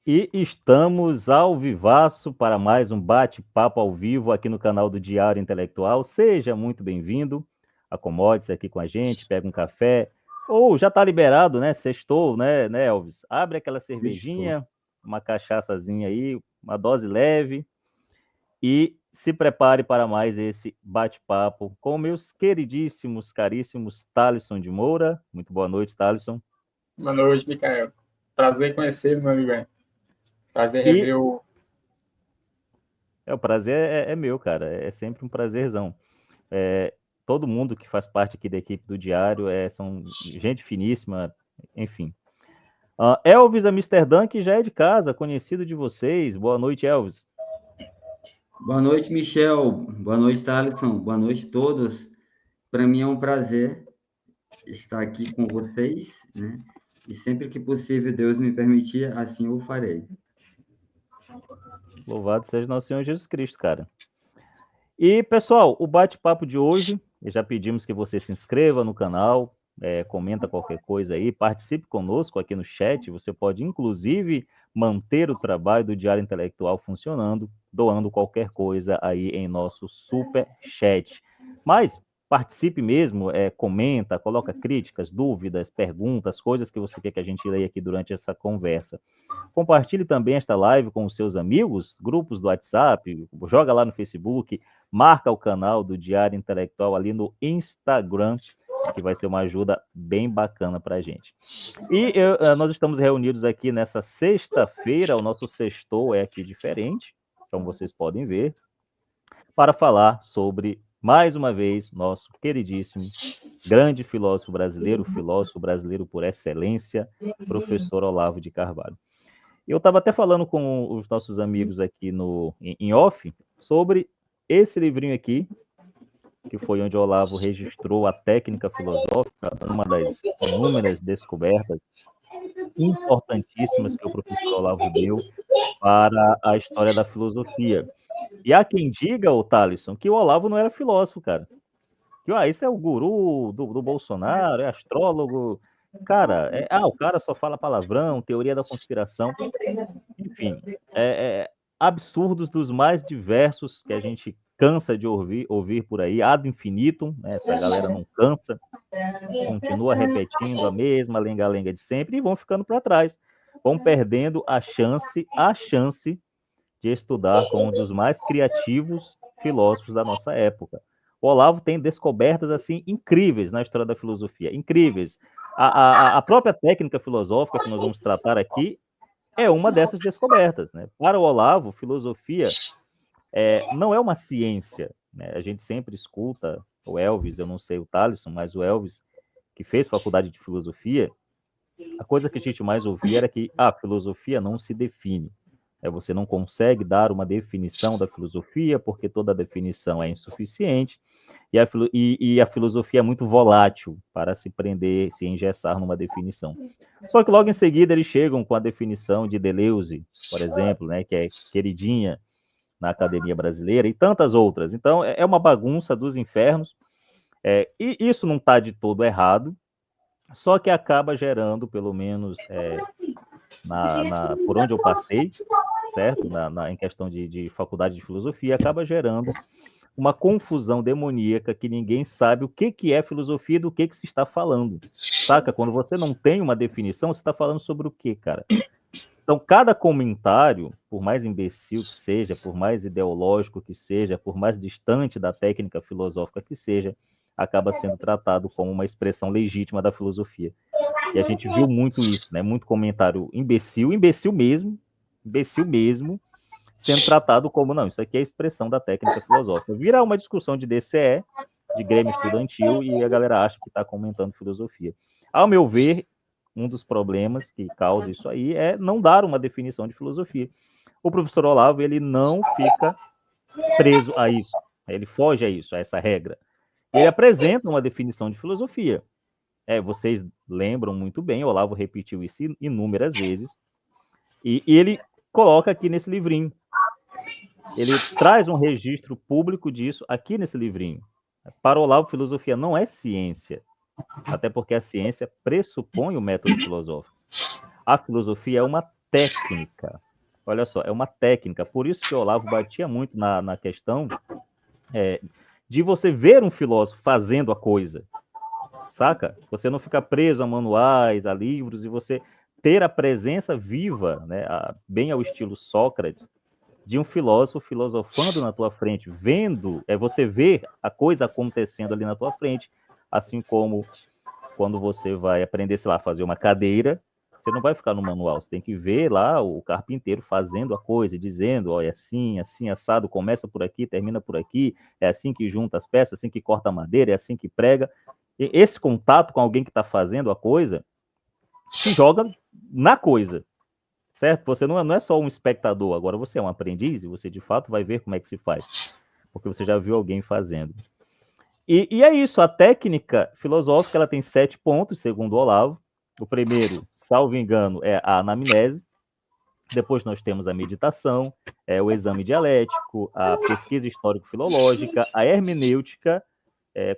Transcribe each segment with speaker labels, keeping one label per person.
Speaker 1: E estamos ao vivaço para mais um bate-papo ao vivo aqui no canal do Diário Intelectual. Seja muito bem-vindo. Acomode-se aqui com a gente, pega um café. Ou já está liberado, né? Sextou, né, Elvis? Abre aquela
Speaker 2: Estou.
Speaker 1: cervejinha, uma cachaçazinha aí, uma dose leve. E se prepare para mais esse bate-papo com meus queridíssimos, caríssimos Thalisson de Moura. Muito boa noite, Thalisson.
Speaker 3: Boa noite, Micael. Prazer conhecê-lo, meu amigo. Prazer
Speaker 1: E
Speaker 3: rever o.
Speaker 1: o prazer é meu, cara. É sempre um prazerzão. É, todo mundo que faz parte aqui da equipe do Diário são gente finíssima, enfim. Elvis Amsterdã, que já é de casa, conhecido de vocês. Boa noite, Elvis.
Speaker 2: Boa noite, Michel. Boa noite, Thalisson. Boa noite a todos. Para mim é um prazer estar aqui com vocês, né? E sempre que possível Deus me permitir, assim eu farei.
Speaker 1: Louvado seja nosso Senhor Jesus Cristo, cara. E, pessoal, o bate-papo de hoje, já pedimos que você se inscreva no canal, comenta qualquer coisa aí, participe conosco aqui no chat. Você pode, inclusive, manter o trabalho do Diário Intelectual funcionando, doando qualquer coisa aí em nosso super chat. Mas participe mesmo, comenta, coloca críticas, dúvidas, perguntas, coisas que você quer que a gente leia aqui durante essa conversa. Compartilhe também esta live com os seus amigos, grupos do WhatsApp, joga lá no Facebook, marca o canal do Diário Intelectual ali no Instagram, que vai ser uma ajuda bem bacana para a gente. E nós estamos reunidos aqui nessa sexta-feira, o nosso sextou é aqui diferente, como vocês podem ver, para falar sobre, mais uma vez, nosso queridíssimo, grande filósofo brasileiro por excelência, professor Olavo de Carvalho. Eu estava até falando com os nossos amigos aqui em off sobre esse livrinho aqui, que foi onde o Olavo registrou a técnica filosófica, uma das inúmeras descobertas importantíssimas que o professor Olavo deu para a história da filosofia. E há quem diga, o Thalisson, que o Olavo não era filósofo, cara. Que isso é o guru do Bolsonaro, é astrólogo. Cara, o cara só fala palavrão, teoria da conspiração. Enfim, absurdos dos mais diversos que a gente cansa de ouvir por aí, ad infinitum, né? Essa galera não cansa, continua repetindo a mesma lenga-lenga de sempre e vão ficando para trás, vão perdendo a chance de estudar com um dos mais criativos filósofos da nossa época. O Olavo tem descobertas assim incríveis na história da filosofia, incríveis. A própria técnica filosófica que nós vamos tratar aqui é uma dessas descobertas, né? Para o Olavo, filosofia não é uma ciência, né? A gente sempre escuta o Elvis, eu não sei o Thalisson, mas o Elvis, que fez faculdade de filosofia, a coisa que a gente mais ouvia era que a filosofia não se define. Você não consegue dar uma definição da filosofia, porque toda definição é insuficiente, e a filosofia é muito volátil para se prender, se engessar numa definição. Só que logo em seguida eles chegam com a definição de Deleuze, por exemplo, né, que é queridinha na academia brasileira, e tantas outras. Então, é uma bagunça dos infernos, e isso não está de todo errado, só que acaba gerando, pelo menos por onde eu passei, certo? Em questão de faculdade de filosofia, acaba gerando uma confusão demoníaca que ninguém sabe o que é filosofia e do que se está falando. Saca? Quando você não tem uma definição, você está falando sobre o que, cara? Então, cada comentário, por mais imbecil que seja, por mais ideológico que seja, por mais distante da técnica filosófica que seja, acaba sendo tratado como uma expressão legítima da filosofia. E a gente viu muito isso, né? Muito comentário imbecil mesmo, sendo tratado como, não, isso aqui é a expressão da técnica filosófica. Vira uma discussão de DCE, de Grêmio Estudantil, e a galera acha que está comentando filosofia. Ao meu ver, um dos problemas que causa isso aí é não dar uma definição de filosofia. O professor Olavo, ele não fica preso a isso, ele foge a isso, a essa regra. Ele apresenta uma definição de filosofia. Vocês lembram muito bem, Olavo repetiu isso inúmeras vezes, e ele coloca aqui nesse livrinho. Ele traz um registro público disso aqui nesse livrinho. Para Olavo, filosofia não é ciência, até porque a ciência pressupõe o método filosófico. A filosofia é uma técnica. Olha só, é uma técnica. Por isso que o Olavo batia muito na questão de você ver um filósofo fazendo a coisa, saca? Você não ficar preso a manuais, a livros, e você ter a presença viva, né, bem ao estilo Sócrates, de um filósofo filosofando na tua frente, vendo, você ver a coisa acontecendo ali na tua frente, assim como quando você vai aprender, sei lá, fazer uma cadeira, você não vai ficar no manual, você tem que ver lá o carpinteiro fazendo a coisa, dizendo, ó, é assim, assim, assado, começa por aqui, termina por aqui, é assim que junta as peças, assim que corta a madeira, é assim que prega. E esse contato com alguém que está fazendo a coisa, te joga na coisa, certo? Você não é só um espectador, agora você é um aprendiz e você, de fato, vai ver como é que se faz, porque você já viu alguém fazendo. E é isso, a técnica filosófica, ela tem 7 pontos, segundo o Olavo. O primeiro, salvo engano, é a anamnese. Depois nós temos a meditação, o exame dialético, a pesquisa histórico-filológica, a hermenêutica,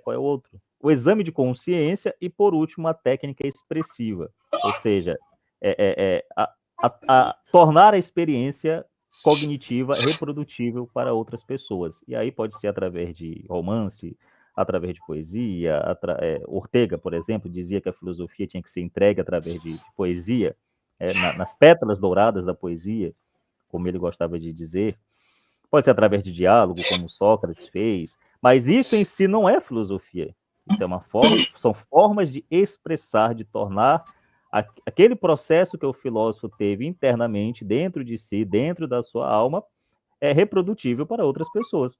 Speaker 1: qual é o outro? O exame de consciência e, por último, a técnica expressiva. Ou seja, tornar a experiência cognitiva reprodutível para outras pessoas. E aí pode ser através de romance, através de poesia. Ortega, por exemplo, dizia que a filosofia tinha que ser entregue através de poesia, nas pétalas douradas da poesia, como ele gostava de dizer. Pode ser através de diálogo, como Sócrates fez, mas isso em si não é filosofia. Isso é uma forma, são formas de expressar, de tornar aquele processo que o filósofo teve internamente, dentro de si, dentro da sua alma, reprodutível para outras pessoas.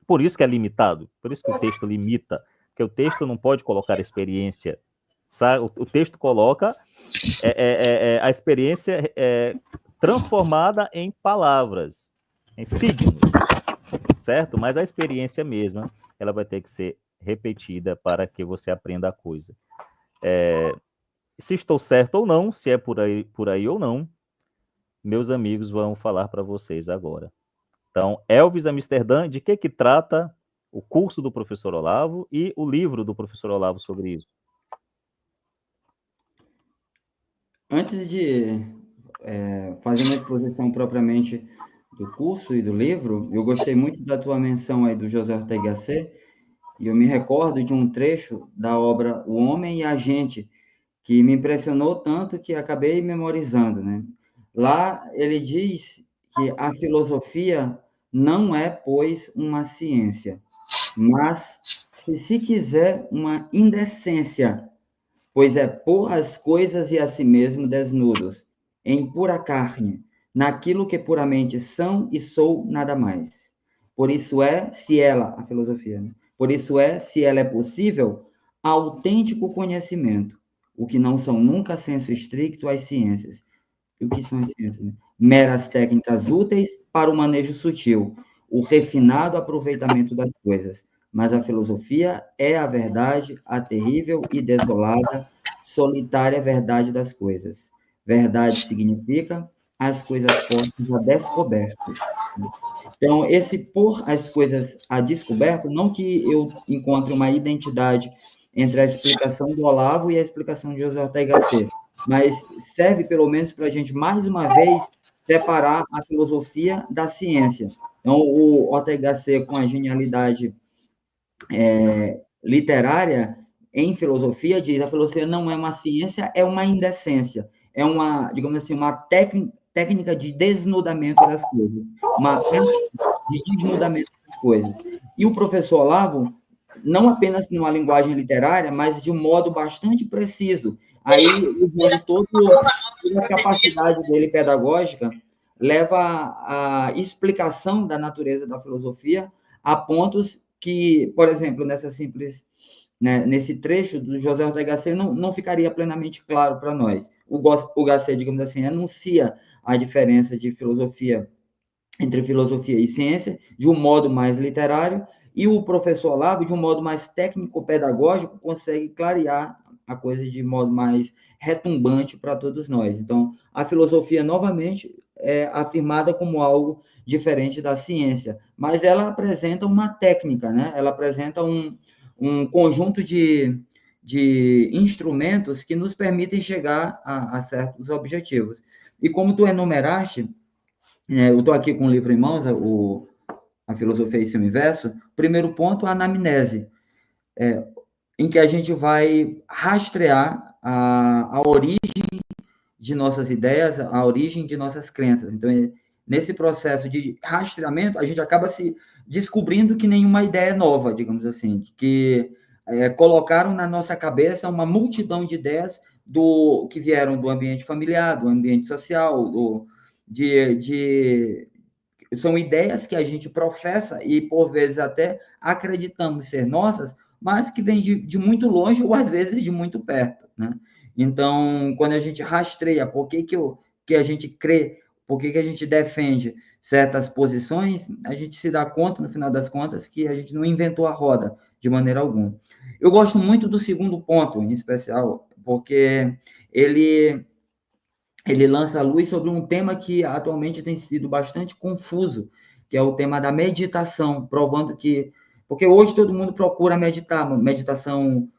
Speaker 1: Por isso que é limitado, por isso que o texto limita, porque o texto não pode colocar experiência, sabe? O texto coloca a experiência transformada em palavras, em signos, certo? Mas a experiência mesma, ela vai ter que ser repetida para que você aprenda a coisa. Se estou certo ou não, se é por aí ou não, meus amigos vão falar para vocês agora. Então, Elvis Amsterdã, de que trata o curso do professor Olavo e o livro do professor Olavo sobre isso?
Speaker 2: Antes de fazer uma exposição propriamente do curso e do livro, eu gostei muito da tua menção aí do José Ortega y Gasset, e eu me recordo de um trecho da obra O Homem e a Gente, que me impressionou tanto que acabei memorizando, né? Lá ele diz que a filosofia não é, pois, uma ciência, mas, se quiser, uma indecência, pois é pôr as coisas e a si mesmo desnudos, em pura carne, naquilo que puramente são e sou nada mais. Por isso se ela, a filosofia, né? Por isso se ela é possível, autêntico conhecimento, o que não são nunca senso estricto as ciências. E o que são as ciências? Né? Meras técnicas úteis para o manejo sutil, o refinado aproveitamento das coisas. Mas a filosofia é a verdade, a terrível e desolada, solitária verdade das coisas. Verdade significa as coisas postas a descoberto. Então, esse pôr as coisas a descoberto, não que eu encontre uma identidade entre a explicação do Olavo e a explicação de José Ortega y Gasset, mas serve pelo menos para a gente, mais uma vez, separar a filosofia da ciência. Então, o Ortega y Gasset, com a genialidade literária, em filosofia, diz a filosofia não é uma ciência, é uma indecência, é uma, digamos assim, uma técnica de desnudamento das coisas, uma de desnudamento das coisas. E o professor Olavo, não apenas numa linguagem literária, mas de um modo bastante preciso, aí usando toda a capacidade dele pedagógica, leva a explicação da natureza da filosofia a pontos que, por exemplo, nesse trecho do José Ortega y Gasset não ficaria plenamente claro para nós. O Gasset, digamos assim, anuncia a diferença de filosofia entre filosofia e ciência de um modo mais literário, e o professor Olavo, de um modo mais técnico-pedagógico, consegue clarear a coisa de modo mais retumbante para todos nós. Então, a filosofia, novamente, é afirmada como algo diferente da ciência, mas ela apresenta uma técnica, né? Ela apresenta um conjunto de de instrumentos que nos permitem chegar a certos objetivos. E como tu enumeraste, eu estou aqui com o livro em mãos, a Filosofia e seu Inverso. Primeiro ponto, a anamnese, em que a gente vai rastrear a origem de nossas ideias, a origem de nossas crenças. Então, nesse processo de rastreamento, a gente acaba se descobrindo que nenhuma ideia é nova, digamos assim, que colocaram na nossa cabeça uma multidão de ideias que vieram do ambiente familiar, do ambiente social, são ideias que a gente professa e, por vezes, até acreditamos ser nossas, mas que vêm de muito longe ou, às vezes, de muito perto, né? Então, quando a gente rastreia por que a gente crê, por que a gente defende certas posições, a gente se dá conta, no final das contas, que a gente não inventou a roda de maneira alguma. Eu gosto muito do segundo ponto, em especial, porque ele lança a luz sobre um tema que atualmente tem sido bastante confuso, que é o tema da meditação, provando que... Porque hoje todo mundo procura meditar, meditação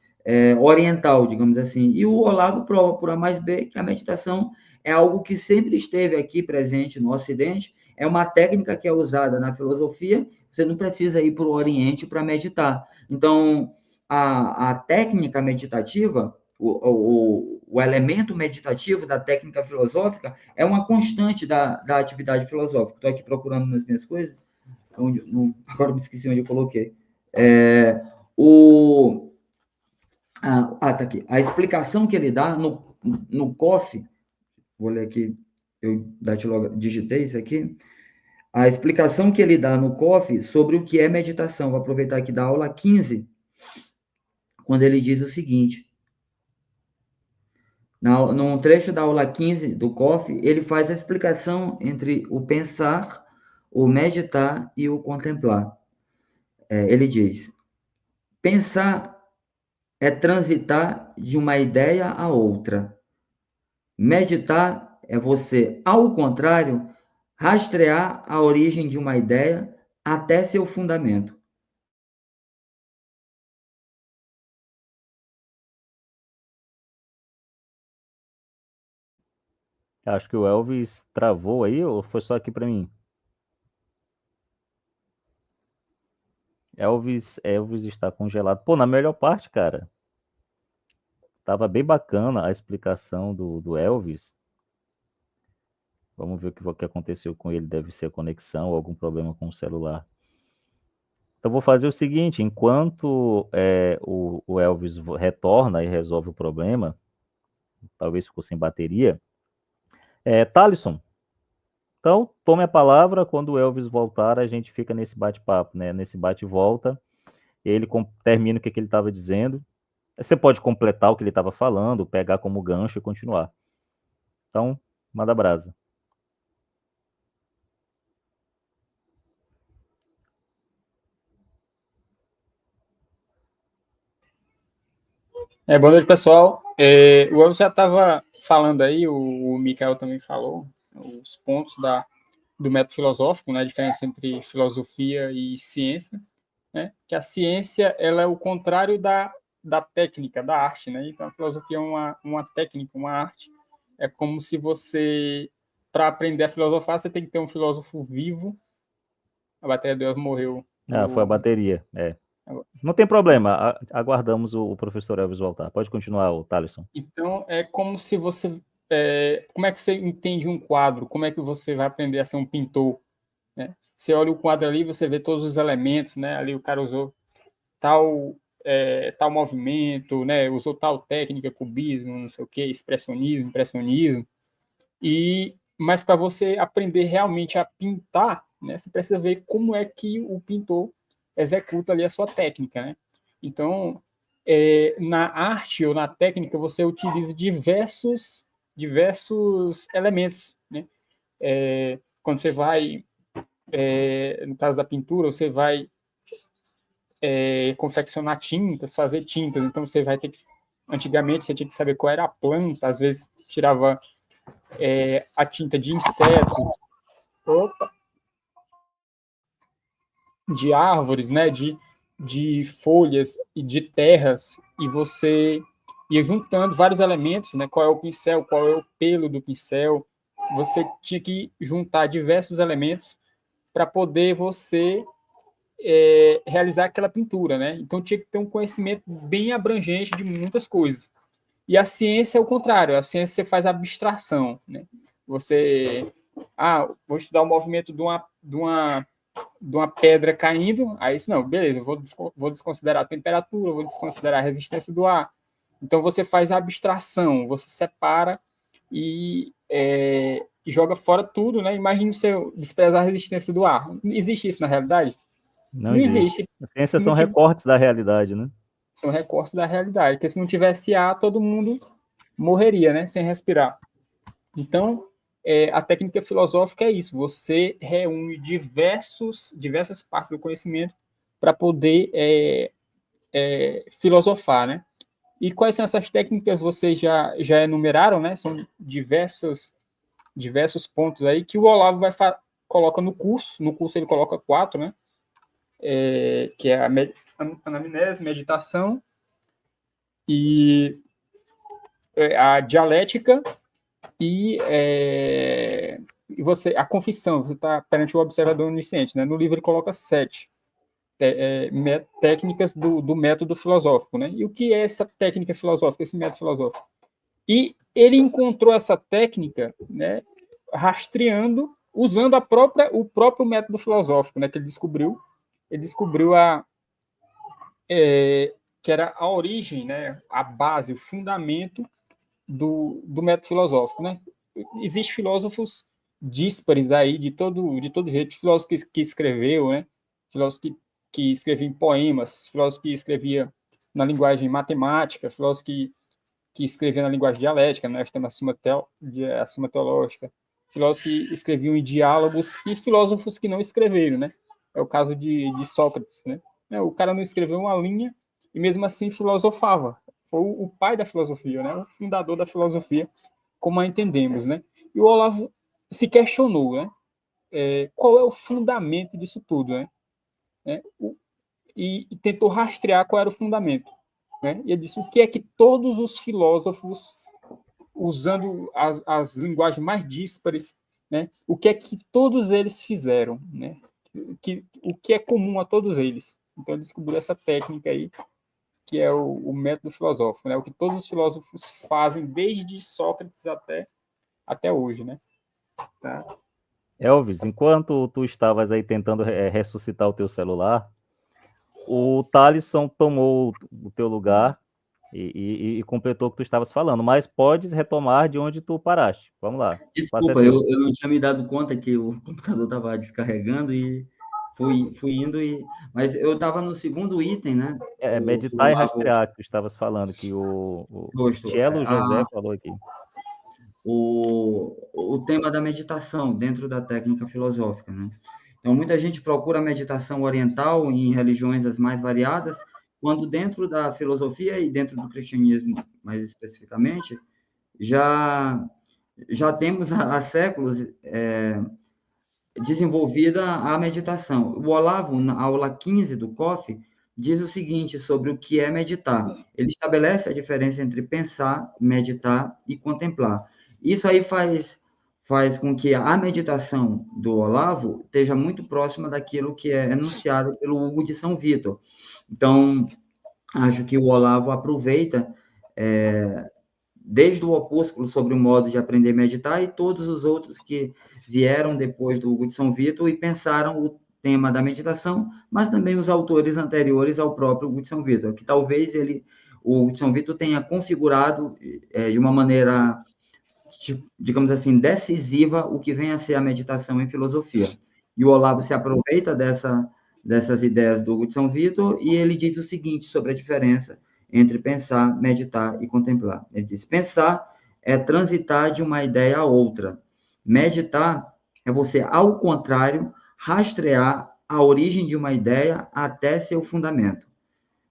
Speaker 2: oriental, digamos assim, e o Olavo prova por A mais B que a meditação é algo que sempre esteve aqui presente no Ocidente, é uma técnica que é usada na filosofia, você não precisa ir para o Oriente para meditar. Então, a técnica meditativa, o elemento meditativo da técnica filosófica é uma constante da atividade filosófica. Estou aqui procurando nas minhas coisas, agora me esqueci onde eu coloquei. Tá aqui. A explicação que ele dá no COF, vou ler aqui, eu digitei isso aqui. A explicação que ele dá no COF sobre o que é meditação, vou aproveitar aqui da aula 15, quando ele diz o seguinte: num trecho da aula 15 do COF, ele faz a explicação entre o pensar, o meditar e o contemplar. Ele diz: pensar é transitar de uma ideia a outra. Meditar é você, ao contrário, rastrear a origem de uma ideia até seu fundamento.
Speaker 1: Acho que o Elvis travou aí, ou foi só aqui para mim? Elvis está congelado. Pô, na melhor parte, cara. Tava bem bacana a explicação do Elvis. Vamos ver o que aconteceu com ele. Deve ser a conexão ou algum problema com o celular. Então, vou fazer o seguinte: enquanto o Elvis retorna e resolve o problema, talvez ficou sem bateria. Thalisson, então, tome a palavra. Quando o Elvis voltar, a gente fica nesse bate-papo, né? Nesse bate-volta. Ele termina o que ele estava dizendo. Você pode completar o que ele estava falando, pegar como gancho e continuar. Então, manda brasa.
Speaker 3: Boa noite, pessoal. O Elvis já estava falando aí, o Mikael também falou, os pontos do método filosófico, né, a diferença entre filosofia e ciência, né, que a ciência ela é o contrário da técnica, da arte, né? Então, a filosofia é uma técnica, uma arte. É como se você, para aprender a filosofar, você tem que ter um filósofo vivo. A bateria do Elvis morreu.
Speaker 1: Foi a bateria, Não tem problema, aguardamos o professor Elvis voltar. Pode continuar, o Thalisson.
Speaker 3: Então, é como se você... como é que você entende um quadro? Como é que você vai aprender a ser um pintor? Né? Você olha o quadro ali, você vê todos os elementos, né? Ali o cara usou tal movimento, né? Usou tal técnica, cubismo, não sei o quê, expressionismo, impressionismo. Mas para você aprender realmente a pintar, né? Você precisa ver como é que o pintor executa ali a sua técnica, né? Então, na arte ou na técnica, você utiliza diversos elementos, né? Quando você vai, no caso da pintura, você vai confeccionar tintas, fazer tintas, então você vai ter que... Antigamente, você tinha que saber qual era a planta, às vezes tirava a tinta de insetos, de árvores, né? de folhas e de terras, e você ia juntando vários elementos, né? Qual é o pincel, qual é o pelo do pincel. Você tinha que juntar diversos elementos para poder você realizar aquela pintura, né? Então tinha que ter um conhecimento bem abrangente de muitas coisas. E a ciência é o contrário, a ciência você faz abstração, né? Você, vou estudar o movimento de uma pedra caindo, aí isso não, beleza, vou desconsiderar a temperatura, vou desconsiderar a resistência do ar. Então você faz a abstração, você separa e joga fora tudo, né? Imagine você desprezar a resistência do ar. Não existe isso na realidade?
Speaker 1: Não existe. As ciências são
Speaker 3: tiver...
Speaker 1: recortes da realidade, né?
Speaker 3: São recortes da realidade, porque se não tivesse ar, todo mundo morreria, né? Sem respirar. Então, a técnica filosófica é isso, você reúne diversas partes do conhecimento para poder filosofar, né? E quais são essas técnicas? Vocês já enumeraram, né? São diversos pontos aí que o Olavo coloca no curso. No curso ele coloca 4, né? Que é a anamnese, meditação e a dialética e a confissão. Você está perante o observador onisciente, né? No livro ele coloca 7 técnicas do método filosófico, né? E o que é essa técnica filosófica, esse método filosófico? E ele encontrou essa técnica, né, rastreando, usando o próprio método filosófico, né, que ele descobriu. Ele descobriu que era a origem, né, a base, o fundamento do método filosófico, né? Existem filósofos díspares aí de todo jeito, filósofo que escreveu, né? Filósofo que escrevia em poemas, filósofo que escrevia na linguagem matemática, filósofo que escrevia na linguagem dialética, né? A Suma Teológica, filósofos que escreviam em diálogos e filósofos que não escreveram, né? É o caso de Sócrates, né? O cara não escreveu uma linha e mesmo assim filosofava. Foi o pai da filosofia, né? O fundador da filosofia, como a entendemos, né? E o Olavo se questionou, né? Qual é o fundamento disso tudo, né? E tentou rastrear qual era o fundamento, né? E ele disse o que é que todos os filósofos, usando as linguagens mais díspares, né? O que é que todos eles fizeram, né? O que é comum a todos eles. Então ele descobriu essa técnica aí, que é o método filosófico, né? O que todos os filósofos fazem desde Sócrates até hoje, né? Tá?
Speaker 1: Elvis, enquanto tu estavas aí tentando ressuscitar o teu celular, o Thalisson tomou o teu lugar e completou o que tu estavas falando, mas podes retomar de onde tu paraste. Vamos lá.
Speaker 2: Desculpa, eu não tinha me dado conta que o computador estava descarregando e fui indo, mas eu estava no segundo item, né?
Speaker 1: Meditar e rastrear, que tu estavas falando, que o Cielo José falou aqui.
Speaker 2: O tema da meditação dentro da técnica filosófica, né? Então, muita gente procura a meditação oriental em religiões as mais variadas, quando dentro da filosofia e dentro do cristianismo, mais especificamente, já temos há séculos desenvolvida a meditação. O Olavo, na aula 15 do COF, diz o seguinte sobre o que é meditar. Ele estabelece a diferença entre pensar, meditar e contemplar. Isso aí faz com que a meditação do Olavo esteja muito próxima daquilo que é enunciado pelo Hugo de São Vítor. Então, acho que o Olavo aproveita desde o opúsculo sobre o modo de aprender a meditar e todos os outros que vieram depois do Hugo de São Vítor e pensaram o tema da meditação, mas também os autores anteriores ao próprio Hugo de São Vítor, que talvez o Hugo de São Vítor tenha configurado de uma maneira, digamos assim, decisiva o que vem a ser a meditação em filosofia. E o Olavo se aproveita dessas ideias do Hugo de São Vítor e ele diz o seguinte sobre a diferença entre pensar, meditar e contemplar. Ele diz, pensar é transitar de uma ideia a outra. Meditar é você, ao contrário, rastrear a origem de uma ideia até seu fundamento.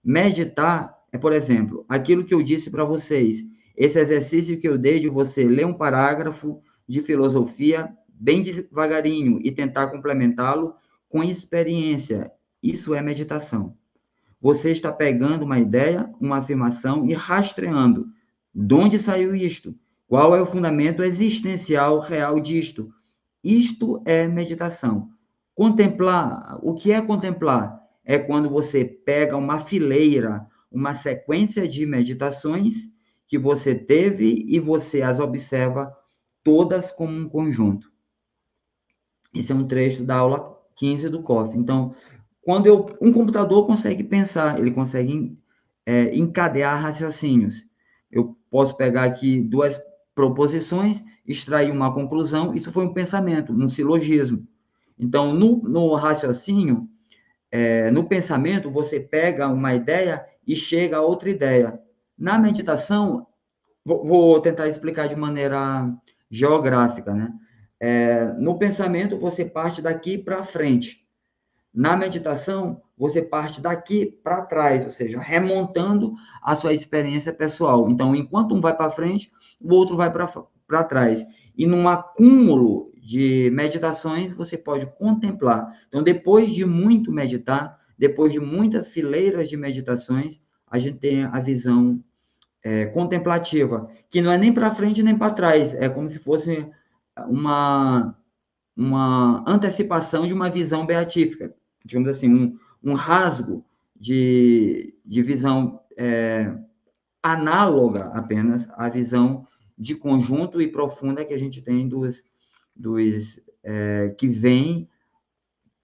Speaker 2: Meditar é, por exemplo, aquilo que eu disse para vocês, esse exercício que eu dei de você ler um parágrafo de filosofia bem devagarinho e tentar complementá-lo com experiência. Isso é meditação. você está pegando uma ideia, uma afirmação e rastreando. De onde saiu isto? Qual é o fundamento existencial real disto? Isto é meditação. Contemplar, o que é contemplar? É quando você pega uma fileira, uma sequência de meditações que você teve e você as observa todas como um conjunto. Esse é um trecho da aula 15 do COF. Então, quando um computador consegue pensar, ele consegue encadear raciocínios. Eu posso pegar aqui duas proposições, extrair uma conclusão, isso foi um pensamento, um silogismo. Então, no raciocínio, no pensamento, você pega uma ideia e chega a outra ideia. Na meditação, vou tentar explicar de maneira geográfica, né? No pensamento, você parte daqui para frente. Na meditação, você parte daqui para trás, ou seja, remontando a sua experiência pessoal. Então, enquanto um vai para frente, o outro vai para trás. E num acúmulo de meditações, você pode contemplar. Então, depois de muito meditar, depois de muitas fileiras de meditações, a gente tem a visão contemplativa, que não é nem para frente nem para trás, é como se fosse uma antecipação de uma visão beatífica, digamos assim, um rasgo de visão análoga apenas à visão de conjunto e profunda que a gente tem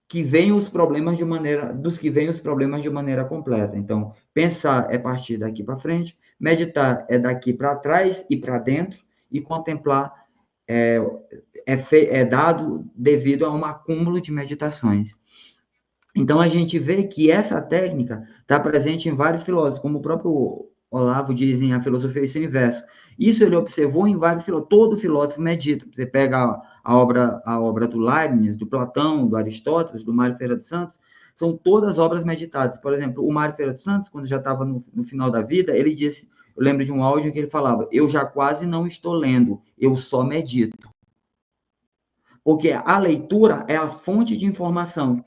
Speaker 2: que vem os problemas de maneira completa. Então, pensar é partir daqui para frente, meditar é daqui para trás e para dentro, e contemplar é dado devido a um acúmulo de meditações. Então, a gente vê que essa técnica está presente em vários filósofos, como o próprio Olavo diz em A Filosofia e Seu Inverso. Isso ele observou em vários filósofos. Todo filósofo medita. Você pega a obra do Leibniz, do Platão, do Aristóteles, do Mário Ferreira dos Santos, são todas obras meditadas. Por exemplo, o Mário Ferreira dos Santos, quando já estava no final da vida, ele disse, eu lembro de um áudio que ele falava, eu já quase não estou lendo, eu só medito. Porque a leitura é a fonte de informação.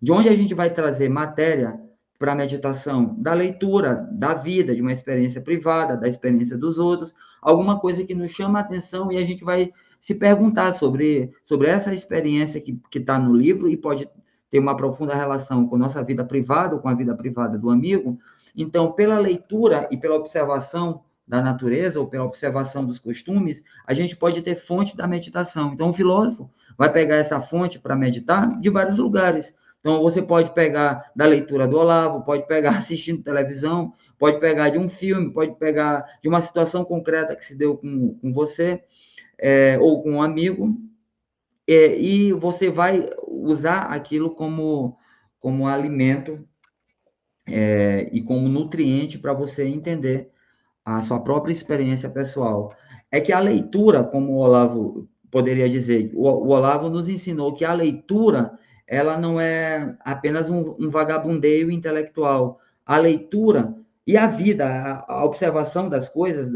Speaker 2: De onde a gente vai trazer matéria para a meditação? Da leitura, da vida, de uma experiência privada, da experiência dos outros, alguma coisa que nos chama a atenção e a gente vai se perguntar sobre essa experiência que está no livro e pode ter uma profunda relação com nossa vida privada ou com a vida privada do amigo. Então, pela leitura e pela observação da natureza ou pela observação dos costumes, a gente pode ter fonte da meditação. Então, o filósofo vai pegar essa fonte para meditar de vários lugares. Então, você pode pegar da leitura do Olavo, pode pegar assistindo televisão, pode pegar de um filme, pode pegar de uma situação concreta que se deu com você, ou com um amigo, e você vai usar aquilo como alimento e como nutriente para você entender a sua própria experiência pessoal. É que a leitura, como o Olavo poderia dizer, o Olavo nos ensinou que a leitura ela não é apenas um vagabundeio intelectual. A leitura e a vida, a observação das coisas,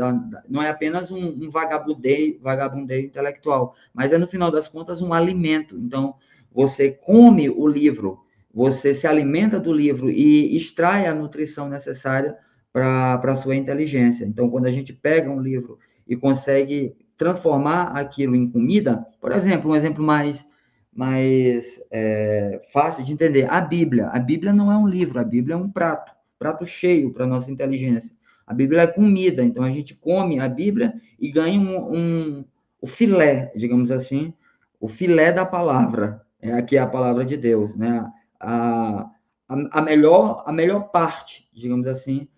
Speaker 2: não é apenas um vagabundeio intelectual, mas é, no final das contas, um alimento. Então, você come o livro, você se alimenta do livro e extrai a nutrição necessária para a sua inteligência. Então, quando a gente pega um livro e consegue transformar aquilo em comida, por exemplo, um exemplo mais fácil de entender, a Bíblia não é um livro, a Bíblia é um prato cheio para a nossa inteligência. A Bíblia é comida, então a gente come a Bíblia e ganha o filé, digamos assim, o filé da palavra, aqui é a palavra de Deus, né? A melhor parte, digamos assim,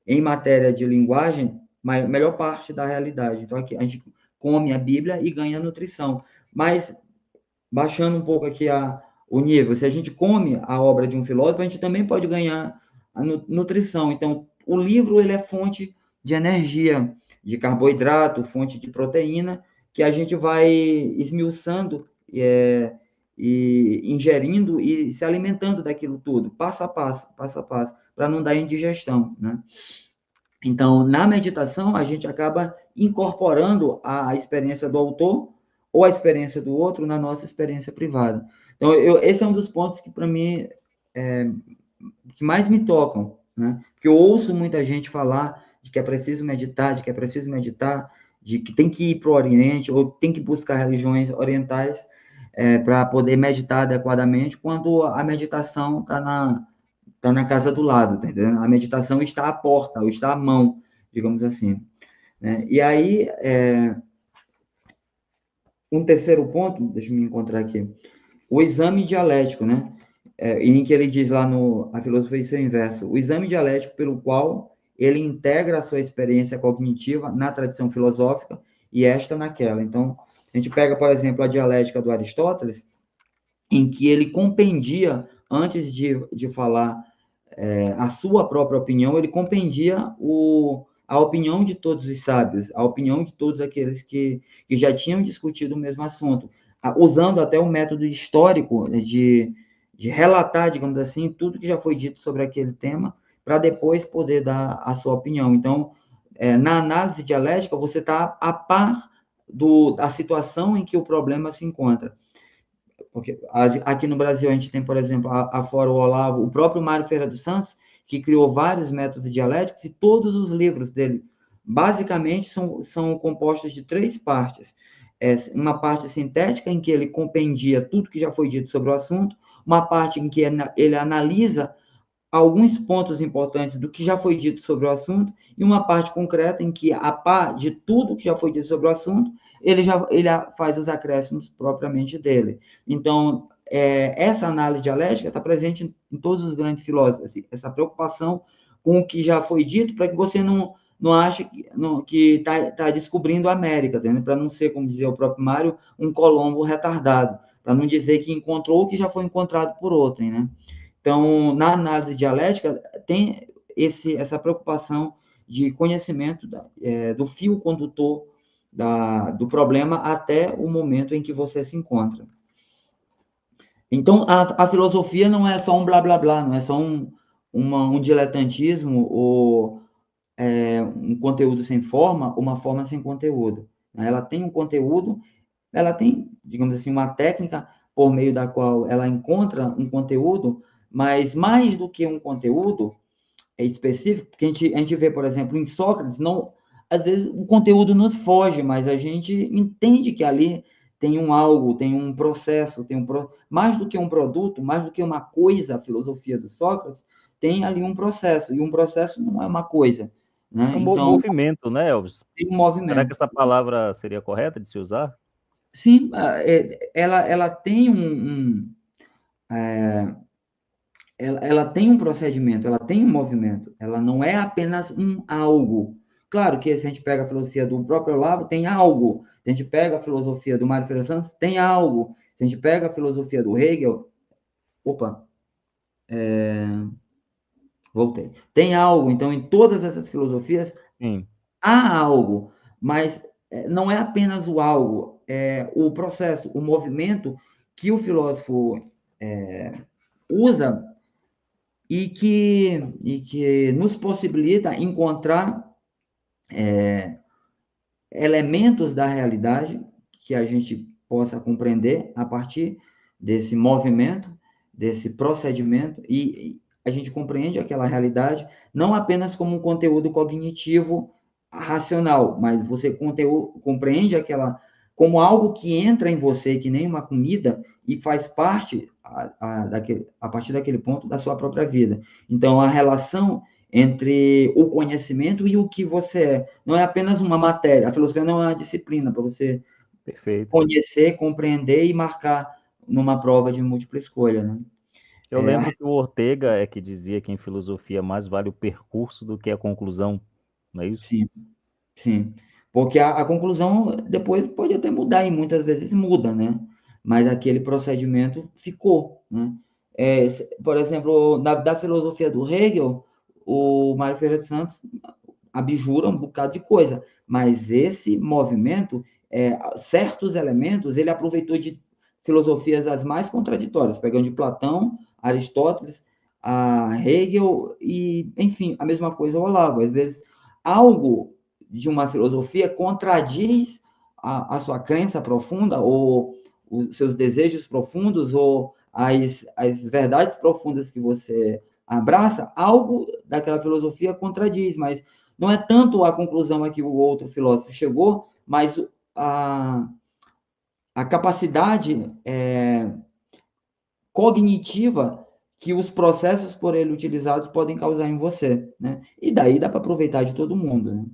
Speaker 2: em matéria de linguagem, a melhor parte da realidade. Então, aqui a gente come a Bíblia e ganha nutrição. Mas, baixando um pouco aqui o nível, se a gente come a obra de um filósofo, a gente também pode ganhar a nutrição. Então, o livro ele é fonte de energia, de carboidrato, fonte de proteína, que a gente vai esmiuçando e ingerindo e se alimentando daquilo tudo, passo a passo, para não dar indigestão, né? Então, na meditação, a gente acaba incorporando a experiência do autor ou a experiência do outro na nossa experiência privada. Então, esse é um dos pontos que, para mim, me tocam, né? Porque eu ouço muita gente falar de que é preciso meditar, de que tem que ir para o Oriente, ou tem que buscar religiões orientais para poder meditar adequadamente, quando a meditação está na casa do lado, tá entendendo? A meditação está à porta, ou está à mão, digamos assim, né? E aí, um terceiro ponto, deixa eu me encontrar aqui, o exame dialético, né? Em que ele diz lá a filosofia e seu inverso, o exame dialético pelo qual ele integra a sua experiência cognitiva na tradição filosófica e esta naquela. Então, a gente pega, por exemplo, a dialética do Aristóteles, em que ele compendia, antes de falar a sua própria opinião, ele compendia a opinião de todos os sábios, a opinião de todos aqueles que já tinham discutido o mesmo assunto, usando até o método histórico de relatar, digamos assim, tudo que já foi dito sobre aquele tema, para depois poder dar a sua opinião. Então, na análise dialética, você está a par da situação em que o problema se encontra. Porque aqui no Brasil a gente tem, por exemplo, afora o Olavo, o próprio Mário Ferreira dos Santos, que criou vários métodos dialéticos, e todos os livros dele, basicamente, são compostos de 3 partes. Uma parte sintética, em que ele compendia tudo que já foi dito sobre o assunto, uma parte em que ele analisa alguns pontos importantes do que já foi dito sobre o assunto, e uma parte concreta em que, a par de tudo que já foi dito sobre o assunto, ele faz os acréscimos propriamente dele. Então, essa análise dialética está presente em todos os grandes filósofos, essa preocupação com o que já foi dito, para que você não ache que está descobrindo a América, para não ser, como dizia o próprio Mário, um Colombo retardado, para não dizer que encontrou o que já foi encontrado por outrem, né? Então, na análise dialética, tem essa preocupação de conhecimento do fio condutor do problema até o momento em que você se encontra. Então, a filosofia não é só um blá, blá, blá, não é só um diletantismo ou um conteúdo sem forma, uma forma sem conteúdo. Ela tem um conteúdo, ela tem, digamos assim, uma técnica por meio da qual ela encontra um conteúdo, mas mais do que um conteúdo específico, porque a gente vê, por exemplo, em Sócrates, às vezes o conteúdo nos foge, mas a gente entende que ali tem um algo, tem um processo, mais do que um produto, mais do que uma coisa, a filosofia do Sócrates, tem ali um processo, e um processo não é uma coisa, né?
Speaker 1: É um
Speaker 2: Então,
Speaker 1: movimento, né, Elvis?
Speaker 2: tem um movimento.
Speaker 1: Será que essa palavra seria correta de se usar?
Speaker 2: Sim, ela tem ela tem um procedimento, ela tem um movimento, ela não é apenas um algo. Claro que se a gente pega a filosofia do próprio Olavo, tem algo. Se a gente pega a filosofia do Mário Ferreira Santos, tem algo. Se a gente pega a filosofia do Hegel, voltei. Tem algo. Então, em todas essas filosofias,
Speaker 1: Sim.
Speaker 2: há algo, mas não é apenas o algo, é o processo, o movimento que o filósofo usa e que nos possibilita encontrar elementos da realidade que a gente possa compreender a partir desse movimento, desse procedimento, e a gente compreende aquela realidade não apenas como um conteúdo cognitivo racional, mas você compreende aquela como algo que entra em você, que nem uma comida, e faz parte, a partir daquele ponto, da sua própria vida. Então, a relação entre o conhecimento e o que você é. Não é apenas uma matéria. A filosofia não é uma disciplina para você conhecer, compreender e marcar numa prova de múltipla escolha, né?
Speaker 1: Eu lembro que o Ortega é que dizia que em filosofia mais vale o percurso do que a conclusão, não é isso?
Speaker 2: Sim, sim. Porque a conclusão depois pode até mudar, e muitas vezes muda, né? Mas aquele procedimento ficou, né? Por exemplo, da filosofia do Hegel, o Mário Ferreira de Santos abjura um bocado de coisa, mas esse movimento, certos elementos, ele aproveitou de filosofias as mais contraditórias, pegando de Platão, Aristóteles, a Hegel e, enfim, a mesma coisa o Olavo. Às vezes, algo de uma filosofia contradiz a sua crença profunda, ou os seus desejos profundos, ou as verdades profundas que você abraça, algo daquela filosofia contradiz, mas não é tanto a conclusão a que o outro filósofo chegou, mas a capacidade cognitiva que os processos por ele utilizados podem causar em você, né? E daí dá para aproveitar de todo mundo, né?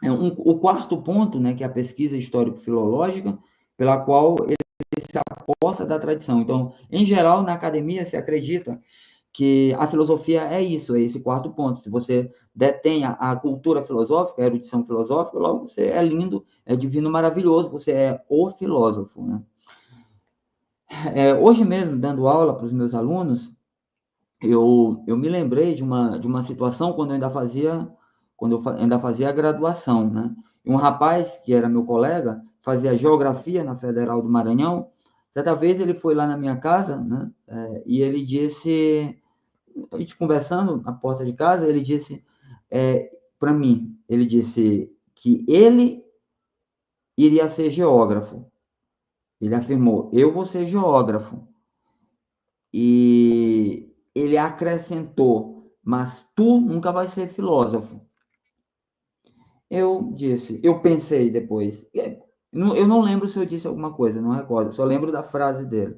Speaker 2: O quarto ponto, né, que é a pesquisa histórico-filológica, pela qual ele se aposta da tradição. Então, em geral, na academia se acredita que a filosofia é isso, é esse quarto ponto. Se você detém a cultura filosófica, a erudição filosófica, logo você é lindo, é divino, maravilhoso, você é o filósofo, né? Hoje mesmo, dando aula para os meus alunos, eu me lembrei de uma situação quando eu ainda fazia a graduação, né? E um rapaz, que era meu colega, fazia geografia na Federal do Maranhão. Certa vez ele foi lá na minha casa, né? E ele disse, a gente conversando na porta de casa, ele disse para mim, ele disse que ele iria ser geógrafo. Ele afirmou, eu vou ser geógrafo. E ele acrescentou, mas tu nunca vai ser filósofo. Eu pensei depois. Eu não lembro se eu disse alguma coisa, não recordo, só lembro da frase dele.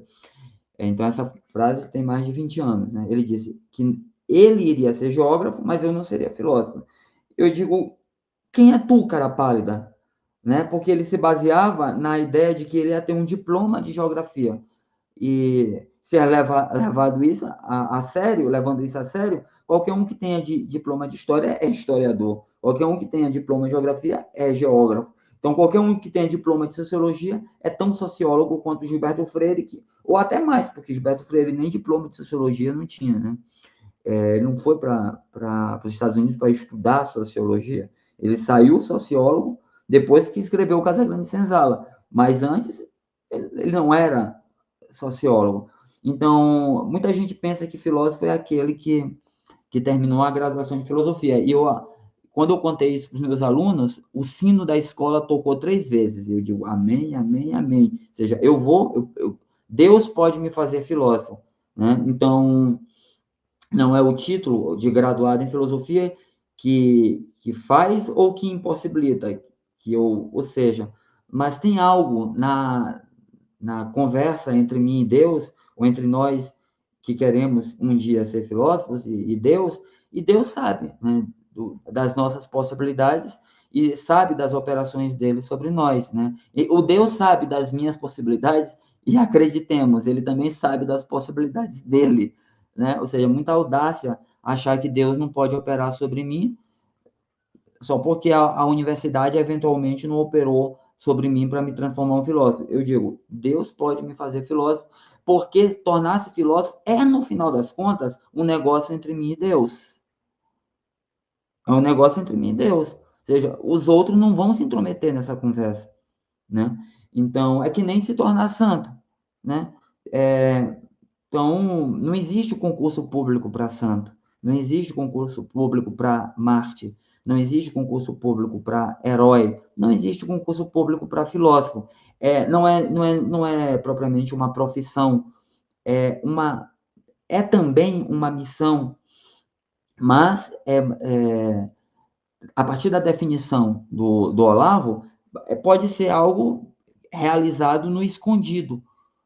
Speaker 2: Então, essa frase tem mais de 20 anos, né? Ele disse que ele iria ser geógrafo, mas eu não seria filósofo. Eu digo, quem é tu, cara pálida? Né? Porque ele se baseava na ideia de que ele ia ter um diploma de geografia. E se levando isso a sério, qualquer um que tenha diploma de história é historiador. Qualquer um que tenha diploma de geografia é geógrafo. Então, qualquer um que tenha diploma de sociologia é tão sociólogo quanto Gilberto Freire, ou até mais, porque Gilberto Freire nem diploma de sociologia não tinha, né? Ele não foi para os Estados Unidos para estudar sociologia. Ele saiu sociólogo depois que escreveu o Casagrande Senzala. Mas antes, ele não era sociólogo. Então, muita gente pensa que filósofo é aquele que terminou a graduação de filosofia. E quando eu contei isso para os meus alunos, o sino da escola tocou 3 vezes. Eu digo, amém, amém, amém. Ou seja, Deus pode me fazer filósofo, né? Então, não é o título de graduado em filosofia que faz ou que impossibilita, ou seja, mas tem algo na conversa entre mim e Deus, ou entre nós que queremos um dia ser filósofos e Deus sabe, né, das nossas possibilidades e sabe das operações dele sobre nós, né? E o Deus sabe das minhas possibilidades e acreditemos, ele também sabe das possibilidades dele, né? Ou seja, muita audácia achar que Deus não pode operar sobre mim só porque a universidade eventualmente não operou sobre mim para me transformar em um filósofo. Eu digo, Deus pode me fazer filósofo, porque tornar-se filósofo é, no final das contas, um negócio entre mim e Deus. É um negócio entre mim e Deus. Ou seja, os outros não vão se intrometer nessa conversa, né? Então, é que nem se tornar santo, né? Então, não existe concurso público para santo, não existe concurso público para Marte, não existe concurso público para herói, não existe concurso público para filósofo. Não é propriamente uma profissão, é também uma missão, mas a partir da definição do Olavo, pode ser algo realizado no escondido, ou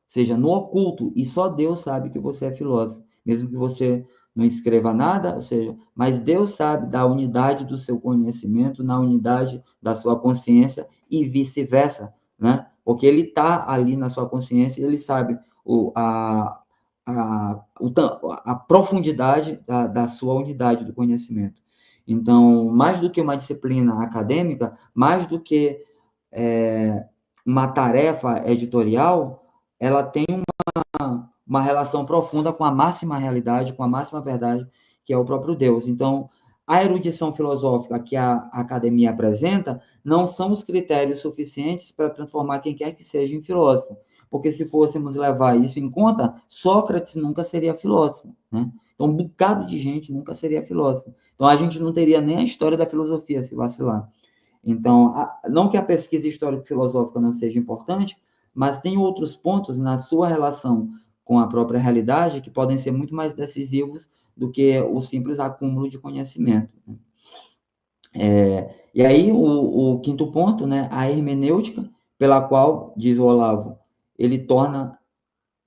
Speaker 2: seja, no oculto, e só Deus sabe que você é filósofo, mesmo que você não escreva nada, ou seja, mas Deus sabe da unidade do seu conhecimento, na unidade da sua consciência e vice-versa, né? Porque ele está ali na sua consciência e ele sabe a profundidade da sua unidade do conhecimento. Então, mais do que uma disciplina acadêmica, mais do que uma tarefa editorial, ela tem uma relação profunda com a máxima realidade, com a máxima verdade, que é o próprio Deus. Então, a erudição filosófica que a academia apresenta não são os critérios suficientes para transformar quem quer que seja em filósofo. Porque se fôssemos levar isso em conta, Sócrates nunca seria filósofo, né? Então, um bocado de gente nunca seria filósofo. Então, a gente não teria nem a história da filosofia se vacilar. Então, não que a pesquisa histórico-filosófica não seja importante, mas tem outros pontos na sua relação com a própria realidade, que podem ser muito mais decisivos do que o simples acúmulo de conhecimento. E aí, o quinto ponto, né, a hermenêutica, pela qual, diz o Olavo, ele torna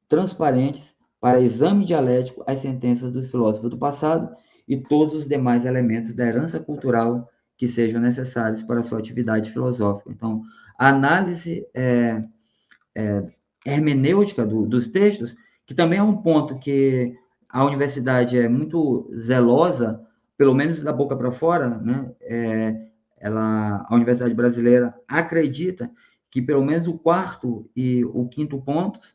Speaker 2: transparentes para exame dialético as sentenças dos filósofos do passado e todos os demais elementos da herança cultural que sejam necessários para a sua atividade filosófica. Então, a análise hermenêutica dos textos, que também é um ponto que a universidade é muito zelosa, pelo menos da boca para fora, né? A Universidade Brasileira acredita que pelo menos o quarto e o quinto pontos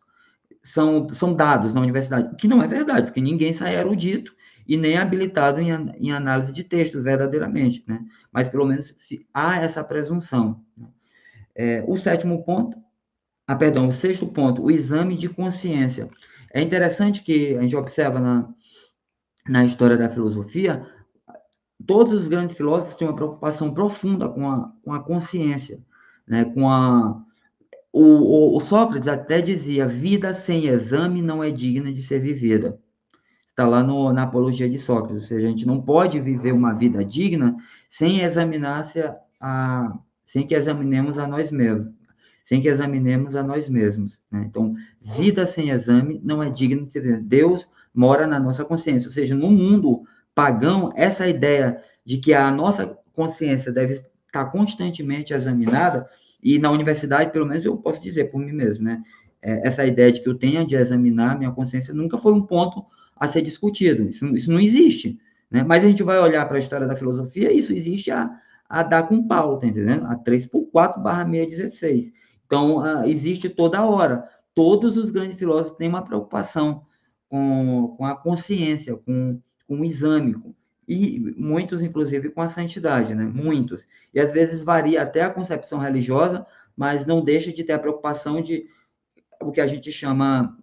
Speaker 2: são dados na universidade, o que não é verdade, porque ninguém sai erudito e nem habilitado em análise de textos verdadeiramente, né? Mas pelo menos há essa presunção. O sétimo ponto, o sexto ponto, o exame de consciência. É interessante que a gente observa na história da filosofia, todos os grandes filósofos têm uma preocupação profunda com a consciência, né? O Sócrates até dizia: vida sem exame não é digna de ser vivida. Está lá na Apologia de Sócrates, ou seja, a gente não pode viver uma vida digna sem que examinemos a nós mesmos, sem que examinemos a nós mesmos, né? Então, vida sem exame não é digna de ser vivida. Deus mora na nossa consciência, ou seja, no mundo pagão, essa ideia de que a nossa consciência deve estar constantemente examinada, e na universidade, pelo menos eu posso dizer por mim mesmo, né? Essa ideia de que eu tenho de examinar minha consciência nunca foi um ponto a ser discutido. Isso não existe, né? Mas a gente vai olhar para a história da filosofia, isso existe a dar com pau, tá entendendo? A 3x4/616. Então, existe toda hora. Todos os grandes filósofos têm uma preocupação com a consciência, com o exame, e muitos, inclusive, com a santidade, né? Muitos. E, às vezes, varia até a concepção religiosa, mas não deixa de ter a preocupação de o que a gente chama,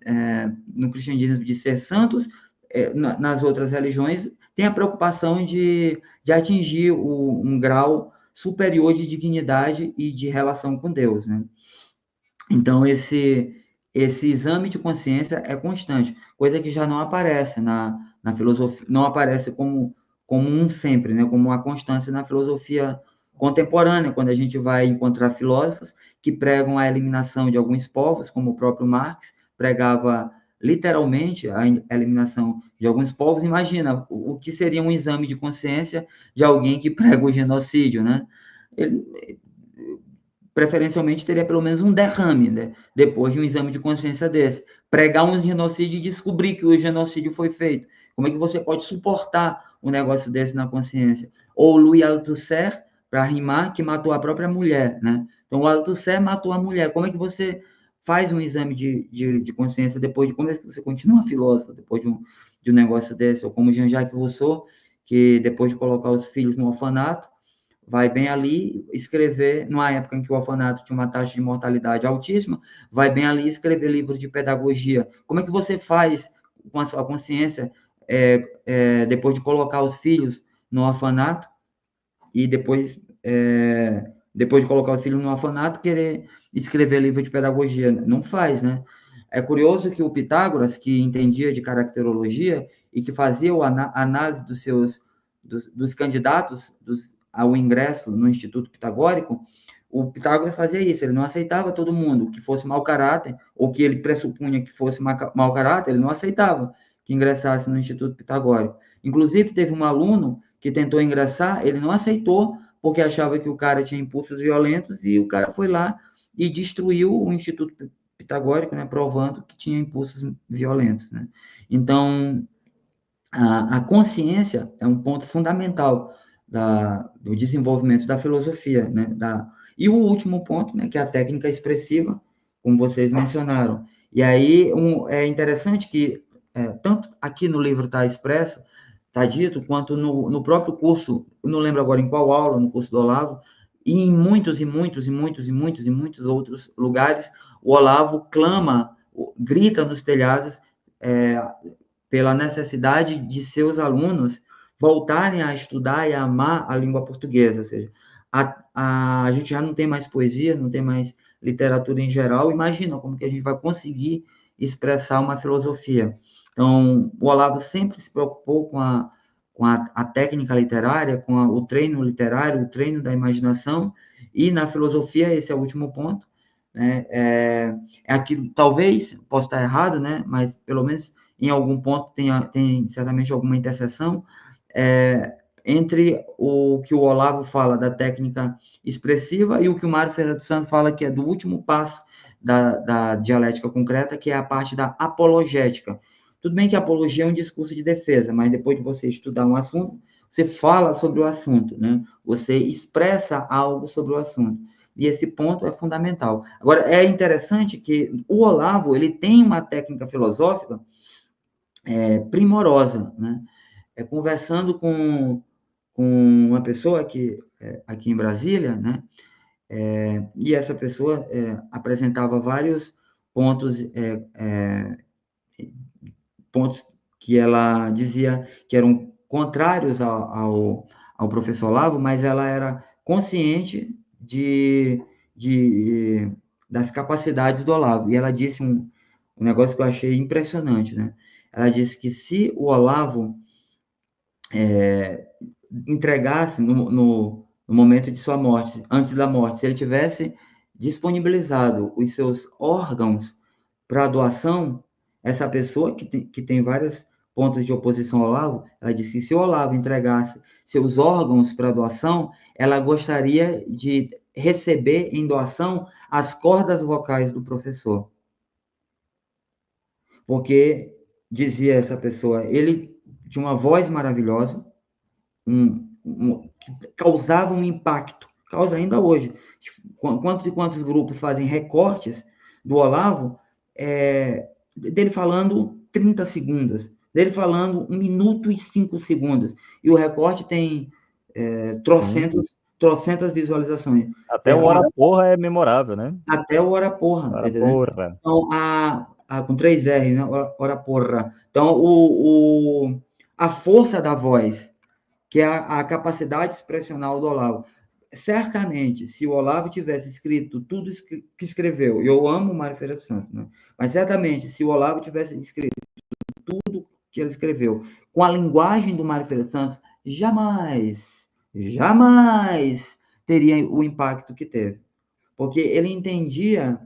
Speaker 2: no cristianismo, de ser santos. Nas outras religiões, tem a preocupação de atingir um grau superior de dignidade e de relação com Deus, né? Então, esse exame de consciência é constante, coisa que já não aparece na filosofia, não aparece como um sempre, né? Como uma constância na filosofia contemporânea, quando a gente vai encontrar filósofos que pregam a eliminação de alguns povos, como o próprio Marx pregava literalmente a eliminação de alguns povos. Imagina o que seria um exame de consciência de alguém que prega o genocídio, né? Ele preferencialmente teria pelo menos um derrame, né? Depois de um exame de consciência desse. Pregar um genocídio e descobrir que o genocídio foi feito. Como é que você pode suportar um negócio desse na consciência? Ou Louis Althusser, para rimar, que matou a própria mulher, né? Então, o Althusser matou a mulher. Como é que você faz um exame de consciência depois de... Como é que você continua filósofo depois de um negócio desse? Ou como Jean-Jacques Rousseau, que depois de colocar os filhos no orfanato, vai bem ali escrever, numa época em que o orfanato tinha uma taxa de mortalidade altíssima, vai bem ali escrever livros de pedagogia. Como é que você faz com a sua consciência depois de colocar os filhos no orfanato e depois de colocar os filhos no orfanato, querer escrever livro de pedagogia? Não faz, né? É curioso que o Pitágoras, que entendia de caracterologia e que fazia a análise dos candidatos ao ingresso no Instituto Pitagórico, o Pitágoras fazia isso, ele não aceitava todo mundo que fosse mau caráter, ou que ele pressupunha que fosse mau caráter, ele não aceitava que ingressasse no Instituto Pitagórico. Inclusive, teve um aluno que tentou ingressar, ele não aceitou, porque achava que o cara tinha impulsos violentos, e o cara foi lá e destruiu o Instituto Pitagórico, né, provando que tinha impulsos violentos, né? Então, a consciência é um ponto fundamental do desenvolvimento da filosofia, né? E o último ponto, né, que é a técnica expressiva, como vocês mencionaram. E aí é interessante que, tanto aqui no livro está expresso, está dito, quanto no próprio curso, eu não lembro agora em qual aula, no curso do Olavo, e em muitos outros lugares, o Olavo clama, grita nos telhados, pela necessidade de seus alunos voltarem a estudar e a amar a língua portuguesa. Ou seja, a gente já não tem mais poesia, não tem mais literatura em geral. Imagina como que a gente vai conseguir expressar uma filosofia. Então, o Olavo sempre se preocupou com a técnica literária, com o treino literário, o treino da imaginação, e na filosofia, esse é o último ponto, né? É aquilo, talvez, posso estar errado, né? Mas, pelo menos, em algum ponto, tem certamente alguma interseção, entre o que o Olavo fala da técnica expressiva e o que o Mário Ferreira dos Santos fala que é do último passo da dialética concreta, que é a parte da apologética. Tudo bem que a apologia é um discurso de defesa, mas depois de você estudar um assunto, você fala sobre o assunto, né? Você expressa algo sobre o assunto. E esse ponto é fundamental. Agora, é interessante que o Olavo, ele tem uma técnica filosófica primorosa, né? Conversando com uma pessoa aqui em Brasília, né? E essa pessoa apresentava vários pontos que ela dizia que eram contrários ao professor Olavo, mas ela era consciente das capacidades do Olavo. E ela disse um negócio que eu achei impressionante, né? Ela disse que se o Olavo entregasse no momento de sua morte, antes da morte, se ele tivesse disponibilizado os seus órgãos para doação, essa pessoa que tem vários pontos de oposição ao Olavo, ela disse que se o Olavo entregasse seus órgãos para doação, ela gostaria de receber em doação as cordas vocais do professor. Porque, dizia essa pessoa, ele tinha uma voz maravilhosa, que causava um impacto, causa ainda hoje. Quantos e quantos grupos fazem recortes do Olavo, dele falando 30 segundos, dele falando 1 minuto e 5 segundos, e o recorte tem trocentas visualizações.
Speaker 1: Até o Ora Porra é memorável, né?
Speaker 2: Até o Ora Porra.
Speaker 1: Ora Porra.
Speaker 2: Então, com 3 R, né? Ora Porra. Então, a força da voz, que é a capacidade expressional do Olavo. Certamente, se o Olavo tivesse escrito tudo que escreveu, e eu amo o Mário Ferreira dos Santos, né? Mas certamente, se o Olavo tivesse escrito tudo que ele escreveu com a linguagem do Mário Ferreira dos Santos, jamais teria o impacto que teve. Porque ele entendia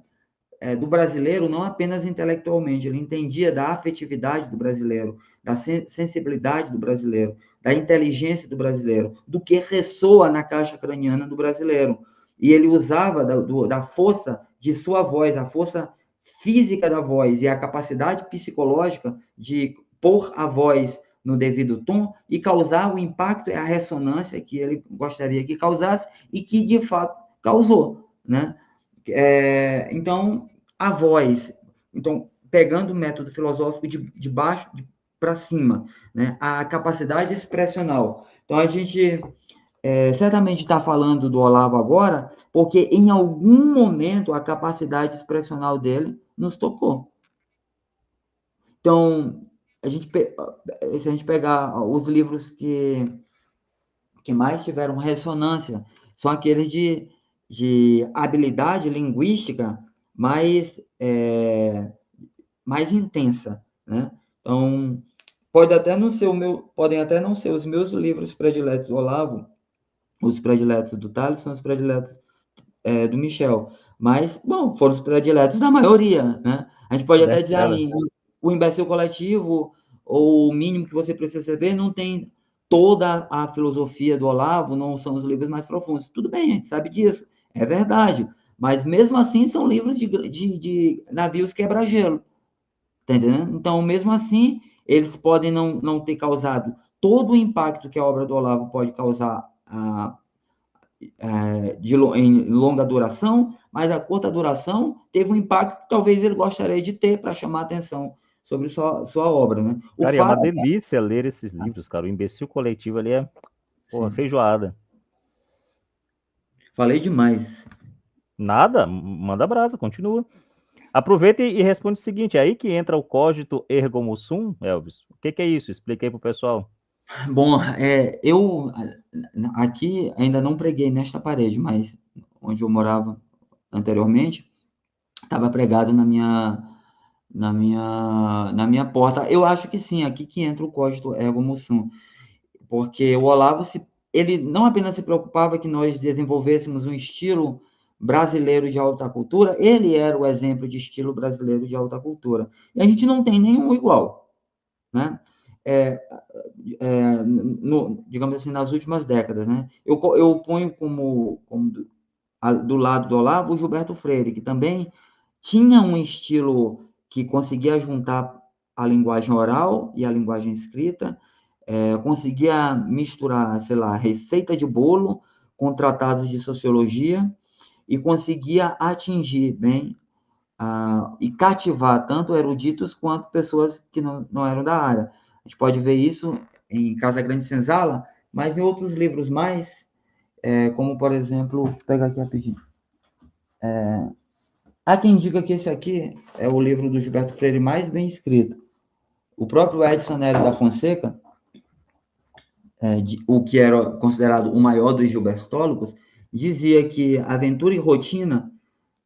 Speaker 2: do brasileiro não apenas intelectualmente, ele entendia da afetividade do brasileiro, da sensibilidade do brasileiro, da inteligência do brasileiro, do que ressoa na caixa craniana do brasileiro. E ele usava da força de sua voz, a força física da voz e a capacidade psicológica de pôr a voz no devido tom e causar o impacto e a ressonância que ele gostaria que causasse e que, de fato, causou, né? Então, a voz, então, pegando o método filosófico de baixo para cima, né? A capacidade expressional. Então, a gente certamente está falando do Olavo agora, porque em algum momento a capacidade expressional dele nos tocou. Então, se a gente pegar os livros que mais tiveram ressonância, são aqueles de habilidade linguística mais intensa, né? Então, podem até não ser os meus livros prediletos do Olavo, os prediletos do Thales, os prediletos do Michel, mas, bom, foram os prediletos da maioria, né? A gente pode até dizer, o Imbecil Coletivo, ou o Mínimo que você precisa saber, não tem toda a filosofia do Olavo, não são os livros mais profundos. Tudo bem, a gente sabe disso, é verdade, mas mesmo assim são livros de navios quebra-gelo, tá entendendo? Então, mesmo assim, eles podem não ter causado todo o impacto que a obra do Olavo pode causar em longa duração, mas a curta duração teve um impacto que talvez ele gostaria de ter para chamar a atenção sobre sua obra, né?
Speaker 1: Cara, é uma delícia ler esses livros, cara. O Imbecil Coletivo ali é feijoada.
Speaker 2: Falei demais.
Speaker 1: Nada, manda brasa, continua. Aproveita e responde o seguinte, é aí que entra o cogito ergo sum, Elvis. O que é isso? Explica aí pro pessoal.
Speaker 2: Bom, eu aqui ainda não preguei nesta parede, mas onde eu morava anteriormente, estava pregado na minha porta. Eu acho que sim, aqui que entra o cogito ergo sum, porque o Olavo ele não apenas se preocupava que nós desenvolvêssemos um estilo brasileiro de alta cultura, ele era o exemplo de estilo brasileiro de alta cultura. E a gente não tem nenhum igual, né? Digamos assim, nas últimas décadas, né? Eu ponho como do lado do Olavo o Gilberto Freire, que também tinha um estilo que conseguia juntar a linguagem oral e a linguagem escrita, conseguia misturar, sei lá, receita de bolo com tratados de sociologia e conseguia atingir bem e cativar tanto eruditos quanto pessoas que não eram da área. A gente pode ver isso em Casa Grande Senzala, mas em outros livros mais, como, por exemplo, vou pegar aqui rapidinho. Há quem diga que esse aqui é o livro do Gilberto Freire mais bem escrito. O próprio Edson Nélio da Fonseca, o que era considerado o maior dos gilbertólogos, dizia que Aventura e Rotina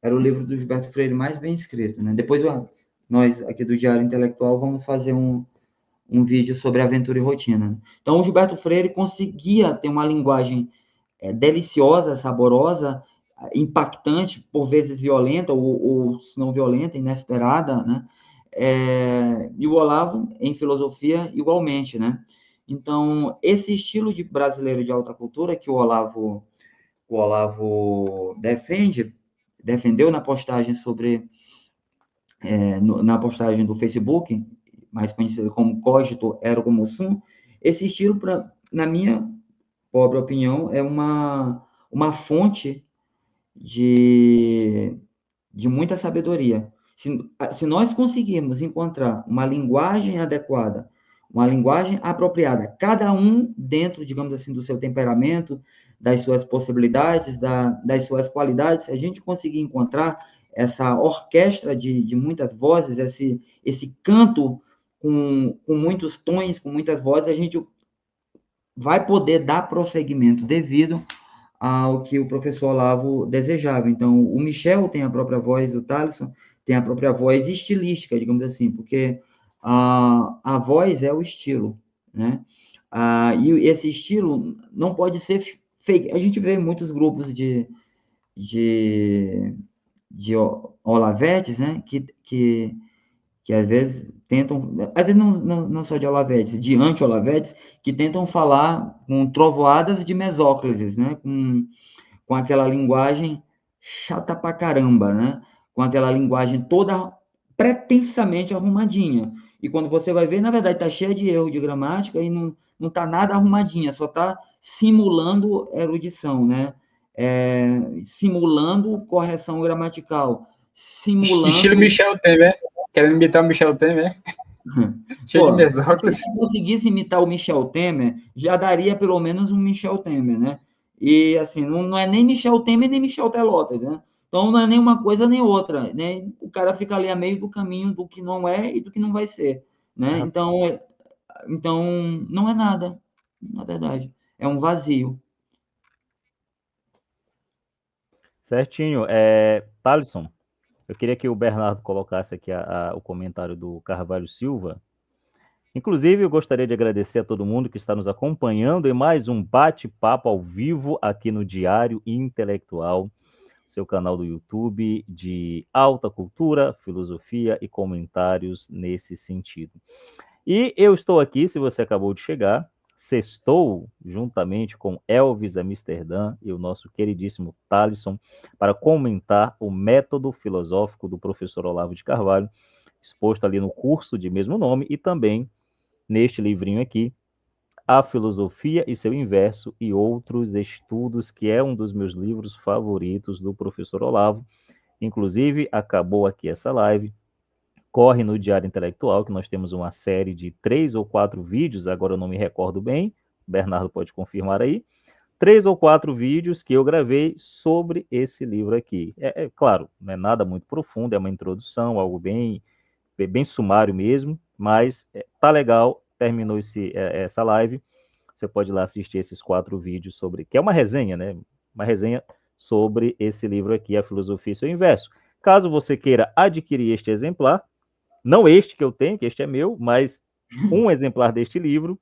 Speaker 2: era o livro do Gilberto Freire mais bem escrito. Né? Depois, nós aqui do Diário Intelectual vamos fazer um vídeo sobre Aventura e Rotina. Então, o Gilberto Freire conseguia ter uma linguagem deliciosa, saborosa, impactante, por vezes violenta, ou se não violenta, inesperada, né? E o Olavo, em filosofia, igualmente, né? Então, esse estilo brasileiro de alta cultura que o Olavo defendeu na postagem na postagem do Facebook, mais conhecido como Cogito Ergo Sum, esse estilo, na minha pobre opinião, é uma fonte de muita sabedoria. Se nós conseguirmos encontrar uma linguagem adequada, uma linguagem apropriada, cada um dentro, digamos assim, do seu temperamento, das suas possibilidades, das suas qualidades, se a gente conseguir encontrar essa orquestra de muitas vozes, esse canto com muitos tons, com muitas vozes, a gente vai poder dar prosseguimento devido ao que o professor Olavo desejava. Então, o Michel tem a própria voz, o Thaleson tem a própria voz estilística, digamos assim, porque a voz é o estilo, né? E esse estilo não pode ser fake. A gente vê muitos grupos de Olavetes, né? Que às vezes tentam, às vezes não só de Olavetes, de anti-Olavetes, que tentam falar com trovoadas de Mesócrates, né? Com aquela linguagem chata pra caramba, né? Com aquela linguagem toda pretensamente arrumadinha. E quando você vai ver, na verdade, está cheia de erro de gramática e não está nada arrumadinha, só está simulando erudição, né? Simulando correção gramatical, simulando...
Speaker 3: Estilo Michel Temer, querendo imitar o Michel Temer. Cheio de mesócrates.
Speaker 2: Se conseguisse imitar o Michel Temer, já daria pelo menos um Michel Temer, né? E, assim, não é nem Michel Temer, nem Michel Telota, né? Então, não é nem uma coisa nem outra, né? O cara fica ali a meio do caminho do que não é e do que não vai ser, né? Então, não é nada, na verdade. É um vazio.
Speaker 1: Certinho. Thaleson, eu queria que o Bernardo colocasse aqui o comentário do Carvalho Silva. Inclusive, eu gostaria de agradecer a todo mundo que está nos acompanhando em mais um bate-papo ao vivo aqui no Diário Intelectual, seu canal do YouTube de alta cultura, filosofia e comentários nesse sentido. E eu estou aqui, se você acabou de chegar, sextou juntamente com Elvis Amsterdã e o nosso queridíssimo Thaleson para comentar o método filosófico do professor Olavo de Carvalho, exposto ali no curso de mesmo nome e também neste livrinho aqui, A Filosofia e seu Inverso e Outros Estudos, que é um dos meus livros favoritos do professor Olavo. Inclusive, acabou aqui essa live, corre no Diário Intelectual, que nós temos uma série de 3 ou 4 vídeos, agora eu não me recordo bem, o Bernardo pode confirmar aí, 3 ou 4 vídeos que eu gravei sobre esse livro aqui. Claro, não é nada muito profundo, é uma introdução, algo bem sumário mesmo, mas tá legal, terminou essa live, você pode ir lá assistir esses 4 vídeos sobre, que é uma resenha, né? Uma resenha sobre esse livro aqui, A Filosofia e seu Inverso. Caso você queira adquirir este exemplar, Não este que eu tenho, que este é meu, mas um exemplar deste livro.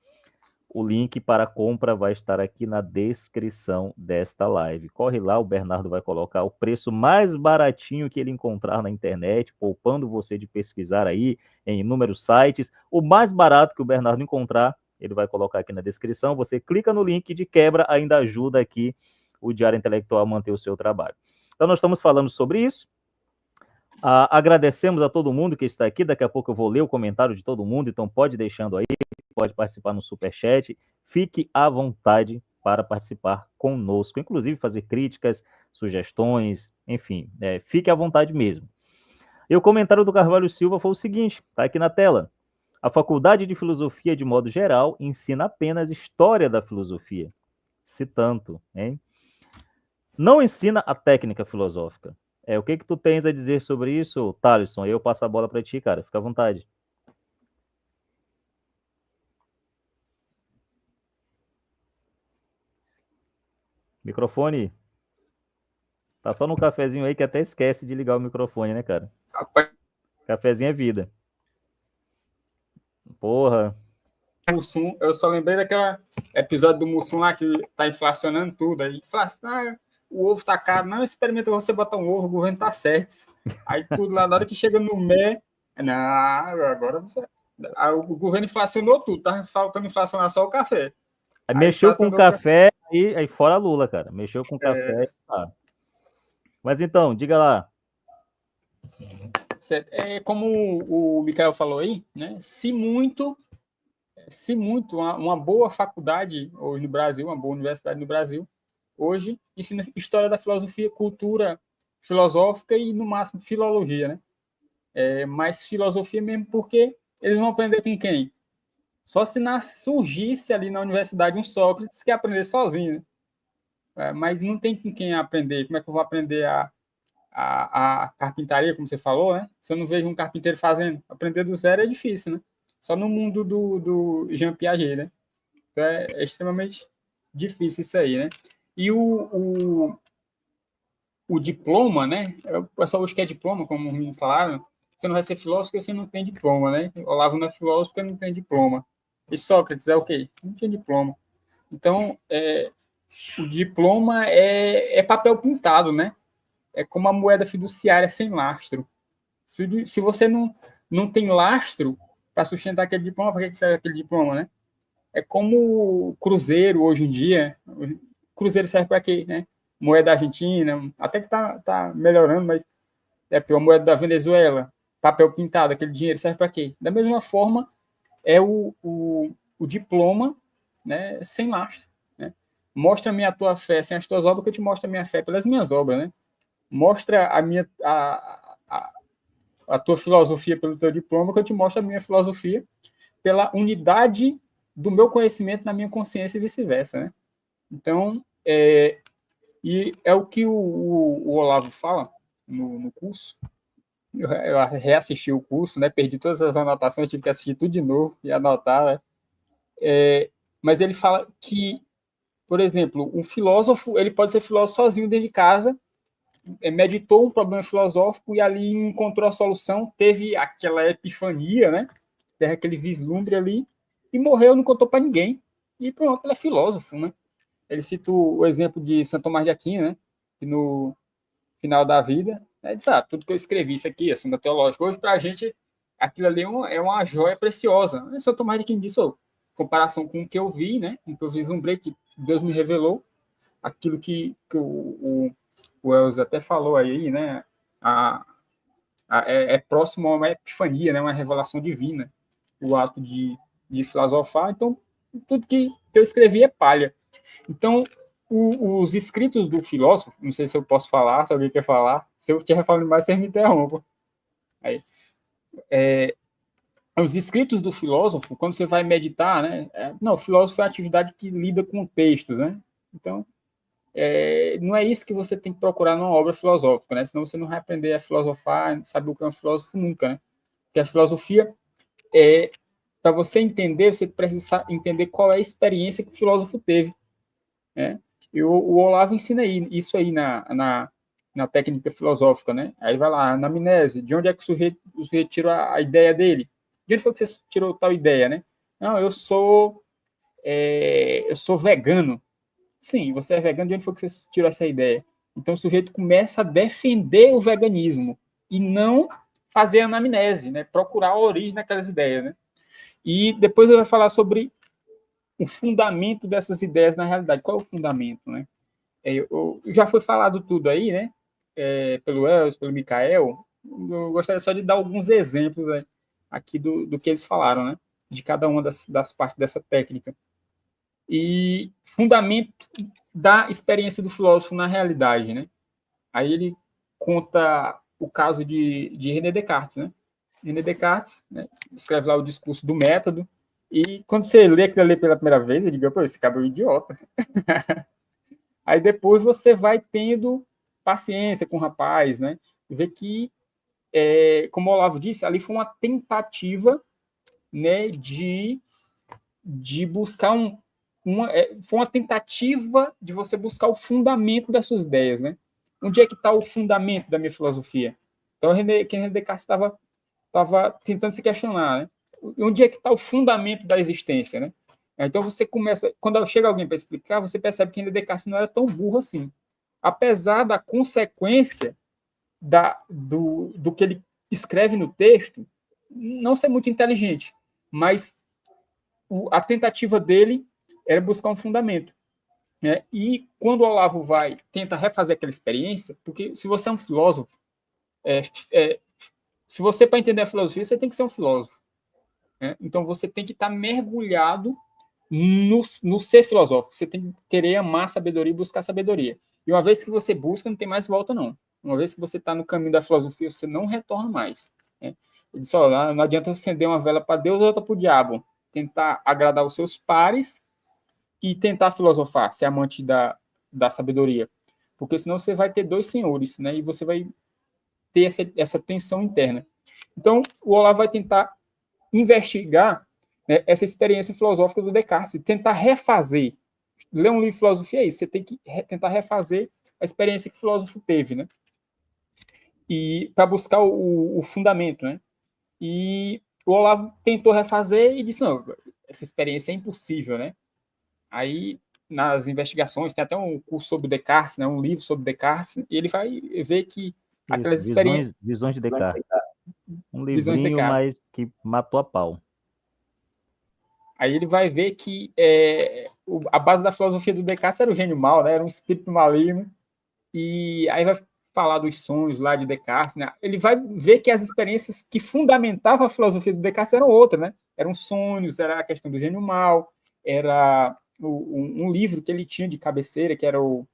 Speaker 1: O link para compra vai estar aqui na descrição desta live. Corre lá, o Bernardo vai colocar o preço mais baratinho que ele encontrar na internet, poupando você de pesquisar aí em inúmeros sites. O mais barato que o Bernardo encontrar, ele vai colocar aqui na descrição. Você clica no link, de quebra ainda ajuda aqui o Diário Intelectual a manter o seu trabalho. Então, nós estamos falando sobre isso. Agradecemos a todo mundo que está aqui. Daqui a pouco eu vou ler o comentário de todo mundo, então pode deixando aí, pode participar no Superchat. Fique à vontade para participar conosco, inclusive fazer críticas, sugestões, enfim, fique à vontade mesmo. E o comentário do Carvalho Silva foi o seguinte, está aqui na tela. A Faculdade de Filosofia, de modo geral, ensina apenas história da filosofia. Se tanto, hein? Não ensina a técnica filosófica. O que tu tens a dizer sobre isso, Thaleson? Eu passo a bola para ti, cara. Fica à vontade. Microfone. Tá só no cafezinho aí que até esquece de ligar o microfone, né, cara? Cafezinho é vida. Porra.
Speaker 3: Mussum, eu só lembrei daquele episódio do Mussum lá que tá inflacionando tudo. Aí o ovo tá caro. Não, experimenta você botar um ovo, o governo tá certo. Aí tudo lá, na hora que chega no MEI, não, agora você... o governo inflacionou tudo, tá faltando inflacionar só o café.
Speaker 1: Aí mexeu com o café, aí fora Lula, cara. Mexeu com o café. Mas então, diga lá.
Speaker 3: Como o Michael falou aí, né? Se muito uma boa faculdade hoje no Brasil, uma boa universidade no Brasil, hoje ensina história da filosofia, cultura filosófica e, no máximo, filologia, né? Mas filosofia mesmo, porque eles vão aprender com quem? Só se surgisse ali na universidade um Sócrates que ia aprender sozinho, né? Mas não tem com quem aprender. Como é que eu vou aprender a carpintaria, como você falou, né? Se eu não vejo um carpinteiro fazendo, aprender do zero é difícil, né? Só no mundo do Jean Piaget, né? Então é extremamente difícil isso aí, né? E o diploma, né? O pessoal hoje quer diploma, como me falaram. Você não vai ser filósofo porque você não tem diploma, né? Olavo não é filósofo porque não tem diploma. E Sócrates é o quê? Não tinha diploma. Então, o diploma é papel pintado, né? É como a moeda fiduciária sem lastro. Se você não tem lastro para sustentar aquele diploma, para que serve aquele diploma, né? É como o Cruzeiro hoje em dia. O Cruzeiro serve para quê, né? Moeda argentina, até que tá melhorando, mas a moeda da Venezuela, papel pintado, aquele dinheiro serve para quê? Da mesma forma, é o diploma, né, sem lastro, né? Mostra-me a tua fé sem as tuas obras, que eu te mostro a minha fé pelas minhas obras, né? Mostra a tua filosofia pelo teu diploma, que eu te mostro a minha filosofia pela unidade do meu conhecimento na minha consciência e vice-versa, né? Então, e é o que o Olavo fala no curso. Eu reassisti o curso, né? Perdi todas as anotações, tive que assistir tudo de novo e anotar, né? Mas ele fala que, por exemplo, um filósofo, ele pode ser filósofo sozinho dentro de casa, meditou um problema filosófico e ali encontrou a solução, teve aquela epifania, né? Teve aquele vislumbre ali e morreu, não contou para ninguém. E pronto, ele é filósofo, né? Ele cita o exemplo de Santo Tomás de Aquino, né? Que no final da vida, né, disse, tudo que eu escrevi, isso aqui, assim, da teológica, hoje para a gente, aquilo ali é uma joia preciosa. Santo Tomás de Aquino disse, comparação com o que eu vi, né? Com o que eu vislumbrei, que Deus me revelou, aquilo que o Wells até falou aí, né? É próximo a uma epifania, né? Uma revelação divina, o ato de filosofar. Então, tudo que eu escrevi é palha. Então, os escritos do filósofo, não sei se eu posso falar, se alguém quer falar, se eu estiver falando mais, você me interrompa. Aí, os escritos do filósofo, quando você vai meditar, né? O filósofo é a atividade que lida com textos, né? Então, não é isso que você tem que procurar numa obra filosófica, né? Senão você não vai aprender a filosofar, saber o que é um filósofo nunca, né? Porque a filosofia, para você entender, você precisa entender qual é a experiência que o filósofo teve, né? E o Olavo ensina isso aí na técnica filosófica, né? Aí vai lá, anamnese, de onde é que o sujeito o sujeito tirou a ideia dele. De onde foi que você tirou tal ideia, né? Não, eu sou vegano. Sim, você é vegano, de onde foi que você tirou essa ideia? Então o sujeito começa a defender o veganismo e não fazer anamnese, né? Procurar a origem daquelas ideias, né? E depois eu vou falar sobre o fundamento dessas ideias na realidade. Qual é o fundamento, né? Já foi falado tudo aí, né? Pelo Elcio, pelo Mikael. Eu gostaria só de dar alguns exemplos, né, aqui do que eles falaram, né? De cada uma das partes dessa técnica. E fundamento da experiência do filósofo na realidade, né? Aí ele conta o caso de René Descartes, né? René Descartes, né, escreve lá o discurso do método, e quando você lê aquilo ali pela primeira vez, ele diz, pô, esse cara é um idiota. Aí depois você vai tendo paciência com o rapaz, né? E vê que, como o Olavo disse, ali foi uma tentativa, né, de buscar foi uma tentativa de você buscar o fundamento das suas ideias, né? Onde é que está o fundamento da minha filosofia? Então, René Descartes estava tentando se questionar, né? Onde é que está o fundamento da existência, né? Então, você começa... Quando chega alguém para explicar, você percebe que René Descartes não era tão burro assim. Apesar da consequência do que ele escreve no texto, não ser muito inteligente, mas a tentativa dele era buscar um fundamento. Né? E quando o Olavo tenta refazer aquela experiência, porque se você é um filósofo, se você, para entender a filosofia, você tem que ser um filósofo. Né? Então, você tem que estar mergulhado no ser filosófico. Você tem que querer amar a sabedoria e buscar a sabedoria. E uma vez que você busca, não tem mais volta, não. Uma vez que você está no caminho da filosofia, você não retorna mais. Né? Ele disse, não adianta acender uma vela para Deus ou outra para o diabo. Tentar agradar os seus pares e tentar filosofar, ser amante da sabedoria. Porque senão você vai ter dois senhores, né? E você vai ter essa tensão interna. Então, o Olavo vai tentar investigar, né, essa experiência filosófica do Descartes, e tentar refazer. Ler um livro de filosofia é isso, você tem que tentar refazer a experiência que o filósofo teve, né? E para buscar o fundamento, né? E o Olavo tentou refazer e disse, não, essa experiência é impossível, né? Aí, nas investigações, tem até um curso sobre Descartes, né, um livro sobre Descartes, e ele vai ver que aquelas experiências...
Speaker 1: Visões de Descartes. Um livrinho, mas que matou a pau.
Speaker 3: Aí ele vai ver que a base da filosofia do Descartes era o gênio mau, né, era um espírito maligno, e aí vai falar dos sonhos lá de Descartes, né? Ele vai ver que as experiências que fundamentavam a filosofia do Descartes eram outras, né? Eram sonhos, era a questão do gênio mau, era um livro que ele tinha de cabeceira, que era o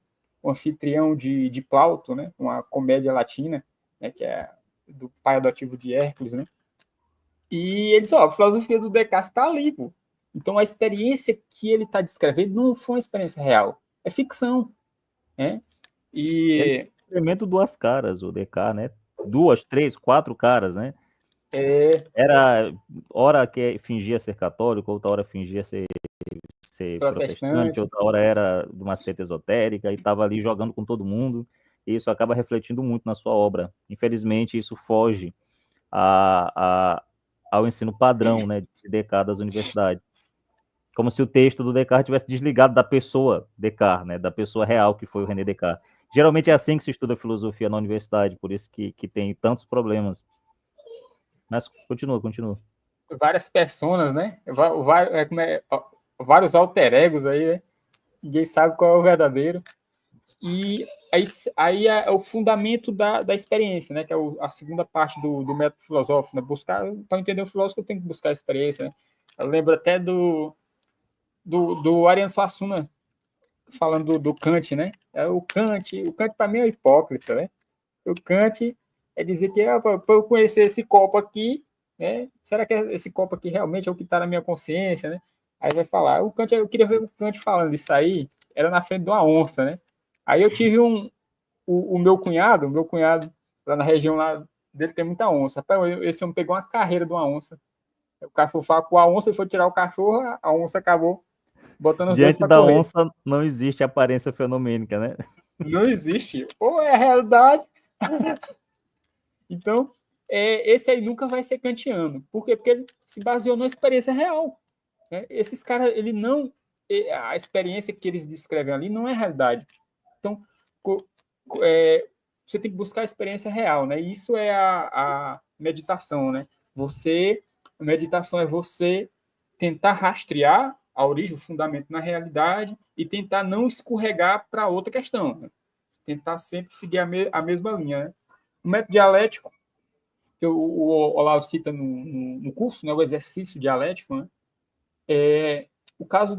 Speaker 3: Anfitrião de Plauto, né? Uma comédia latina, né? Que é do pai adotivo de Hércules, né? E ele disse, a filosofia do Descartes está ali, pô. Então, a experiência que ele está descrevendo não foi uma experiência real, é ficção, né? E...
Speaker 1: experimento duas caras, o Descartes, né? 2, 3, 4 caras, né? Era hora que fingia ser católico, outra hora fingia ser protestante, outra hora era de uma seita esotérica e estava ali jogando com todo mundo. E isso acaba refletindo muito na sua obra. Infelizmente, isso foge ao ensino padrão, né, de Descartes das universidades. Como se o texto do Descartes tivesse desligado da pessoa Descartes, né, da pessoa real que foi o René Descartes. Geralmente é assim que se estuda filosofia na universidade, por isso que tem tantos problemas. Mas continua.
Speaker 3: Várias personas, né? Vários alter egos aí, né? Ninguém sabe qual é o verdadeiro. E aí é o fundamento da experiência, né? Que é a segunda parte do método filosófico, né? Para entender o filósofo, eu tenho que buscar a experiência, né? Eu lembro até do Ariano Suassuna falando do Kant, né? O Kant para mim é hipócrita, né? O Kant é dizer que para eu conhecer esse copo aqui, né? Será que esse copo aqui realmente é o que está na minha consciência, né? Aí vai falar, eu queria ver o Kant falando isso aí, era na frente de uma onça, né? Aí eu tive o meu cunhado lá na região lá dele tem muita onça. Esse homem pegou uma carreira de uma onça. O cachorro foi com a onça, ele foi tirar o cachorro, a onça acabou botando os dois
Speaker 1: para correr. Diante da onça não existe aparência fenomênica, né?
Speaker 3: Não existe. Ou é a realidade. Então, esse aí nunca vai ser kantiano. Por quê? Porque ele se baseou numa experiência real. Né? Esses caras, a experiência que eles descrevem ali não é realidade. Então, você tem que buscar a experiência real, né? Isso é a meditação, né? A meditação é você tentar rastrear a origem, o fundamento na realidade e tentar não escorregar para outra questão. Né? Tentar sempre seguir a mesma linha. Né? O método dialético, que o Olavo cita no curso, né? O exercício dialético, né? O caso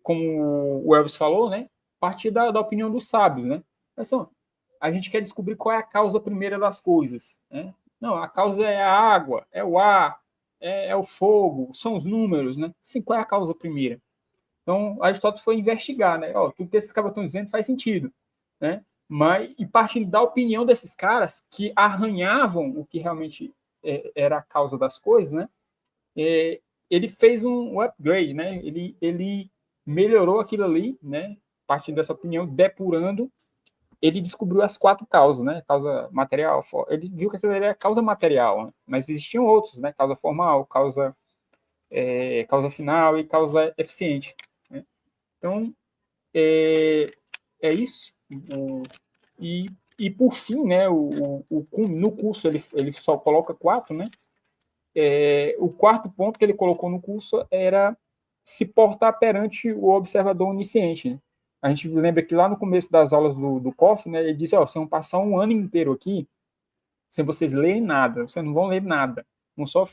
Speaker 3: como o Elvis falou, né? Partir da opinião dos sábios, né? Então, a gente quer descobrir qual é a causa primeira das coisas, né? Não, a causa é a água, é o ar, é o fogo, são os números, né? Sim, qual é a causa primeira? Então, Aristóteles foi investigar, né? Ó, tudo que esses caras estão dizendo faz sentido, né? E partindo da opinião desses caras que arranhavam o que realmente era a causa das coisas, né? Ele fez um upgrade, né? Ele melhorou aquilo ali, né? Partindo dessa opinião, depurando, ele descobriu as 4 causas, né? Causa material, ele viu que aquilo era causa material, né? Mas existiam outros, né? Causa formal, causa final e causa eficiente. Né? Então, é isso. E por fim, né? No curso ele só coloca 4, né? O quarto ponto que ele colocou no curso era se portar perante o observador onisciente. Né? A gente lembra que lá no começo das aulas do COF, né, ele disse, vocês vão passar um ano inteiro aqui sem vocês lerem nada, vocês não vão ler nada, vão só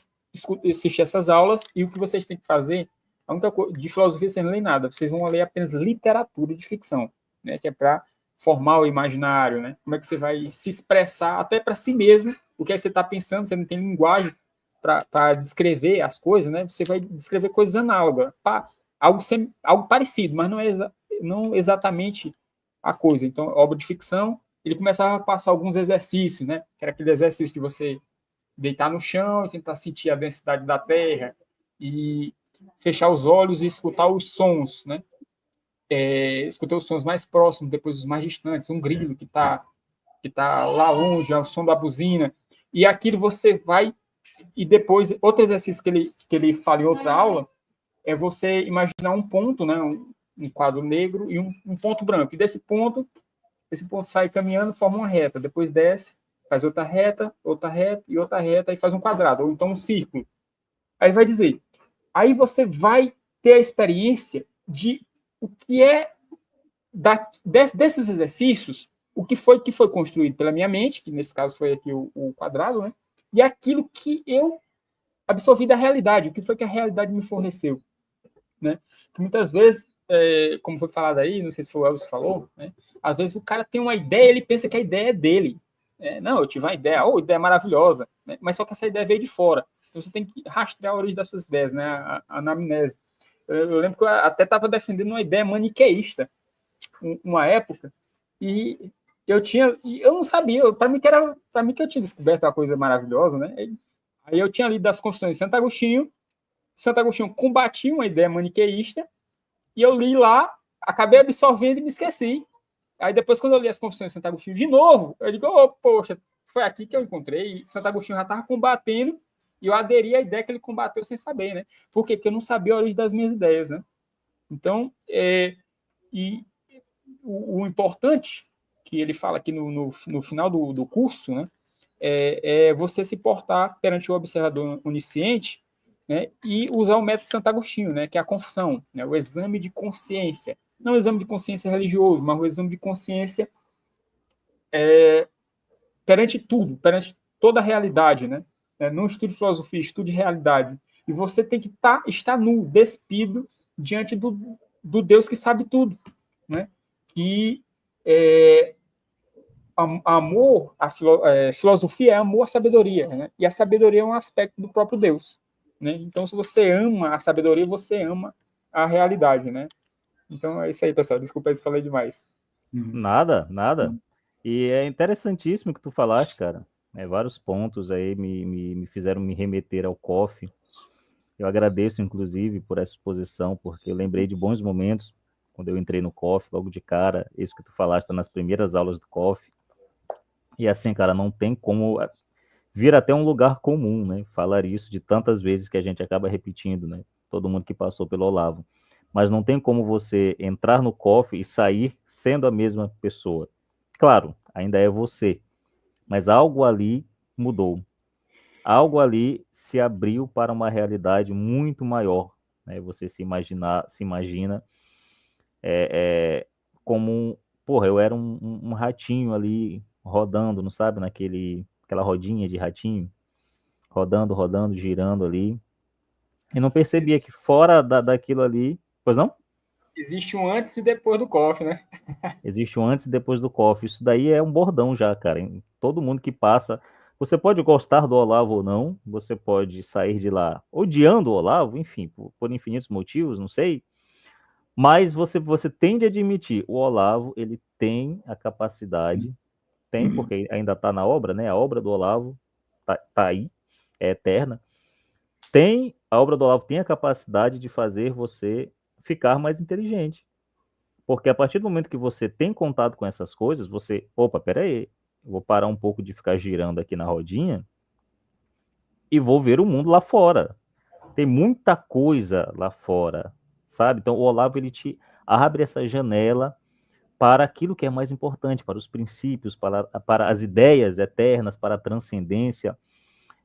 Speaker 3: assistir essas aulas e o que vocês têm que fazer, a única coisa de filosofia vocês não lerem nada, vocês vão ler apenas literatura de ficção, né, que é para formar o imaginário, né? Como é que você vai se expressar até para si mesmo, o que é que você está pensando, você não tem linguagem para descrever as coisas, né? Você vai descrever coisas análogas, algo parecido, mas não exatamente a coisa. Então, obra de ficção, ele começava a passar alguns exercícios, né? Que era aquele exercício de você deitar no chão e tentar sentir a densidade da terra e fechar os olhos e escutar os sons, né? Escutar os sons mais próximos, depois os mais distantes, um grilo que está lá longe, é o som da buzina, e aquilo você vai. E depois, outro exercício que ele fala em outra aula é você imaginar um ponto, né, um quadro negro e um ponto branco. E esse ponto sai caminhando, forma uma reta. Depois desce, faz outra reta e outra reta, e faz um quadrado, ou então um círculo. Aí vai dizer, aí você vai ter a experiência de o que é desses exercícios, o que foi construído pela minha mente, que nesse caso foi aqui o quadrado, né? E aquilo que eu absorvi da realidade, o que foi que a realidade me forneceu. Né? Muitas vezes, como foi falado aí, não sei se foi o Elvis que falou, né? Às vezes o cara tem uma ideia, ele pensa que a ideia é dele. Não, eu tive uma ideia, ideia maravilhosa, né? Mas só que essa ideia veio de fora. Então você tem que rastrear a origem das suas ideias, né? A anamnese. Eu lembro que eu até estava defendendo uma ideia maniqueísta, uma época, e eu não sabia, para mim que eu tinha descoberto uma coisa maravilhosa, né? Aí eu tinha lido das Confissões de Santo Agostinho combatia uma ideia maniqueísta, e eu li lá, acabei absorvendo e me esqueci. Aí depois, quando eu li as Confissões de Santo Agostinho de novo, eu digo, poxa, foi aqui que eu encontrei, e Santo Agostinho já estava combatendo, e eu aderi à ideia que ele combateu sem saber, né? Por quê? Porque eu não sabia a origem das minhas ideias, né? Então, o importante que ele fala aqui no final do curso, né, é você se portar perante o observador onisciente, né, e usar o método de Santo Agostinho, né, que é a confissão, né, o exame de consciência. Não o exame de consciência religioso, mas o exame de consciência perante tudo, perante toda a realidade. Né? Não estude filosofia, estude realidade. E você tem que estar nu, despido, diante do Deus que sabe tudo. Né? Que amor, filosofia é amor à sabedoria, né? E a sabedoria é um aspecto do próprio Deus, né? Então, se você ama a sabedoria, você ama a realidade, né? Então, é isso aí, pessoal. Desculpa se falei demais.
Speaker 1: Nada. E é interessantíssimo que tu falaste, cara. Vários pontos aí me fizeram me remeter ao COF. Eu agradeço, inclusive, por essa exposição, porque eu lembrei de bons momentos quando eu entrei no COF, logo de cara. Isso que tu falaste nas primeiras aulas do COF. E assim, cara, não tem como... vira até um lugar comum, né? Falar isso de tantas vezes que a gente acaba repetindo, né? Todo mundo que passou pelo Olavo. Mas não tem como você entrar no cofre e sair sendo a mesma pessoa. Claro, ainda é você, mas algo ali mudou. Algo ali se abriu para uma realidade muito maior, né? Você se imagina como porra, eu era um ratinho ali rodando, não sabe, aquela rodinha de ratinho, rodando, rodando, girando ali, e não percebia que fora daquilo ali, pois não?
Speaker 3: Existe um antes e depois do cofre, né?
Speaker 1: Existe um antes e depois do cofre. Isso daí é um bordão já, cara. Todo mundo que passa. Você pode gostar do Olavo ou não, você pode sair de lá odiando o Olavo, enfim, por infinitos motivos, não sei. Mas você tem de admitir, o Olavo, ele tem a capacidade, tem, porque ainda está na obra, né? A obra do Olavo tá aí, é eterna. A obra do Olavo tem a capacidade de fazer você ficar mais inteligente. Porque a partir do momento que você tem contato com essas coisas, opa, peraí, eu vou parar um pouco de ficar girando aqui na rodinha e vou ver o mundo lá fora. Tem muita coisa lá fora, sabe? Então o Olavo, ele te abre essa janela para aquilo que é mais importante, para os princípios, para as ideias eternas, para a transcendência.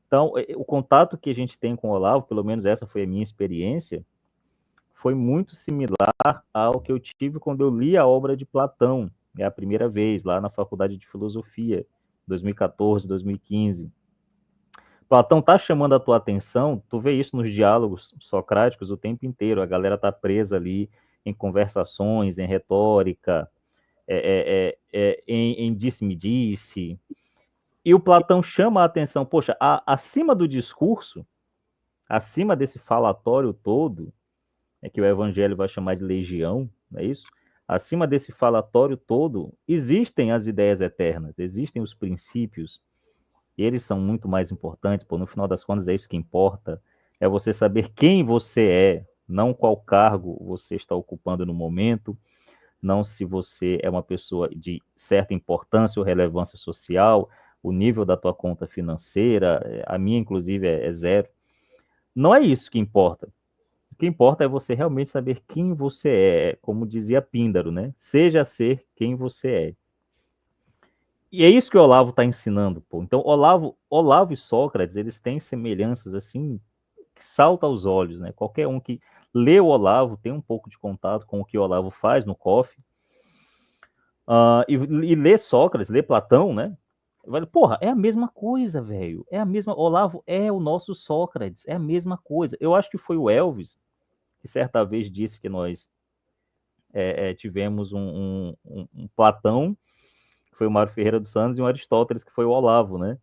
Speaker 1: Então, o contato que a gente tem com o Olavo, pelo menos essa foi a minha experiência, foi muito similar ao que eu tive quando eu li a obra de Platão, a primeira vez, lá na Faculdade de Filosofia, 2014, 2015. Platão está chamando a tua atenção, tu vê isso nos diálogos socráticos o tempo inteiro, a galera está presa ali em conversações, em retórica, em disse-me-disse, e o Platão chama a atenção, poxa, acima do discurso, acima desse falatório todo, que o Evangelho vai chamar de legião, não é isso? Acima desse falatório todo, existem as ideias eternas, existem os princípios, e eles são muito mais importantes, no final das contas é isso que importa, é você saber quem você é, não qual cargo você está ocupando no momento, não se você é uma pessoa de certa importância ou relevância social, o nível da tua conta financeira, a minha inclusive é zero. Não é isso que importa. O que importa é você realmente saber quem você é, como dizia Píndaro, né? Seja ser quem você é. E é isso que o Olavo está ensinando, pô. Então, Olavo e Sócrates, eles têm semelhanças assim que salta aos olhos, né? Qualquer um que lê o Olavo tem um pouco de contato com o que o Olavo faz no COF. E lê Sócrates, lê Platão, né? Porra, é a mesma coisa, velho. É a mesma. Olavo é o nosso Sócrates, é a mesma coisa. Eu acho que foi o Elvis que certa vez disse que nós tivemos um Platão, que foi o Mário Ferreira dos Santos, e um Aristóteles, que foi o Olavo, né?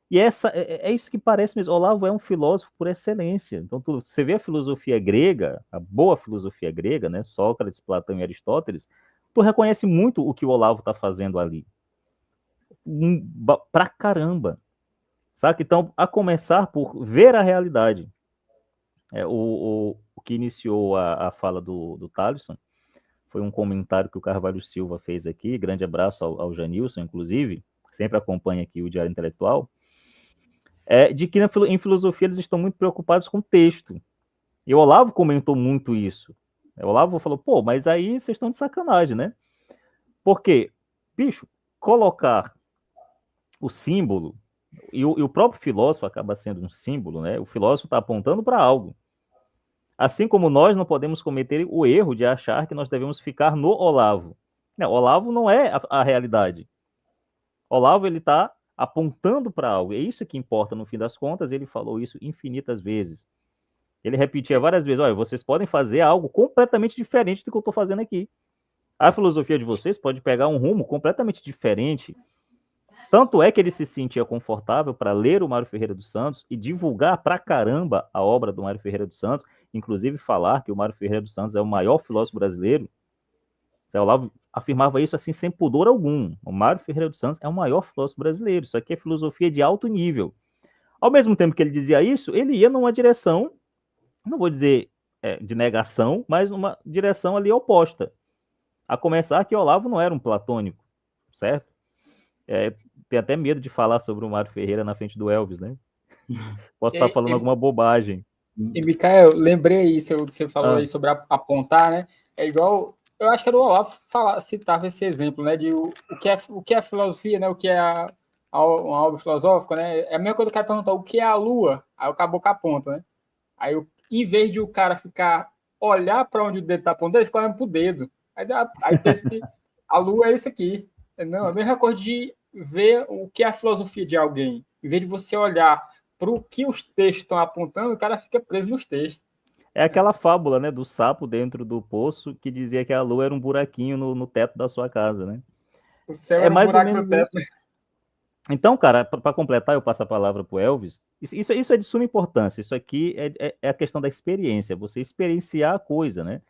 Speaker 1: E é isso que parece mesmo. Olavo é um filósofo por excelência. Então, você vê a filosofia grega, a boa filosofia grega, né? Sócrates, Platão e Aristóteles, tu reconhece muito o que o Olavo está fazendo ali. Pra caramba. Sabe? Então, a começar por ver a realidade. O que iniciou a fala do Thaleson foi um comentário que o Carvalho Silva fez aqui. Grande abraço ao Janilson, inclusive, sempre acompanha aqui o Diário Intelectual. De que em filosofia eles estão muito preocupados com o texto. E o Olavo comentou muito isso. O Olavo falou, pô, mas aí vocês estão de sacanagem, né? Porque, bicho, colocar o símbolo, e o próprio filósofo acaba sendo um símbolo, né? O filósofo está apontando para algo. Assim como nós não podemos cometer o erro de achar que nós devemos ficar no Olavo. Não, Olavo não é a realidade. Olavo, ele está apontando para algo. É isso que importa no fim das contas. Ele falou isso infinitas vezes. Ele repetia várias vezes, olha, vocês podem fazer algo completamente diferente do que eu estou fazendo aqui. A filosofia de vocês pode pegar um rumo completamente diferente. Tanto é que ele se sentia confortável para ler o Mário Ferreira dos Santos e divulgar pra caramba a obra do Mário Ferreira dos Santos, inclusive falar que o Mário Ferreira dos Santos é o maior filósofo brasileiro. Zé Olavo afirmava isso assim sem pudor algum. O Mário Ferreira dos Santos é o maior filósofo brasileiro. Isso aqui é filosofia de alto nível. Ao mesmo tempo que ele dizia isso, ele ia numa direção, não vou dizer de negação, mas uma direção ali oposta. A começar que Olavo não era um platônico, certo? tenho até medo de falar sobre o Mário Ferreira na frente do Elvis, né? Posso estar falando alguma bobagem.
Speaker 3: E, Micael, lembrei isso, que você falou aí sobre apontar, né? É igual, eu acho que era o Olavo citava esse exemplo, né? De o que é filosofia, né? O que é uma obra filosófica, né? É a mesma coisa do cara perguntar o que é a lua, aí o caboclo aponta, né? Aí, em vez de o cara olhar para onde o dedo está apontando, ele fica olhando para o dedo. Aí pensa que a lua é isso aqui. Não, é a mesma coisa de ver o que é a filosofia de alguém. Em vez de você olhar para o que os textos estão apontando, o cara fica preso nos textos.
Speaker 1: É aquela fábula, né, do sapo dentro do poço que dizia que a lua era um buraquinho no teto da sua casa, né?
Speaker 3: O céu era um
Speaker 1: mais
Speaker 3: buraco
Speaker 1: ou menos
Speaker 3: no teto.
Speaker 1: Isso. Então, cara, para completar, eu passo a palavra para o Elvis. Isso é de suma importância. Isso aqui é a questão da experiência, você experienciar a coisa, né?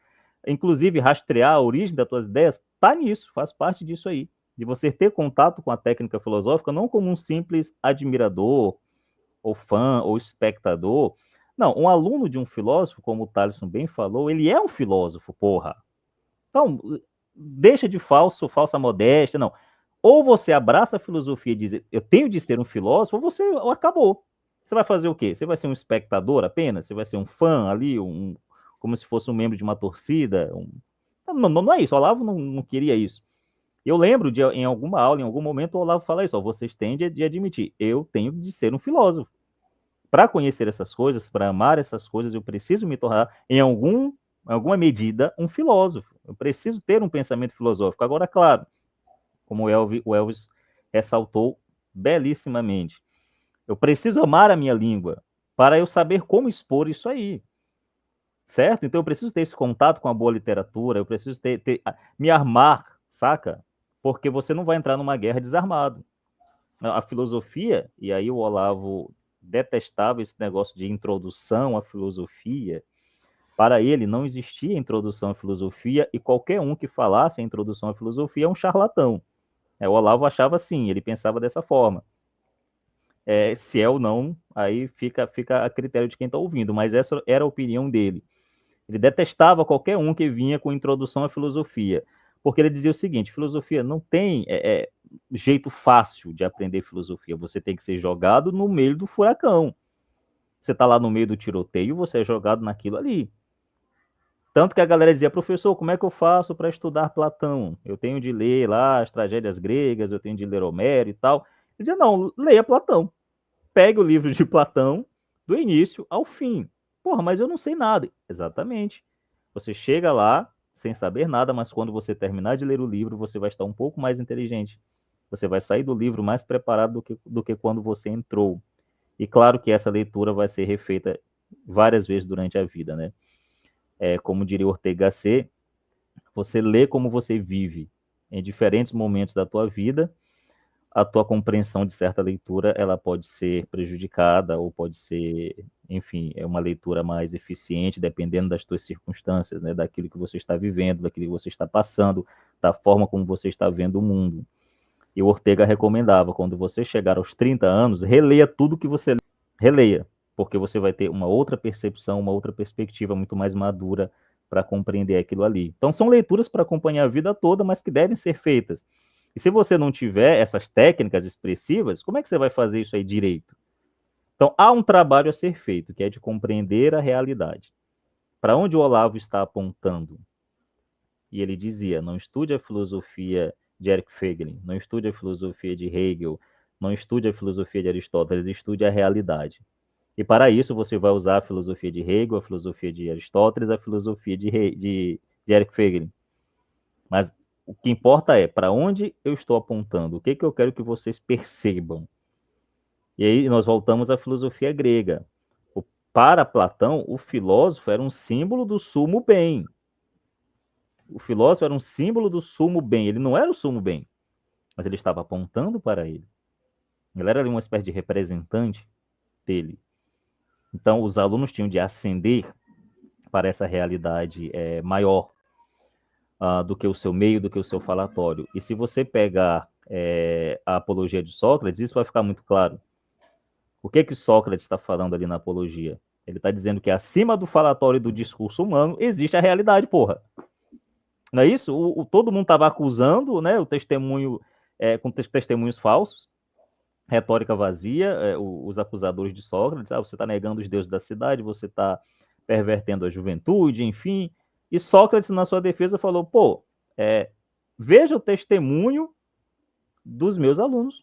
Speaker 1: Inclusive, rastrear a origem das tuas ideias está nisso, faz parte disso aí. De você ter contato com a técnica filosófica, não como um simples admirador, ou fã, ou espectador. Não, um aluno de um filósofo, como o Thaleson bem falou, ele é um filósofo, porra. Então, deixa de falsa modéstia, não. Ou você abraça a filosofia e diz, eu tenho de ser um filósofo, ou você acabou. Você vai fazer o quê? Você vai ser um espectador apenas? Você vai ser um fã ali, como se fosse um membro de uma torcida? Não é isso, o Olavo não queria isso. Eu lembro em alguma aula, em algum momento, o Olavo fala isso, vocês têm de admitir, eu tenho de ser um filósofo. Para conhecer essas coisas, para amar essas coisas, eu preciso me tornar, em alguma medida, um filósofo. Eu preciso ter um pensamento filosófico. Agora, claro, como o Elvis ressaltou belíssimamente, eu preciso amar a minha língua para eu saber como expor isso aí. Certo? Então eu preciso ter esse contato com a boa literatura, eu preciso me armar, saca? Porque você não vai entrar numa guerra desarmado. A filosofia, e aí o Olavo detestava esse negócio de introdução à filosofia. Para ele, não existia introdução à filosofia e qualquer um que falasse a introdução à filosofia é um charlatão. O Olavo achava assim, ele pensava dessa forma. Se é ou não, aí fica a critério de quem está ouvindo, mas essa era a opinião dele. Ele detestava qualquer um que vinha com introdução à filosofia, porque ele dizia o seguinte, filosofia não tem jeito fácil de aprender filosofia, você tem que ser jogado no meio do furacão. Você está lá no meio do tiroteio, você é jogado naquilo ali. Tanto que a galera dizia, professor, como é que eu faço para estudar Platão? Eu tenho de ler lá as tragédias gregas, eu tenho de ler Homero e tal. Ele dizia, não, leia Platão. Pegue o livro de Platão do início ao fim. Porra, mas eu não sei nada. Exatamente. Você chega lá sem saber nada, mas quando você terminar de ler o livro, você vai estar um pouco mais inteligente. Você vai sair do livro mais preparado do que quando você entrou. E claro que essa leitura vai ser refeita várias vezes durante a vida, né? Como diria Ortega Gasset, você lê como você vive. Em diferentes momentos da tua vida, a tua compreensão de certa leitura, ela pode ser prejudicada ou pode ser, enfim, uma leitura mais eficiente, dependendo das tuas circunstâncias, né? Daquilo que você está vivendo, daquilo que você está passando, da forma como você está vendo o mundo. E o Ortega recomendava, quando você chegar aos 30 anos, releia tudo que você releia, porque você vai ter uma outra percepção, uma outra perspectiva muito mais madura para compreender aquilo ali. Então, são leituras para acompanhar a vida toda, mas que devem ser feitas. E se você não tiver essas técnicas expressivas, como é que você vai fazer isso aí direito? Então, há um trabalho a ser feito, que é de compreender a realidade. Para onde o Olavo está apontando? E ele dizia, não estude a filosofia de Eric Feiglin, não estude a filosofia de Hegel, não estude a filosofia de Aristóteles, estude a realidade. E para isso você vai usar a filosofia de Hegel, a filosofia de Aristóteles, a filosofia de Eric Feiglin. Mas o que importa é para onde eu estou apontando, o que eu quero que vocês percebam. E aí nós voltamos à filosofia grega. Para Platão, o filósofo era um símbolo do sumo bem. O filósofo era um símbolo do sumo bem. Ele não era o sumo bem, mas ele estava apontando para ele. Ele era ali uma espécie de representante dele. Então, os alunos tinham de ascender para essa realidade maior do que o seu meio, do que o seu falatório. E se você pegar a apologia de Sócrates, isso vai ficar muito claro. O que Sócrates está falando ali na apologia? Ele está dizendo que acima do falatório e do discurso humano existe a realidade, porra. Não é isso? Todo mundo estava acusando, né, o testemunho com testemunhos falsos, retórica vazia, os acusadores de Sócrates, você está negando os deuses da cidade, você está pervertendo a juventude, enfim. E Sócrates, na sua defesa, falou, veja o testemunho dos meus alunos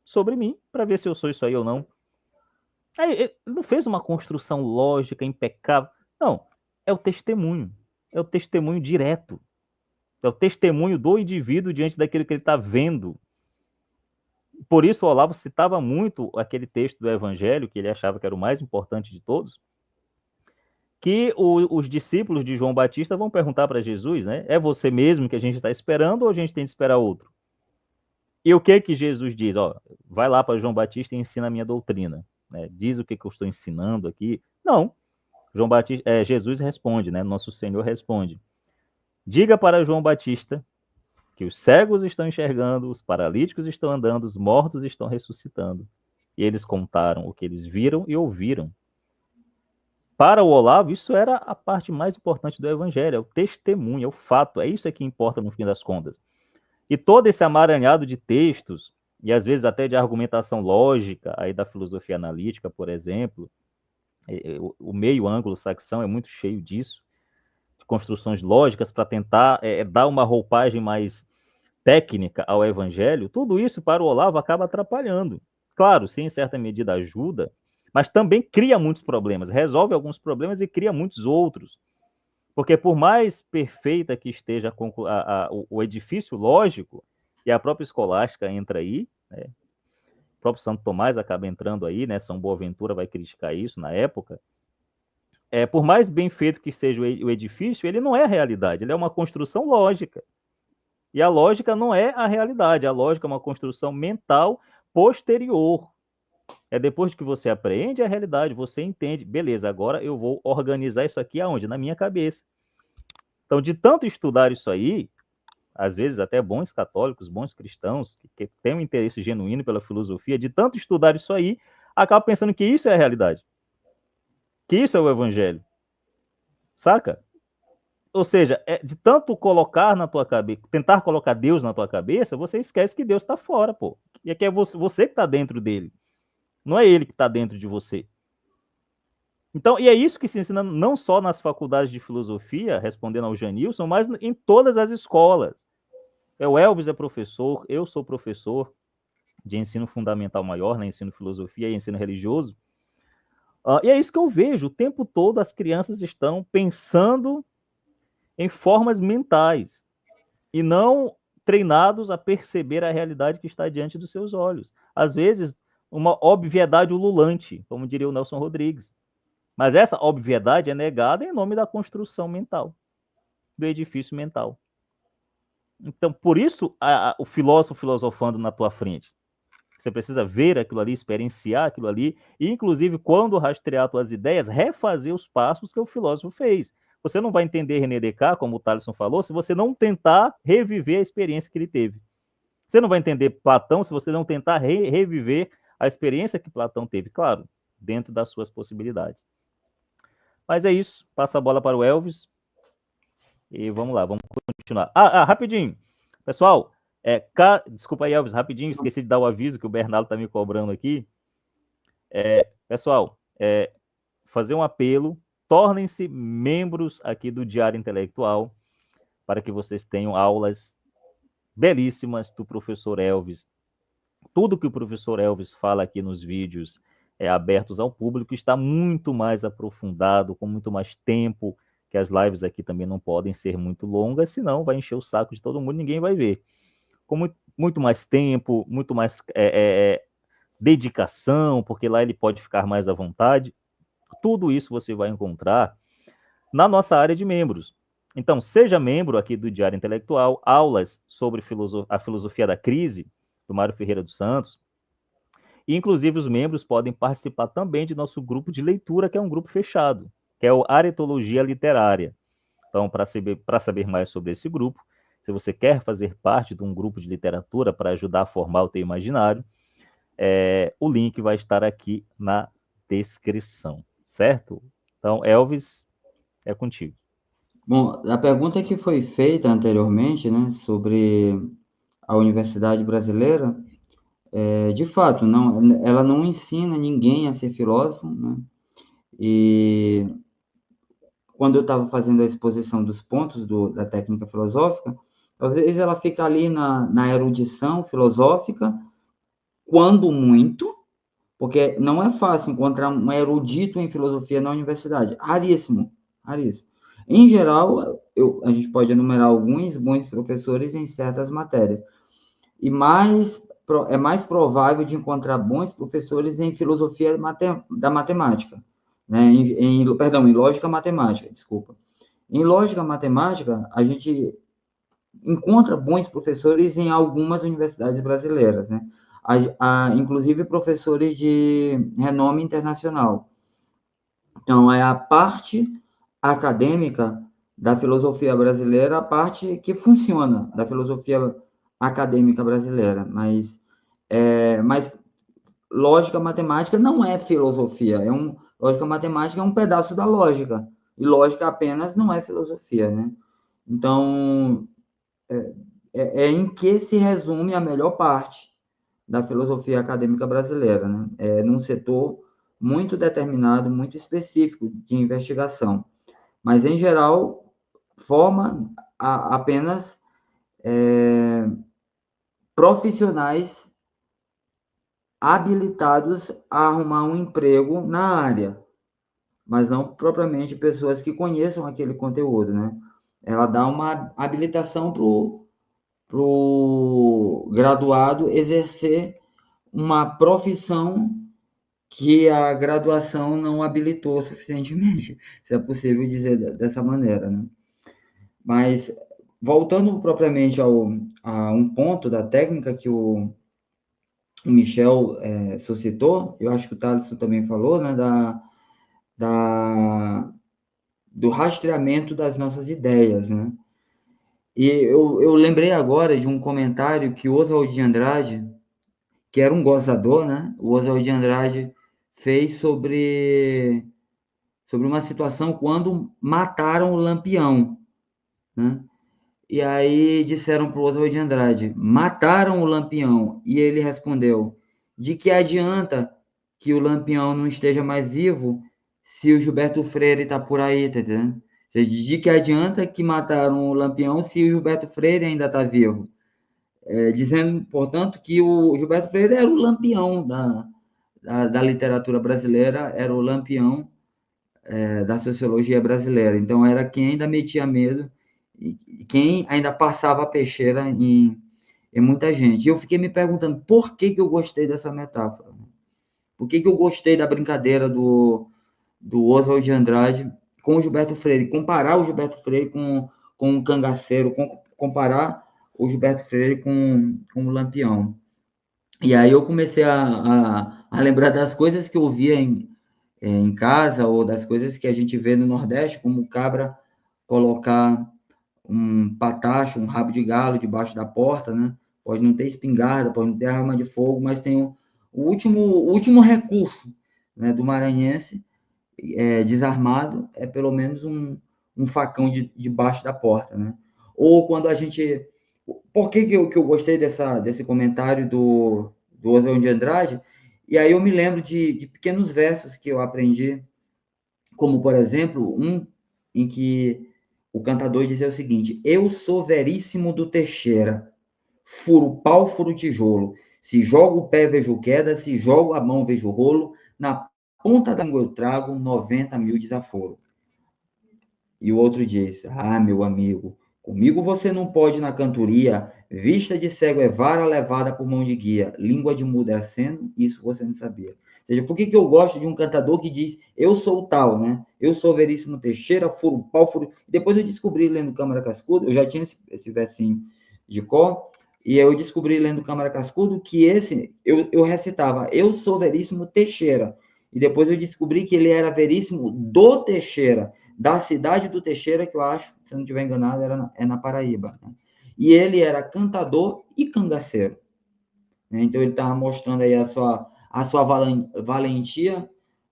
Speaker 1: sobre mim, para ver se eu sou isso aí ou não. Aí, ele não fez uma construção lógica, impecável. Não, é o testemunho direto. É o testemunho do indivíduo diante daquilo que ele está vendo. Por isso, o Olavo citava muito aquele texto do Evangelho, que ele achava que era o mais importante de todos, que os discípulos de João Batista vão perguntar para Jesus, né? É você mesmo que a gente está esperando ou a gente tem de esperar outro? E o que Jesus diz? Vai lá para João Batista e ensina a minha doutrina. Né? Diz o que eu estou ensinando aqui. Não. Jesus responde, né? Nosso Senhor responde. Diga para João Batista que os cegos estão enxergando, os paralíticos estão andando, os mortos estão ressuscitando. E eles contaram o que eles viram e ouviram. Para o Olavo, isso era a parte mais importante do Evangelho, é o testemunho, é o fato, é isso que importa no fim das contas. E todo esse amaranhado de textos, e às vezes até de argumentação lógica, aí da filosofia analítica, por exemplo, o meio anglo-saxão é muito cheio disso, de construções lógicas para tentar dar uma roupagem mais técnica ao Evangelho, tudo isso para o Olavo acaba atrapalhando. Claro, sim, em certa medida ajuda, mas também cria muitos problemas, resolve alguns problemas e cria muitos outros. Porque por mais perfeita que esteja o edifício lógico, e a própria escolástica entra aí, né? O próprio Santo Tomás acaba entrando aí, né? São Boaventura vai criticar isso na época. Por mais bem feito que seja o edifício, ele não é a realidade, ele é uma construção lógica. E a lógica não é a realidade, a lógica é uma construção mental posterior. É depois que você apreende a realidade, você entende, beleza, agora eu vou organizar isso aqui aonde? Na minha cabeça. Então, de tanto estudar isso aí, às vezes até bons católicos, bons cristãos, que têm um interesse genuíno pela filosofia, de tanto estudar isso aí, acabam pensando que isso é a realidade. Que isso é o evangelho. Saca? Ou seja, de tanto colocar na tua cabeça, tentar colocar Deus na tua cabeça, você esquece que Deus está fora, pô. E é que é você que está dentro dele. Não é ele que está dentro de você. Então, e é isso que se ensina não só nas faculdades de filosofia, respondendo ao Janilson, mas em todas as escolas. O Elvis é professor, eu sou professor de ensino fundamental maior, né, ensino filosofia e ensino religioso. E é isso que eu vejo, o tempo todo as crianças estão pensando em formas mentais e não treinados a perceber a realidade que está diante dos seus olhos. Às vezes, uma obviedade ululante, como diria o Nelson Rodrigues. Mas essa obviedade é negada em nome da construção mental, do edifício mental. Então, por isso, o filósofo filosofando na tua frente. Você precisa ver aquilo ali, experienciar aquilo ali, e, inclusive, quando rastrear tuas ideias, refazer os passos que o filósofo fez. Você não vai entender René Descartes, como o Thaleson falou, se você não tentar reviver a experiência que ele teve. Você não vai entender Platão se você não tentar reviver a experiência que Platão teve, claro, dentro das suas possibilidades. Mas é isso, passa a bola para o Elvis. E vamos lá, vamos continuar. Rapidinho. Pessoal, desculpa aí, Elvis, rapidinho, esqueci de dar o aviso que o Bernardo está me cobrando aqui. Pessoal, fazer um apelo, tornem-se membros aqui do Diário Intelectual, para que vocês tenham aulas belíssimas do professor Elvis. Tudo que o professor Elvis fala aqui nos vídeos abertos ao público está muito mais aprofundado, com muito mais tempo, que as lives aqui também não podem ser muito longas, senão vai encher o saco de todo mundo, ninguém vai ver. Com muito mais tempo, muito mais dedicação, porque lá ele pode ficar mais à vontade. Tudo isso você vai encontrar na nossa área de membros. Então, seja membro aqui do Diário Intelectual, aulas sobre a filosofia da crise, do Mário Ferreira dos Santos, e, inclusive, os membros podem participar também de nosso grupo de leitura, que é um grupo fechado, que é o Aretologia Literária. Então, para saber mais sobre esse grupo, se você quer fazer parte de um grupo de literatura para ajudar a formar o teu imaginário, o link vai estar aqui na descrição, certo? Então, Elvis, é contigo.
Speaker 2: Bom, a pergunta que foi feita anteriormente, né, sobre a Universidade Brasileira, de fato, não, ela não ensina ninguém a ser filósofo, né? E quando eu estava fazendo a exposição dos pontos da técnica filosófica, às vezes ela fica ali na erudição filosófica, quando muito, porque não é fácil encontrar um erudito em filosofia na universidade. Raríssimo, raríssimo. Em geral, a gente pode enumerar alguns bons professores em certas matérias. E é mais provável de encontrar bons professores em filosofia da matemática, né? Perdão, em lógica matemática, desculpa. Em lógica matemática, a gente encontra bons professores em algumas universidades brasileiras, né? Inclusive professores de renome internacional. Então, é a parte acadêmica da filosofia brasileira, a parte que funciona da filosofia acadêmica brasileira, mas lógica matemática não é filosofia, lógica matemática é um pedaço da lógica, e lógica apenas não é filosofia, né? Então, em que se resume a melhor parte da filosofia acadêmica brasileira, né? Num setor muito determinado, muito específico de investigação. Mas, em geral, forma apenas profissionais habilitados a arrumar um emprego na área, mas não propriamente pessoas que conheçam aquele conteúdo, né? Ela dá uma habilitação para o graduado exercer uma profissão que a graduação não habilitou suficientemente, se é possível dizer dessa maneira, né? Mas, voltando propriamente a um ponto da técnica que o Michel suscitou, eu acho que o Thaleson também falou, né, do rastreamento das nossas ideias, né? E eu lembrei agora de um comentário que o Oswald de Andrade, que era um gozador, né? O Oswald de Andrade fez sobre uma situação quando mataram o Lampião, né? E aí disseram para o Oswald de Andrade, mataram o Lampião. E ele respondeu, de que adianta que o Lampião não esteja mais vivo se o Gilberto Freire está por aí, tá entendendo? De que adianta que mataram o Lampião se o Gilberto Freire ainda está vivo? Dizendo, portanto, que o Gilberto Freire era o Lampião da literatura brasileira, era o Lampião da sociologia brasileira. Então, era quem ainda metia medo, quem ainda passava a peixeira em muita gente. E eu fiquei me perguntando por que eu gostei dessa metáfora. Por que eu gostei da brincadeira do Oswald de Andrade com o Gilberto Freire. Comparar o Gilberto Freire com o Cangaceiro, comparar o Gilberto Freire com o Lampião. E aí eu comecei a lembrar das coisas que eu via em casa, ou das coisas que a gente vê no Nordeste, como o cabra colocar um patacho, um rabo de galo debaixo da porta, né? Pode não ter espingarda, pode não ter arma de fogo, mas tem o último recurso, né, do maranhense, desarmado, é pelo menos um facão debaixo da porta, né? Ou quando a gente... Por que eu gostei desse comentário do Oswald de Andrade? E aí eu me lembro de pequenos versos que eu aprendi, como, por exemplo, um em que o cantador dizia o seguinte: eu sou Veríssimo do Teixeira, furo pau, furo tijolo, se jogo o pé vejo queda, se jogo a mão vejo rolo, na ponta da língua eu trago 90 mil desaforo. E o outro diz: ah, meu amigo, comigo você não pode na cantoria, vista de cego é vara levada por mão de guia, língua de mudo é aceno, isso você não sabia. Ou seja, por que eu gosto de um cantador que diz, eu sou o tal, né? Eu sou Veríssimo Teixeira, furo pau, furo... Depois eu descobri lendo Câmara Cascudo, eu já tinha esse versinho de cor, e eu descobri lendo Câmara Cascudo que eu recitava, eu sou Veríssimo Teixeira, e depois eu descobri que ele era Veríssimo do Teixeira, da cidade do Teixeira, que eu acho, se eu não estiver enganado, é na Paraíba, né? E ele era cantador e cangaceiro, né? Então ele estava mostrando aí a sua valentia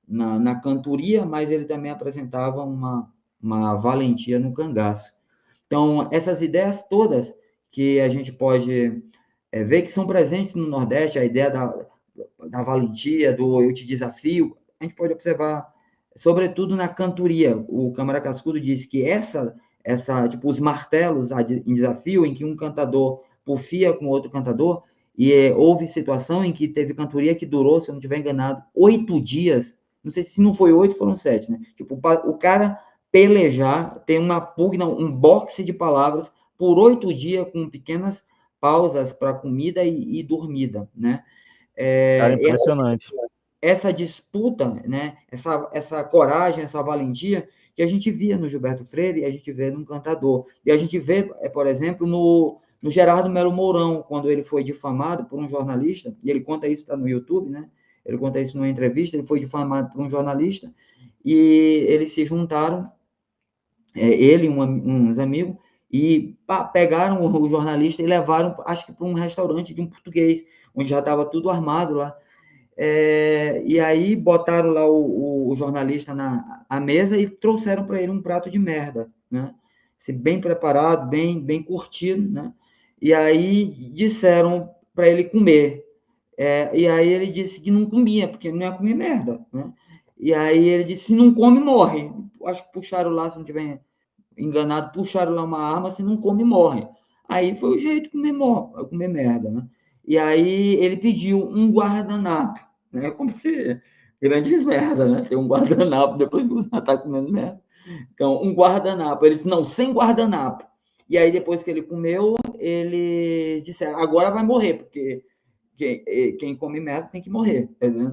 Speaker 2: na cantoria, mas ele também apresentava uma valentia no cangaço. Então, essas ideias todas que a gente pode ver que são presentes no Nordeste a ideia da valentia, do eu te desafio. A gente pode observar, sobretudo na cantoria. O Câmara Cascudo diz que tipo, os martelos em desafio, em que um cantador porfia com outro cantador, e houve situação em que teve cantoria que durou, se eu não estiver enganado, 8 dias. Não sei se não foi 8, foram 7, né? Tipo, o cara pelejar, tem uma pugna, um boxe de palavras por 8 dias, com pequenas pausas para comida e dormida, né?
Speaker 1: Cara, impressionante.
Speaker 2: Essa disputa, né? Essa coragem, essa valentia que a gente via no Gilberto Freire e a gente vê no Cantador. E a gente vê, por exemplo, no Gerardo Melo Mourão, quando ele foi difamado por um jornalista, e ele conta isso, está no YouTube, né? Ele conta isso numa entrevista, ele foi difamado por um jornalista, e eles se juntaram, ele e uns amigos, e pegaram o jornalista e levaram, acho que para um restaurante de um português, onde já estava tudo armado lá. E aí botaram lá o jornalista à mesa e trouxeram para ele um prato de merda, né? Assim, bem preparado, bem curtido, né? E aí disseram para ele comer. E aí ele disse que não comia, porque não ia comer merda, né? E aí ele disse, se não come, morre. Acho que puxaram lá, se não tiver enganado, puxaram lá uma arma, se não come, morre. Aí foi o jeito de comer merda, né? E aí ele pediu um guardanapo, né? Como se grande merda, né? Tem um guardanapo depois que você está comendo merda. Então, um guardanapo. Ele disse, não, sem guardanapo. E aí, depois que ele comeu, eles disseram, agora vai morrer, porque quem come merda tem que morrer, entendeu?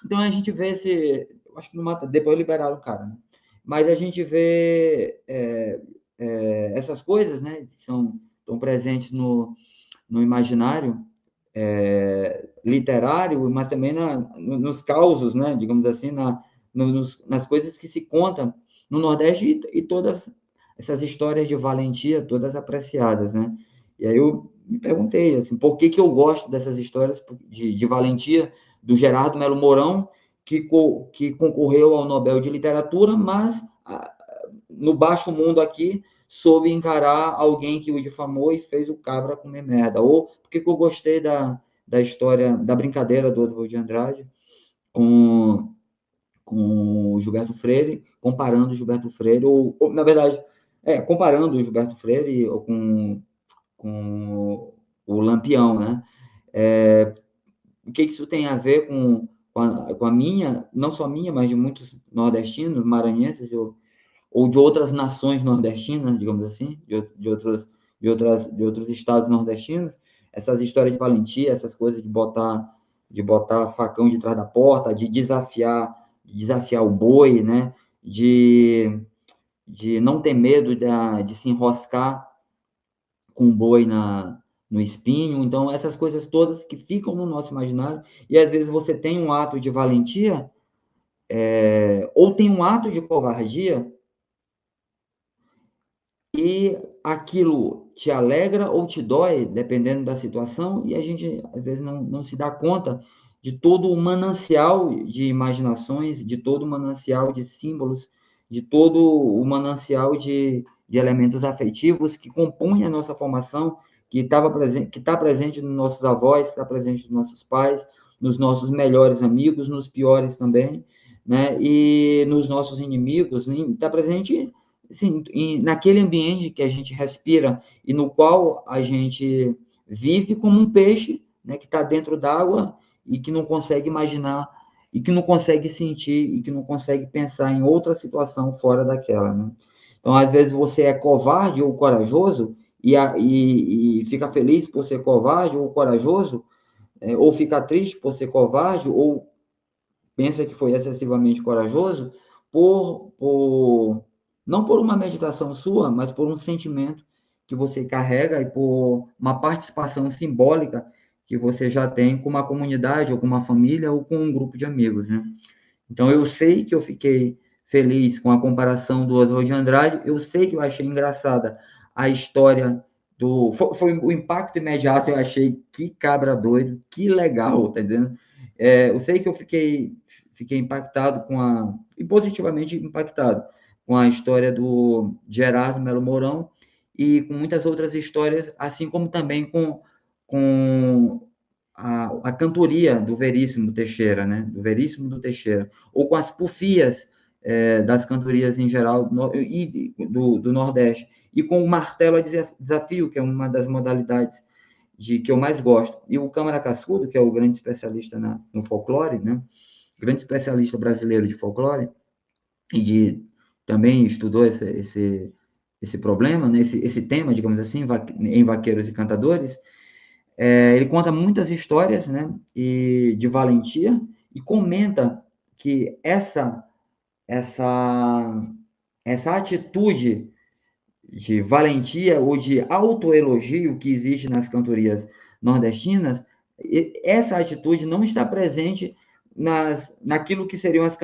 Speaker 2: Então, a gente vê acho que não mata, depois liberaram o cara, né? Mas a gente vê essas coisas, né, que estão presentes no imaginário literário, mas também nos causos, né, digamos assim, nas coisas que se contam no Nordeste, e todas essas histórias de valentia, todas apreciadas, né? E aí eu me perguntei, assim, por que eu gosto dessas histórias de valentia do Gerardo Melo Mourão, que concorreu ao Nobel de Literatura, mas no baixo mundo aqui soube encarar alguém que o difamou e fez o cabra comer merda. Ou porque eu gostei da história, da brincadeira do Oswald de Andrade com o Gilberto Freire, comparando o Gilberto Freire, ou na verdade, comparando o Gilberto Freire com o Lampião, né? O que isso tem a ver com a minha, não só minha, mas de muitos nordestinos, maranhenses, ou de outras nações nordestinas, digamos assim, de outros estados nordestinos, essas histórias de valentia, essas coisas de botar facão de trás da porta, de desafiar o boi, né? De não ter medo de se enroscar com o boi no espinho. Então, essas coisas todas que ficam no nosso imaginário, e às vezes você tem um ato de valentia, ou tem um ato de covardia, e aquilo te alegra ou te dói, dependendo da situação, e a gente, às vezes, não se dá conta de todo o manancial de imaginações, de todo o manancial de símbolos, de todo o manancial de elementos afetivos que compõem a nossa formação, que está presente nos nossos avós, que está presente nos nossos pais, nos nossos melhores amigos, nos piores também, né? E nos nossos inimigos, está presente assim, naquele ambiente que a gente respira e no qual a gente vive como um peixe, né, que está dentro d'água e que não consegue imaginar, e que não consegue sentir, e que não consegue pensar em outra situação fora daquela, né? Então, às vezes, você é covarde ou corajoso e fica feliz por ser covarde ou corajoso, ou fica triste por ser covarde, ou pensa que foi excessivamente corajoso, não por uma meditação sua, mas por um sentimento que você carrega e por uma participação simbólica que você já tem com uma comunidade, ou com uma família, ou com um grupo de amigos, né? Então, eu sei que eu fiquei feliz com a comparação do Oswald de Andrade, eu sei que eu achei engraçada a história foi o impacto imediato, eu achei que cabra doido, que legal, tá entendendo? Eu sei que eu fiquei impactado e positivamente impactado com a história do Gerardo Melo Mourão e com muitas outras histórias, assim como também com com a cantoria do Veríssimo Teixeira, né? Do Veríssimo do Teixeira, ou com as pufias das cantorias em geral do Nordeste, e com o martelo a desafio, que é uma das modalidades que eu mais gosto. E o Câmara Cascudo, que é o grande especialista no folclore, né? Grande especialista brasileiro de folclore, e também estudou esse problema, né? esse tema, digamos assim, em Vaqueiros e Cantadores. Ele conta muitas histórias, né? E de valentia, e comenta que essa atitude de valentia ou de autoelogio que existe nas cantorias nordestinas, essa atitude não está presente naquilo que seriam as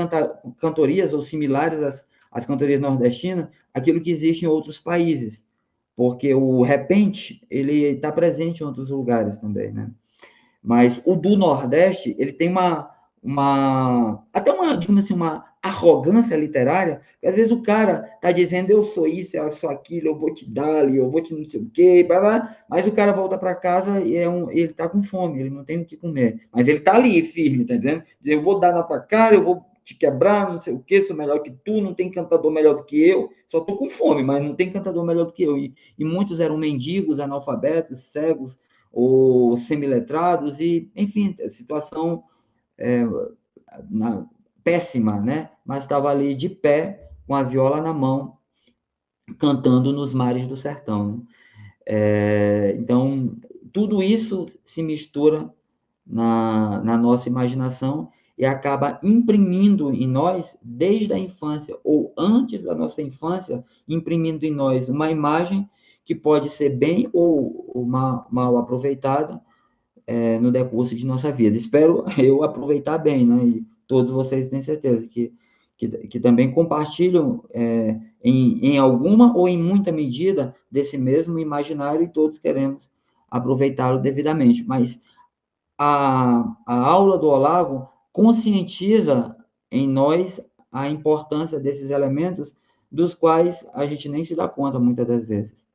Speaker 2: cantorias ou similares às cantorias nordestinas, aquilo que existe em outros países, porque o repente, ele está presente em outros lugares também, né? Mas o do Nordeste, ele tem até uma, digamos assim, uma arrogância literária, que às vezes o cara tá dizendo, eu sou isso, eu sou aquilo, eu vou te dar, eu vou te não sei o quê, blá, blá, mas o cara volta para casa e ele tá com fome, ele não tem o que comer, mas ele tá ali, firme, tá entendendo? Eu vou dar na tua cara, eu vou te quebrar, não sei o quê, sou melhor que tu, não tem cantador melhor do que eu, só tô com fome, mas não tem cantador melhor do que eu. E muitos eram mendigos, analfabetos, cegos, ou semiletrados, e, enfim, situação péssima, né? Mas estava ali de pé, com a viola na mão, cantando nos mares do sertão. Então, tudo isso se mistura na nossa imaginação e acaba imprimindo em nós, desde a infância, ou antes da nossa infância, imprimindo em nós uma imagem que pode ser bem ou mal aproveitada no decurso de nossa vida. Espero eu aproveitar bem, né? E todos vocês têm certeza que também compartilham em alguma ou em muita medida desse mesmo imaginário, e todos queremos aproveitá-lo devidamente. Mas a aula do Olavo conscientiza em nós a importância desses elementos, dos quais a gente nem se dá conta muitas das vezes.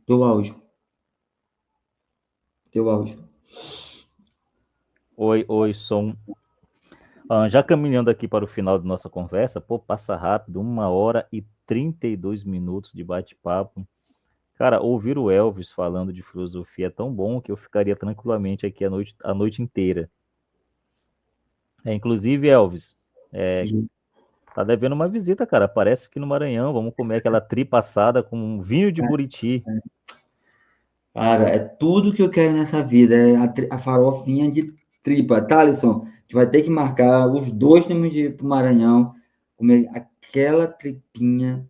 Speaker 2: Teu áudio.
Speaker 1: Oi, som. Já caminhando aqui para o final da nossa conversa, pô, passa rápido, 1h32 de bate-papo. Cara, ouvir o Elvis falando de filosofia é tão bom que eu ficaria tranquilamente aqui a noite inteira. Inclusive, Elvis, tá devendo uma visita, cara. Aparece aqui no Maranhão, vamos comer aquela tripa assada com um vinho de Buriti.
Speaker 2: Cara, é tudo que eu quero nessa vida, a farofinha de tripa. Tá, Alisson? A gente vai ter que marcar, os dois temos de ir pro Maranhão, comer aquela tripinha.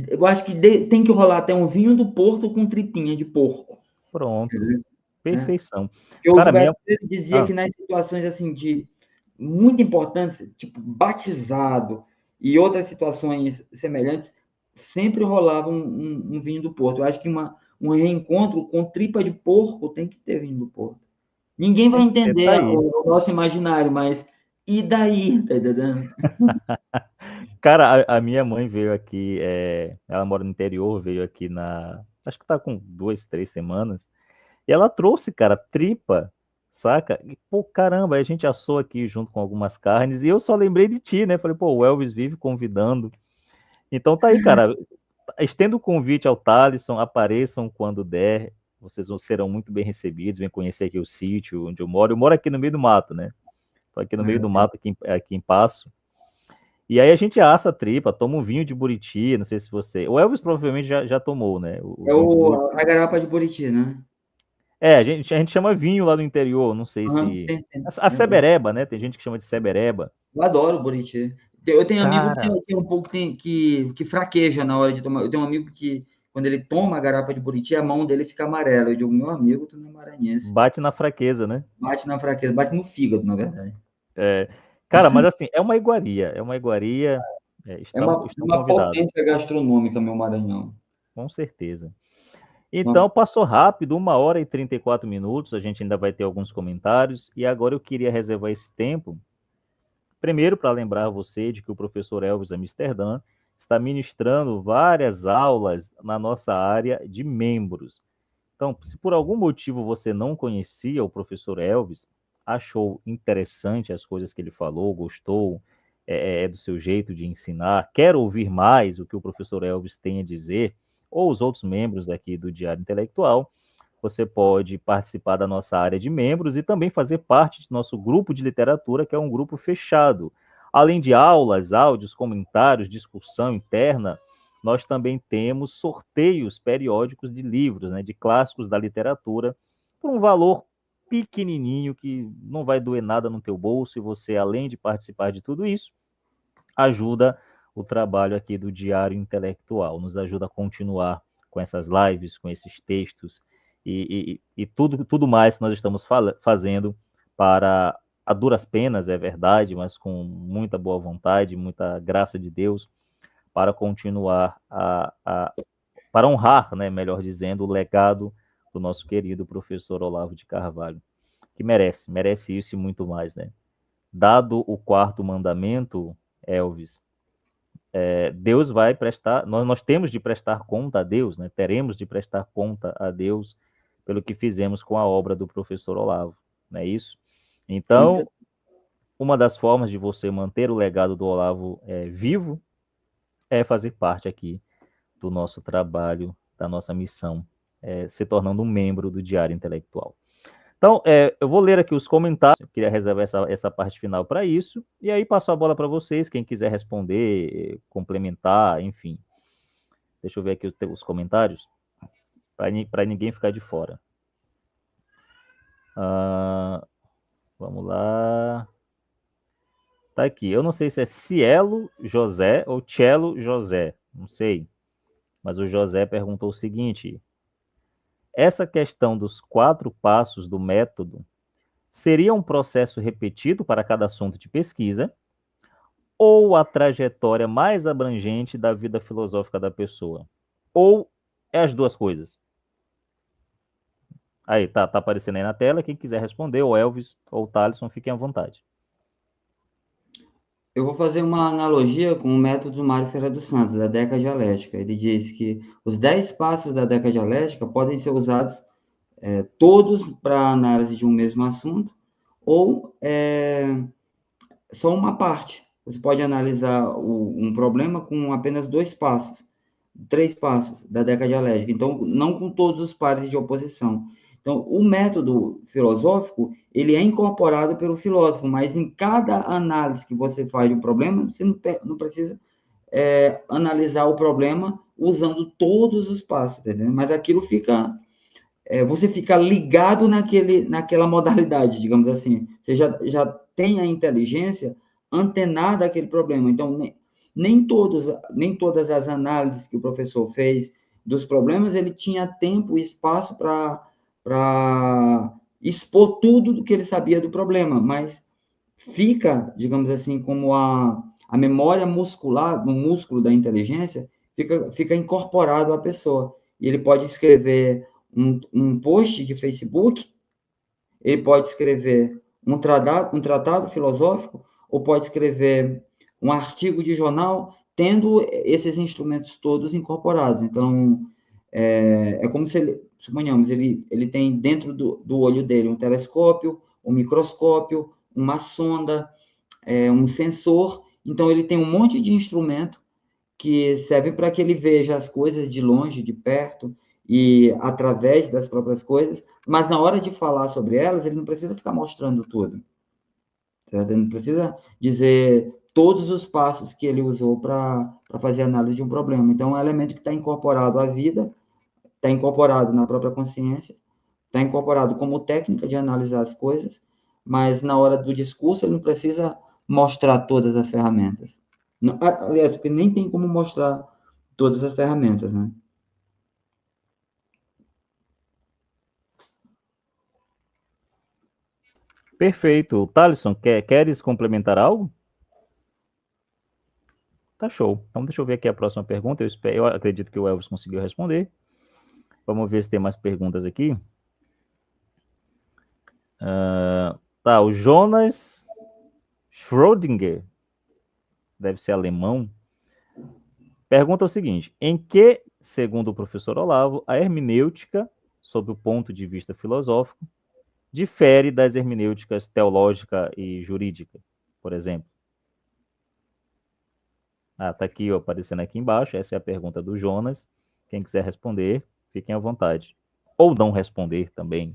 Speaker 2: Eu acho que tem que rolar até um vinho do Porto com tripinha de porco.
Speaker 1: Pronto. Perfeição.
Speaker 2: Porque o Gilberto dizia que nas situações assim de muito importantes, tipo batizado e outras situações semelhantes, sempre rolava um vinho do Porto. Eu acho que um reencontro com tripa de porco tem que ter vinho do Porto. Ninguém vai entender o nosso imaginário, mas e daí? Tá entendendo?
Speaker 1: Cara, a minha mãe veio aqui, ela mora no interior, veio aqui acho que tá com 2, 3 semanas, e ela trouxe, cara, tripa, saca? E, pô, caramba, a gente assou aqui junto com algumas carnes, e eu só lembrei de ti, né? Falei, pô, o Elvis vive convidando. Então tá aí, cara, estendo o convite ao Thalisson, apareçam quando der, vocês serão muito bem recebidos, vem conhecer aqui o sítio onde eu moro aqui no meio do mato, né? Tô aqui no meio do mato, aqui em Passo. E aí a gente assa a tripa, toma um vinho de Buriti, não sei se você... O Elvis provavelmente já tomou, né?
Speaker 2: A garapa de Buriti, né?
Speaker 1: A gente chama vinho lá no interior, não sei se...
Speaker 2: Tem.
Speaker 1: A cebereba, né? Tem gente que chama de cebereba.
Speaker 2: Eu adoro Buriti. Eu tenho amigo que tem um pouco que fraqueja na hora de tomar. Eu tenho um amigo que, quando ele toma a garapa de Buriti, a mão dele fica amarela. Eu digo, meu amigo, tu não é maranhense.
Speaker 1: Bate na fraqueza, né?
Speaker 2: Bate na fraqueza, bate no fígado, na verdade.
Speaker 1: Cara, mas assim, é uma iguaria.
Speaker 2: É uma potência gastronômica, meu Maranhão.
Speaker 1: Com certeza. Então, passou rápido, 1h34. A gente ainda vai ter alguns comentários. E agora eu queria reservar esse tempo, primeiro, para lembrar você de que o professor Elvis Amsterdã está ministrando várias aulas na nossa área de membros. Então, se por algum motivo você não conhecia o professor Elvis, achou interessante as coisas que ele falou, gostou do seu jeito de ensinar, quer ouvir mais o que o professor Elvis tem a dizer, ou os outros membros aqui do Diário Intelectual, você pode participar da nossa área de membros e também fazer parte do nosso grupo de literatura, que é um grupo fechado. Além de aulas, áudios, comentários, discussão interna, nós também temos sorteios periódicos de livros, né, de clássicos da literatura, por um valor pequenininho, que não vai doer nada no teu bolso, e você, além de participar de tudo isso, ajuda o trabalho aqui do Diário Intelectual, nos ajuda a continuar com essas lives, com esses textos, e tudo mais que nós estamos fazendo para, a duras penas, é verdade, mas com muita boa vontade, muita graça de Deus, para continuar para honrar, né, melhor dizendo, o legado do nosso querido professor Olavo de Carvalho, que merece isso e muito mais, né? Dado o quarto mandamento, Elvis, Deus vai prestar, nós temos de prestar conta a Deus, né? Teremos de prestar conta a Deus pelo que fizemos com a obra do professor Olavo, não é isso? Então, uma das formas de você manter o legado do Olavo vivo é fazer parte aqui do nosso trabalho, da nossa missão, se tornando um membro do Diário Intelectual. Então, eu vou ler aqui os comentários, eu queria reservar essa parte final para isso, e aí passo a bola para vocês, quem quiser responder, complementar, enfim. Deixa eu ver aqui os comentários, para ninguém ficar de fora. Vamos lá. Tá aqui, eu não sei se é Cielo José ou Cielo José, não sei. Mas o José perguntou o seguinte: essa questão dos 4 passos do método seria um processo repetido para cada assunto de pesquisa ou a trajetória mais abrangente da vida filosófica da pessoa? Ou é as duas coisas? Aí, tá aparecendo aí na tela, quem quiser responder, ou Elvis ou Thaleson, fiquem à vontade.
Speaker 2: Eu vou fazer uma analogia com o método do Mário Ferreira dos Santos, da Deca Dialética. Ele diz que os 10 passos da Deca Dialética podem ser usados todos para análise de um mesmo assunto, ou só uma parte. Você pode analisar um problema com apenas 2 passos, 3 passos da Deca Dialética. Então, não com todos os pares de oposição. Então, o método filosófico, ele é incorporado pelo filósofo, mas em cada análise que você faz de um problema, você não precisa analisar o problema usando todos os passos, entendeu? Mas aquilo fica... você fica ligado naquela modalidade, digamos assim. Você já tem a inteligência antenada àquele problema. Então, nem todas as análises que o professor fez dos problemas, ele tinha tempo e espaço para expor tudo do que ele sabia do problema, mas fica, digamos assim, como a memória muscular, no músculo da inteligência, fica incorporado à pessoa. E ele pode escrever um post de Facebook, ele pode escrever um tratado filosófico, ou pode escrever um artigo de jornal, tendo esses instrumentos todos incorporados. Então, é como se ele, suponhamos, ele tem dentro do olho dele um telescópio, um microscópio, uma sonda, um sensor. Então, ele tem um monte de instrumento que serve para que ele veja as coisas de longe, de perto, e através das próprias coisas, mas na hora de falar sobre elas, ele não precisa ficar mostrando tudo. Certo? Ele não precisa dizer todos os passos que ele usou para fazer a análise de um problema. Então, é um elemento que está incorporado à vida, está incorporado na própria consciência, está incorporado como técnica de analisar as coisas, mas na hora do discurso ele não precisa mostrar todas as ferramentas. Não, aliás, porque nem tem como mostrar todas as ferramentas, né?
Speaker 1: Perfeito. Thaleson, queres complementar algo? Tá show. Então, deixa eu ver aqui a próxima pergunta. Eu acredito que o Elvis conseguiu responder. Vamos ver se tem mais perguntas aqui. Tá, o Jonas Schrödinger, deve ser alemão, Pergunta o seguinte: em que, segundo o professor Olavo, a hermenêutica, sob o ponto de vista filosófico, difere das hermenêuticas teológica e jurídica, por exemplo? Tá aqui, ó, aparecendo aqui embaixo. Essa é a pergunta do Jonas. Quem quiser responder, fiquem à vontade. Ou não responder também.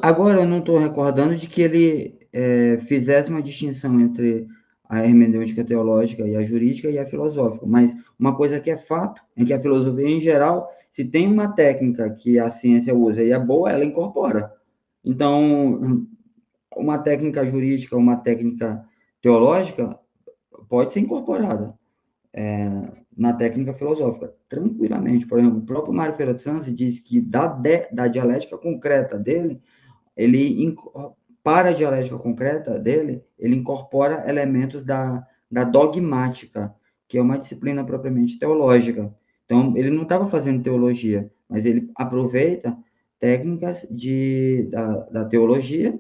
Speaker 2: Agora eu não estou recordando de que ele fizesse uma distinção entre a hermenêutica teológica e a jurídica e a filosófica, mas uma coisa que é fato é que a filosofia, em geral, se tem uma técnica que a ciência usa e é boa, ela incorpora. Então, uma técnica jurídica, uma técnica teológica pode ser incorporada na técnica filosófica, tranquilamente. Por exemplo, o próprio Mário Ferreira de Sanz diz que da dialética concreta dele, para a dialética concreta dele, ele incorpora elementos da dogmática, que é uma disciplina propriamente teológica. Então, ele não estava fazendo teologia, mas ele aproveita técnicas da teologia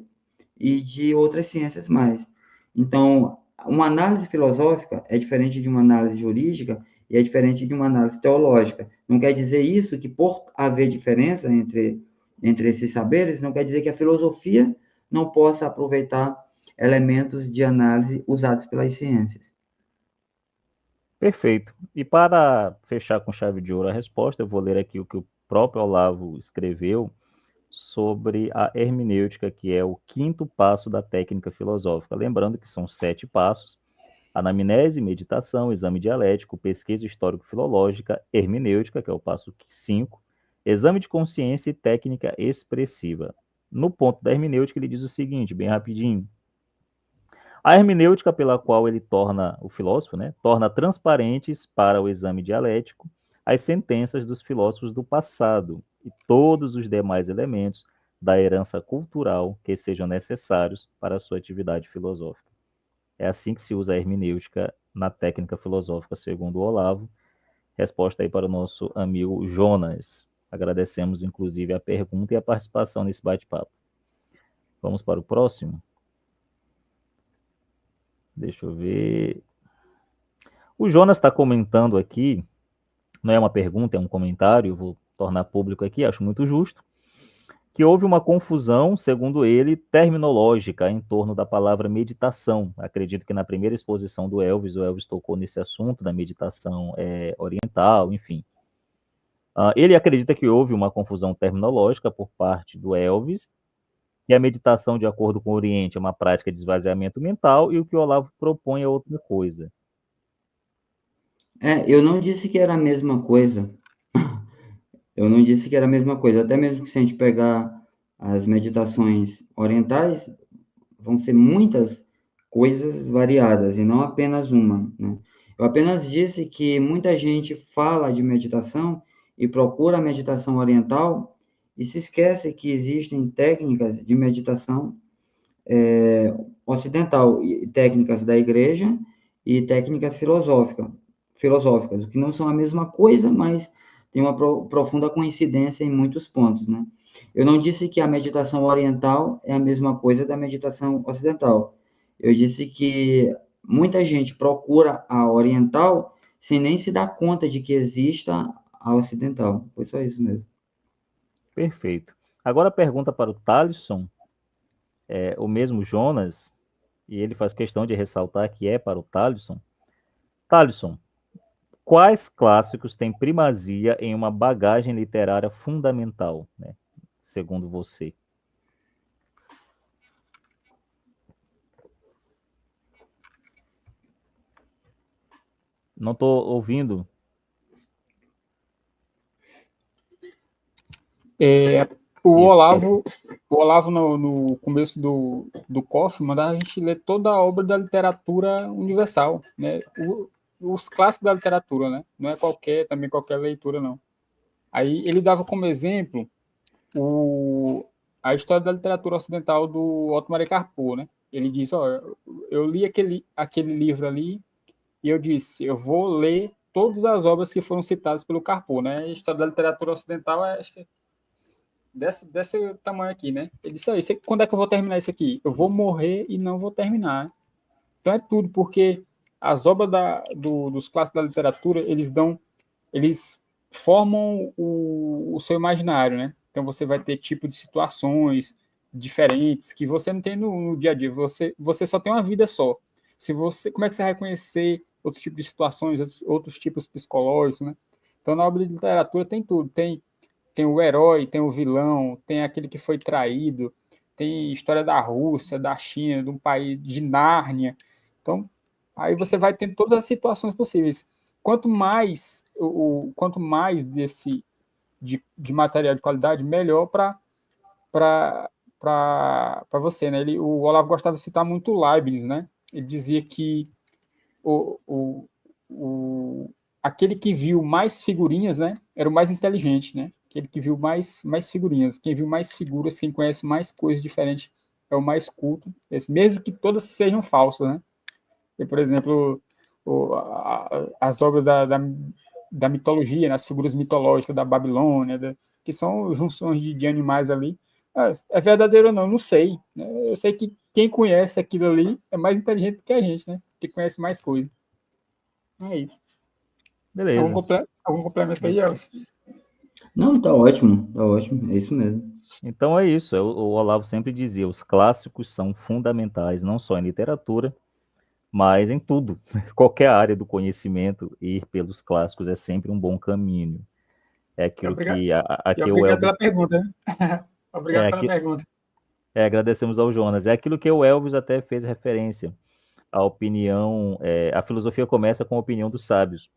Speaker 2: e de outras ciências mais. Então, uma análise filosófica é diferente de uma análise jurídica e é diferente de uma análise teológica. Não quer dizer isso que, por haver diferença entre esses saberes, não quer dizer que a filosofia não possa aproveitar elementos de análise usados pelas ciências.
Speaker 1: Perfeito. E para fechar com chave de ouro a resposta, eu vou ler aqui o que o próprio Olavo escreveu sobre a hermenêutica, que é o quinto passo da técnica filosófica. Lembrando que são 7 passos: anamnese, meditação, exame dialético, pesquisa histórico-filológica, hermenêutica, que é o passo 5, exame de consciência e técnica expressiva. No ponto da hermenêutica, ele diz o seguinte, bem rapidinho: a hermenêutica pela qual ele torna, o filósofo, né, torna transparentes para o exame dialético as sentenças dos filósofos do passado e todos os demais elementos da herança cultural que sejam necessários para a sua atividade filosófica. É assim que se usa a hermenêutica na técnica filosófica, segundo o Olavo. Resposta aí para o nosso amigo Jonas. Agradecemos, inclusive, a pergunta e a participação nesse bate-papo. Vamos para o próximo? Deixa eu ver. O Jonas está comentando aqui, não é uma pergunta, é um comentário, vou tornar público aqui, acho muito justo, que houve uma confusão, segundo ele, terminológica em torno da palavra meditação. Acredito que na primeira exposição do Elvis, o Elvis tocou nesse assunto da meditação oriental, enfim. Ele acredita que houve uma confusão terminológica por parte do Elvis, que a meditação, de acordo com o Oriente, é uma prática de esvaziamento mental, e o que o Olavo propõe é outra coisa.
Speaker 2: Eu não disse que era a mesma coisa. Eu não disse que era a mesma coisa. Até mesmo que se a gente pegar as meditações orientais, vão ser muitas coisas variadas e não apenas uma, né? Eu apenas disse que muita gente fala de meditação e procura a meditação oriental e se esquece que existem técnicas de meditação ocidental, técnicas da igreja e técnicas filosóficas, o que não são a mesma coisa, mas tem uma profunda coincidência em muitos pontos, né? Eu não disse que a meditação oriental é a mesma coisa da meditação ocidental. Eu disse que muita gente procura a oriental sem nem se dar conta de que exista a ocidental. Foi só isso mesmo.
Speaker 1: Perfeito. Agora a pergunta para o Thalisson, o mesmo Jonas, e ele faz questão de ressaltar que é para o Thalisson. Thalisson, quais clássicos têm primazia em uma bagagem literária fundamental, né, segundo você? Não estou ouvindo.
Speaker 3: O Olavo no começo do COF, mandava a gente ler toda a obra da literatura universal, né? Os clássicos da literatura, né? Não é qualquer leitura, não. Aí ele dava como exemplo a história da literatura ocidental do Otmar Carpo, né? Ele diz, eu li aquele livro ali e eu disse, eu vou ler todas as obras que foram citadas pelo Carpo, né? A história da literatura ocidental acho que desse tamanho aqui, né? Ele disse, quando é que eu vou terminar isso aqui? Eu vou morrer e não vou terminar. Então é tudo, porque as obras dos clássicos da literatura, eles formam o seu imaginário, né? Então você vai ter tipo de situações diferentes que você não tem no dia a dia. Você só tem uma vida só. Como é que você vai conhecer outros tipos de situações, outros tipos psicológicos, né? Então, na obra de literatura tem tudo. Tem o herói, tem o vilão, tem aquele que foi traído, tem história da Rússia, da China, de um país de Nárnia. Então, aí você vai tendo todas as situações possíveis. Quanto mais de material de qualidade, melhor para você, né? O Olavo gostava de citar muito Leibniz, né? Ele dizia que o, o, aquele que viu mais figurinhas, né, era o mais inteligente, né? Aquele que viu mais figurinhas, quem viu mais figuras, quem conhece mais coisas diferentes é o mais culto, mesmo que todas sejam falsas, né? E, por exemplo, as obras da mitologia, né, as figuras mitológicas da Babilônia, que são junções de animais ali. É verdadeiro ou não? Não sei. Né? Eu sei que quem conhece aquilo ali é mais inteligente que a gente, né? Que conhece mais coisas. É isso.
Speaker 1: Beleza.
Speaker 3: Algum complemento aí, Elvis?
Speaker 2: Não, tá ótimo, é isso mesmo.
Speaker 1: Então é isso. O Olavo sempre dizia: os clássicos são fundamentais, não só em literatura, mas em tudo. Qualquer área do conhecimento, ir pelos clássicos é sempre um bom caminho. É aquilo que aqui o
Speaker 3: obrigado
Speaker 1: Elvis.
Speaker 3: pela pergunta. Obrigado pela pergunta.
Speaker 1: Agradecemos ao Jonas. É aquilo que o Elvis até fez referência. A opinião, a filosofia começa com a opinião dos sábios.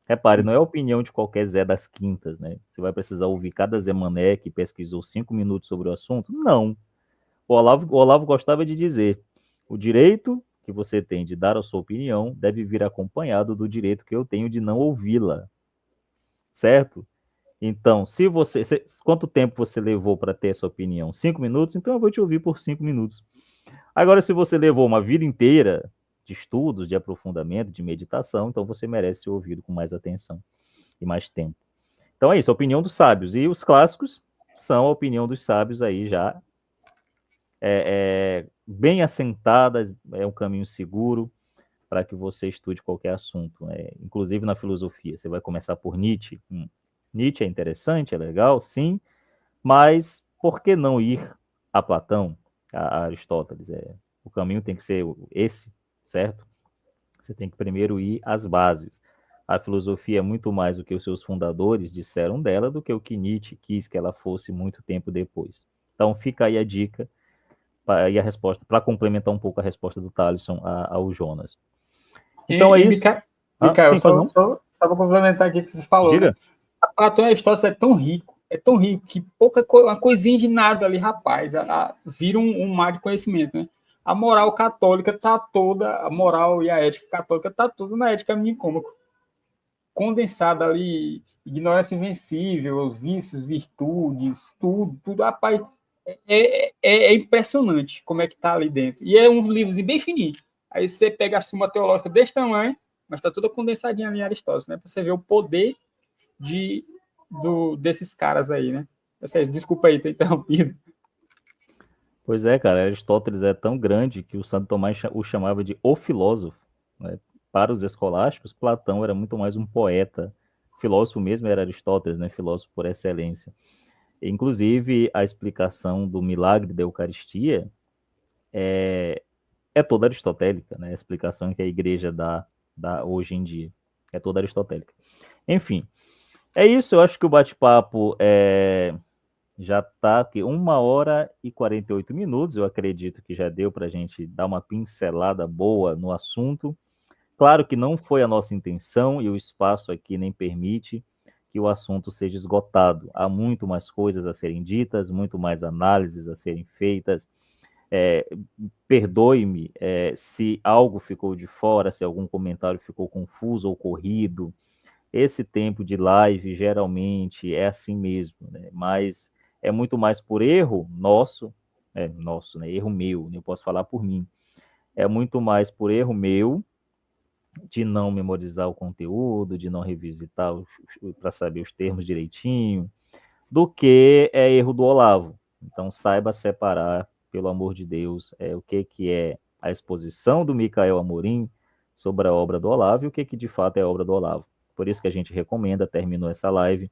Speaker 1: Repare, não é a opinião de qualquer Zé das Quintas, né? Você vai precisar ouvir cada Zé Mané que pesquisou 5 minutos sobre o assunto? Não. O Olavo gostava de dizer: o direito que você tem de dar a sua opinião deve vir acompanhado do direito que eu tenho de não ouvi-la. Certo? Então, quanto tempo você levou para ter essa opinião? 5 minutos? Então eu vou te ouvir por 5 minutos. Agora, se você levou uma vida inteira de estudos, de aprofundamento, de meditação, então você merece ser ouvido com mais atenção e mais tempo. Então é isso, a opinião dos sábios. E os clássicos são a opinião dos sábios aí já bem assentadas, é um caminho seguro para que você estude qualquer assunto, inclusive na filosofia. Você vai começar por Nietzsche. Nietzsche é interessante, é legal, sim, mas por que não ir a Platão, a Aristóteles? O caminho tem que ser esse, certo? Você tem que primeiro ir às bases. A filosofia é muito mais do que os seus fundadores disseram dela do que o que Nietzsche quis que ela fosse muito tempo depois. Então fica aí a dica e a resposta, para complementar um pouco a resposta do Thaleson ao Jonas. Então é isso.
Speaker 3: Micael, só para complementar aqui o que você falou,
Speaker 1: Diga.
Speaker 3: né? A Platão e Aristóteles é tão rico que uma coisinha de nada ali, rapaz, vira um mar de conhecimento, né? A moral católica tá toda, a moral e a ética católica tá tudo na ética nicômaco. Condensada ali, ignorância invencível, os vícios, virtudes, tudo, rapaz, é impressionante como é que tá ali dentro. E é um livrozinho bem fininho. Aí você pega a Suma Teológica desse tamanho, mas está toda condensadinha ali em Aristóteles, né? Para você ver o poder desses caras aí, né? Desculpa aí ter interrompido.
Speaker 1: Pois é, cara, Aristóteles é tão grande que o Santo Tomás o chamava de o filósofo, né? Para os escolásticos, Platão era muito mais um poeta. Filósofo mesmo era Aristóteles, né? Filósofo por excelência. Inclusive, a explicação do milagre da Eucaristia é toda aristotélica, né? A explicação que a igreja dá hoje em dia é toda aristotélica. Enfim, é isso. Eu acho que o bate-papo já está aqui 1h48. Eu acredito que já deu para a gente dar uma pincelada boa no assunto. Claro que não foi a nossa intenção e o espaço aqui nem permite que o assunto seja esgotado. Há muito mais coisas a serem ditas, muito mais análises a serem feitas. Perdoe-me se algo ficou de fora, se algum comentário ficou confuso ou corrido. Esse tempo de live geralmente é assim mesmo, né? Mas é muito mais por erro nosso, né? Erro meu, eu posso falar por mim. É muito mais por erro meu de não memorizar o conteúdo, de não revisitar para saber os termos direitinho, do que erro do Olavo. Então saiba separar, pelo amor de Deus, o que é a exposição do Micael Amorim sobre a obra do Olavo e o que de fato é a obra do Olavo. Por isso que a gente recomenda, terminou essa live,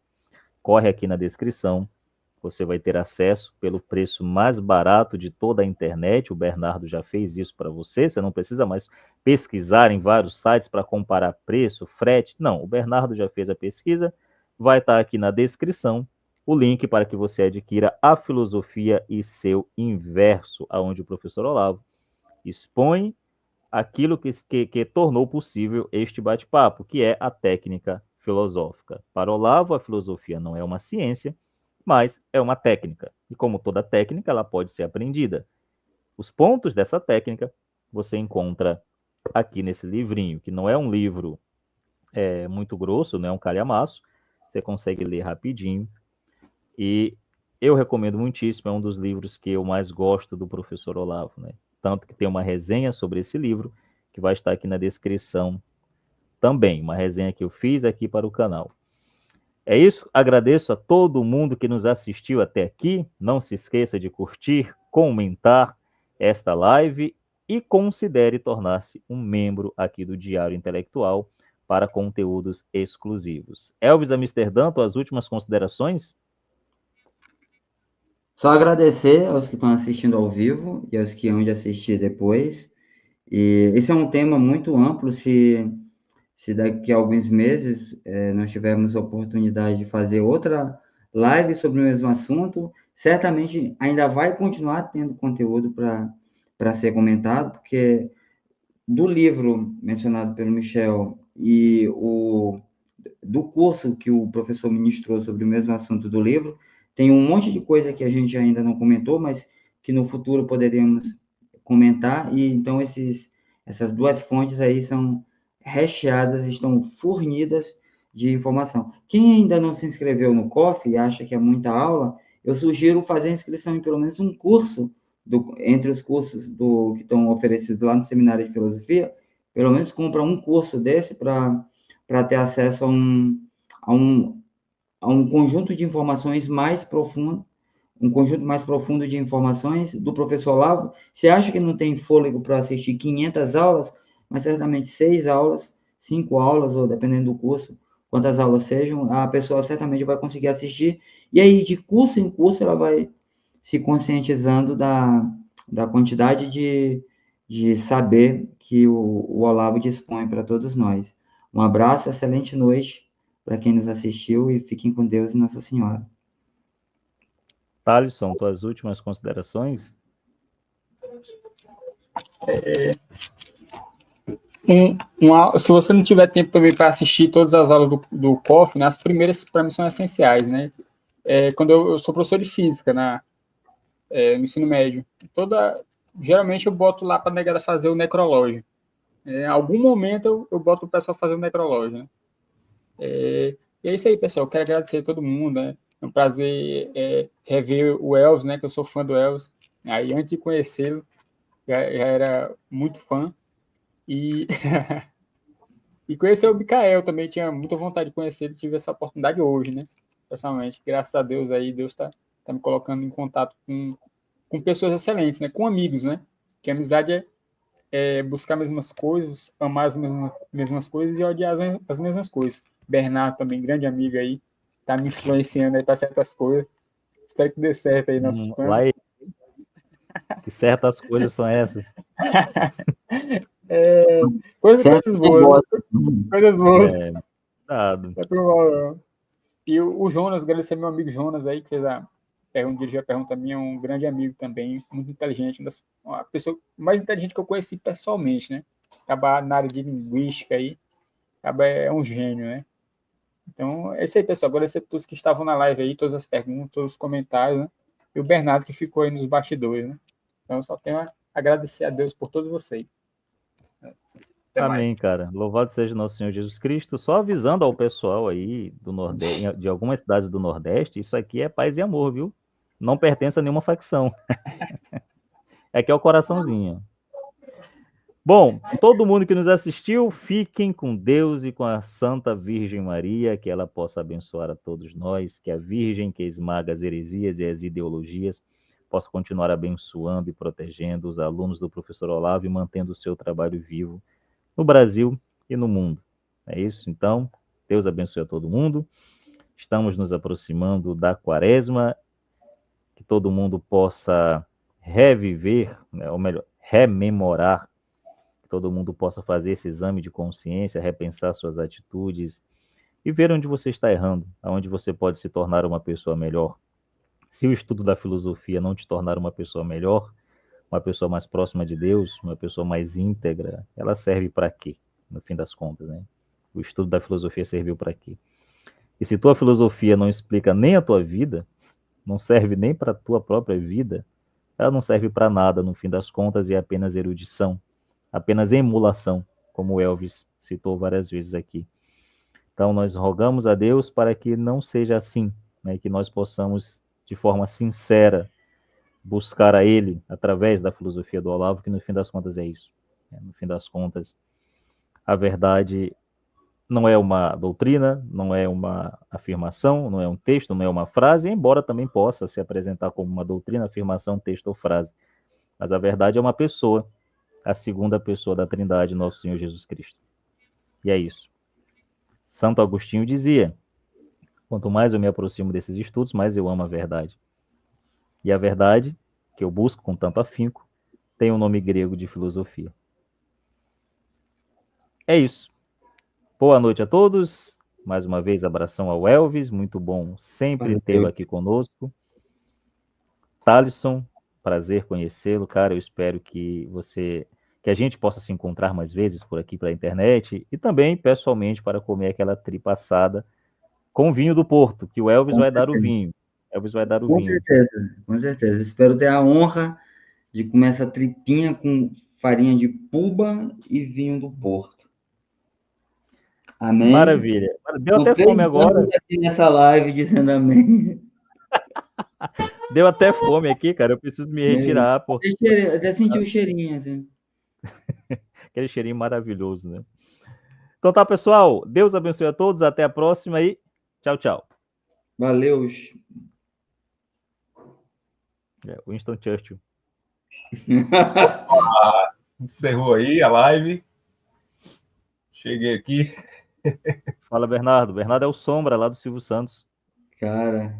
Speaker 1: corre aqui na descrição, você vai ter acesso pelo preço mais barato de toda a internet, o Bernardo já fez isso para você, você não precisa mais pesquisar em vários sites para comparar preço, frete, não, o Bernardo já fez a pesquisa, vai estar aqui na descrição o link para que você adquira A Filosofia e Seu Inverso, aonde o professor Olavo expõe aquilo que tornou possível este bate-papo, que é a técnica filosófica. Para Olavo, a filosofia não é uma ciência, mas é uma técnica. E como toda técnica, ela pode ser aprendida. Os pontos dessa técnica você encontra aqui nesse livrinho, que não é um livro muito grosso, não é um calhamaço, você consegue ler rapidinho. E eu recomendo muitíssimo, é um dos livros que eu mais gosto do professor Olavo, né? Tanto que tem uma resenha sobre esse livro, que vai estar aqui na descrição também, uma resenha que eu fiz aqui para o canal. É isso, agradeço a todo mundo que nos assistiu até aqui, não se esqueça de curtir, comentar esta live e considere tornar-se um membro aqui do Diário Intelectual para conteúdos exclusivos. Elvis Amsterdã, tuas últimas considerações?
Speaker 2: Só agradecer aos que estão assistindo ao vivo e aos que hão de assistir depois. E esse é um tema muito amplo. Se daqui a alguns meses nós tivermos a oportunidade de fazer outra live sobre o mesmo assunto, certamente ainda vai continuar tendo conteúdo para ser comentado, porque do livro mencionado pelo Michel e do curso que o professor ministrou sobre o mesmo assunto do livro, tem um monte de coisa que a gente ainda não comentou, mas que no futuro poderíamos comentar, e então essas duas fontes aí são recheadas, estão fornidas de informação. Quem ainda não se inscreveu no COF e acha que é muita aula, eu sugiro fazer inscrição em pelo menos um curso, entre os cursos que estão oferecidos lá no Seminário de Filosofia, pelo menos compra um curso desse para ter acesso a um conjunto de informações mais profundo, um conjunto mais profundo de informações do professor Olavo. Você acha que não tem fôlego para assistir 500 aulas, mas certamente 6 aulas, 5 aulas, ou dependendo do curso, quantas aulas sejam, a pessoa certamente vai conseguir assistir, e aí de curso em curso ela vai se conscientizando da quantidade de saber que o Olavo dispõe para todos nós. Um abraço, excelente noite para quem nos assistiu e fiquem com Deus e Nossa Senhora.
Speaker 1: Thalisson, tuas últimas considerações?
Speaker 3: Se você não tiver tempo também para assistir todas as aulas do COF, né, as primeiras para mim são essenciais, né? Quando eu sou professor de física no ensino médio, geralmente eu boto lá para a negada fazer o necrológio. Em algum momento eu boto o pessoal fazer o necrológio, né? E é isso aí, pessoal. Eu quero agradecer a todo mundo, né? É um prazer rever o Elvis, né? Que eu sou fã do Elvis. Aí, antes de conhecê-lo, já era muito fã. E conhecer o Micael também, tinha muita vontade de conhecer, tive essa oportunidade hoje, né? Pessoalmente, graças a Deus aí, Deus tá me colocando em contato com pessoas excelentes, né? Com amigos, né? Que a amizade é buscar as mesmas coisas, amar as mesmas coisas e odiar as mesmas coisas. Bernardo também, grande amigo aí, tá me influenciando aí para certas coisas. Espero que dê certo aí nossos planos.
Speaker 1: Que certas coisas são essas?
Speaker 3: Coisas boas. Coisas boas. E o Jonas, agradecer meu amigo Jonas aí, que fez um dia a pergunta minha, um grande amigo também, muito inteligente, uma pessoa mais inteligente que eu conheci pessoalmente, né? Acaba na área de linguística aí, é um gênio, né? Então, é isso aí, pessoal. Agradecer a todos que estavam na live aí, todas as perguntas, todos os comentários, né? E o Bernardo que ficou aí nos bastidores, né? Então, só tenho a agradecer a Deus por todos vocês.
Speaker 1: Amém, cara. Louvado seja nosso Senhor Jesus Cristo. Só avisando ao pessoal aí do Nordeste, de algumas cidades do Nordeste, isso aqui é paz e amor, viu? Não pertence a nenhuma facção. Aqui é o coraçãozinho. Bom, todo mundo que nos assistiu, fiquem com Deus e com a Santa Virgem Maria, que ela possa abençoar a todos nós, que a Virgem que esmaga as heresias e as ideologias possa continuar abençoando e protegendo os alunos do professor Olavo e mantendo o seu trabalho vivo no Brasil e no mundo. É isso, então. Deus abençoe a todo mundo. Estamos nos aproximando da Quaresma, que todo mundo possa reviver, né, ou melhor, rememorar, que todo mundo possa fazer esse exame de consciência, repensar suas atitudes e ver onde você está errando, aonde você pode se tornar uma pessoa melhor. Se o estudo da filosofia não te tornar uma pessoa melhor, uma pessoa mais próxima de Deus, uma pessoa mais íntegra, ela serve para quê, no fim das contas, né? O estudo da filosofia serviu para quê? E se tua filosofia não explica nem a tua vida, não serve nem para a tua própria vida, ela não serve para nada, no fim das contas, e é apenas erudição, apenas emulação, como o Elvis citou várias vezes aqui. Então, nós rogamos a Deus para que não seja assim, né? Que nós possamos, de forma sincera, buscar a Ele através da filosofia do Olavo, que no fim das contas é isso. No fim das contas, a verdade não é uma doutrina, não é uma afirmação, não é um texto, não é uma frase, embora também possa se apresentar como uma doutrina, afirmação, texto ou frase. Mas a verdade é uma pessoa, a segunda pessoa da Trindade, nosso Senhor Jesus Cristo. E é isso. Santo Agostinho dizia: quanto mais eu me aproximo desses estudos, mais eu amo a verdade. E a verdade, que eu busco com tanto afinco, tem um nome grego de filosofia. É isso. Boa noite a todos. Mais uma vez, abração ao Elvis. Muito bom sempre tê-lo aqui conosco. Thalisson, prazer conhecê-lo, cara. Eu espero que a gente possa se encontrar mais vezes por aqui pela internet e também pessoalmente para comer aquela tripa assada com vinho do Porto, que o Elvis vai dar o vinho. Elvis vai dar o vinho.
Speaker 2: Com certeza. Espero ter a honra de comer essa tripinha com farinha de puba e vinho do Porto. Amém?
Speaker 1: Maravilha. Deu até fome agora.
Speaker 2: Aqui nessa live dizendo amém.
Speaker 1: Deu até fome aqui, cara. Eu preciso me retirar. Porque...
Speaker 2: até senti o cheirinho. Assim.
Speaker 1: Aquele cheirinho maravilhoso, né? Então tá, pessoal. Deus abençoe a todos. Até a próxima e tchau, tchau.
Speaker 2: Valeu.
Speaker 1: Winston Churchill.
Speaker 4: Encerrou aí a live. Cheguei aqui.
Speaker 1: Fala, Bernardo. Bernardo é o Sombra lá do Silvio Santos.
Speaker 2: Cara...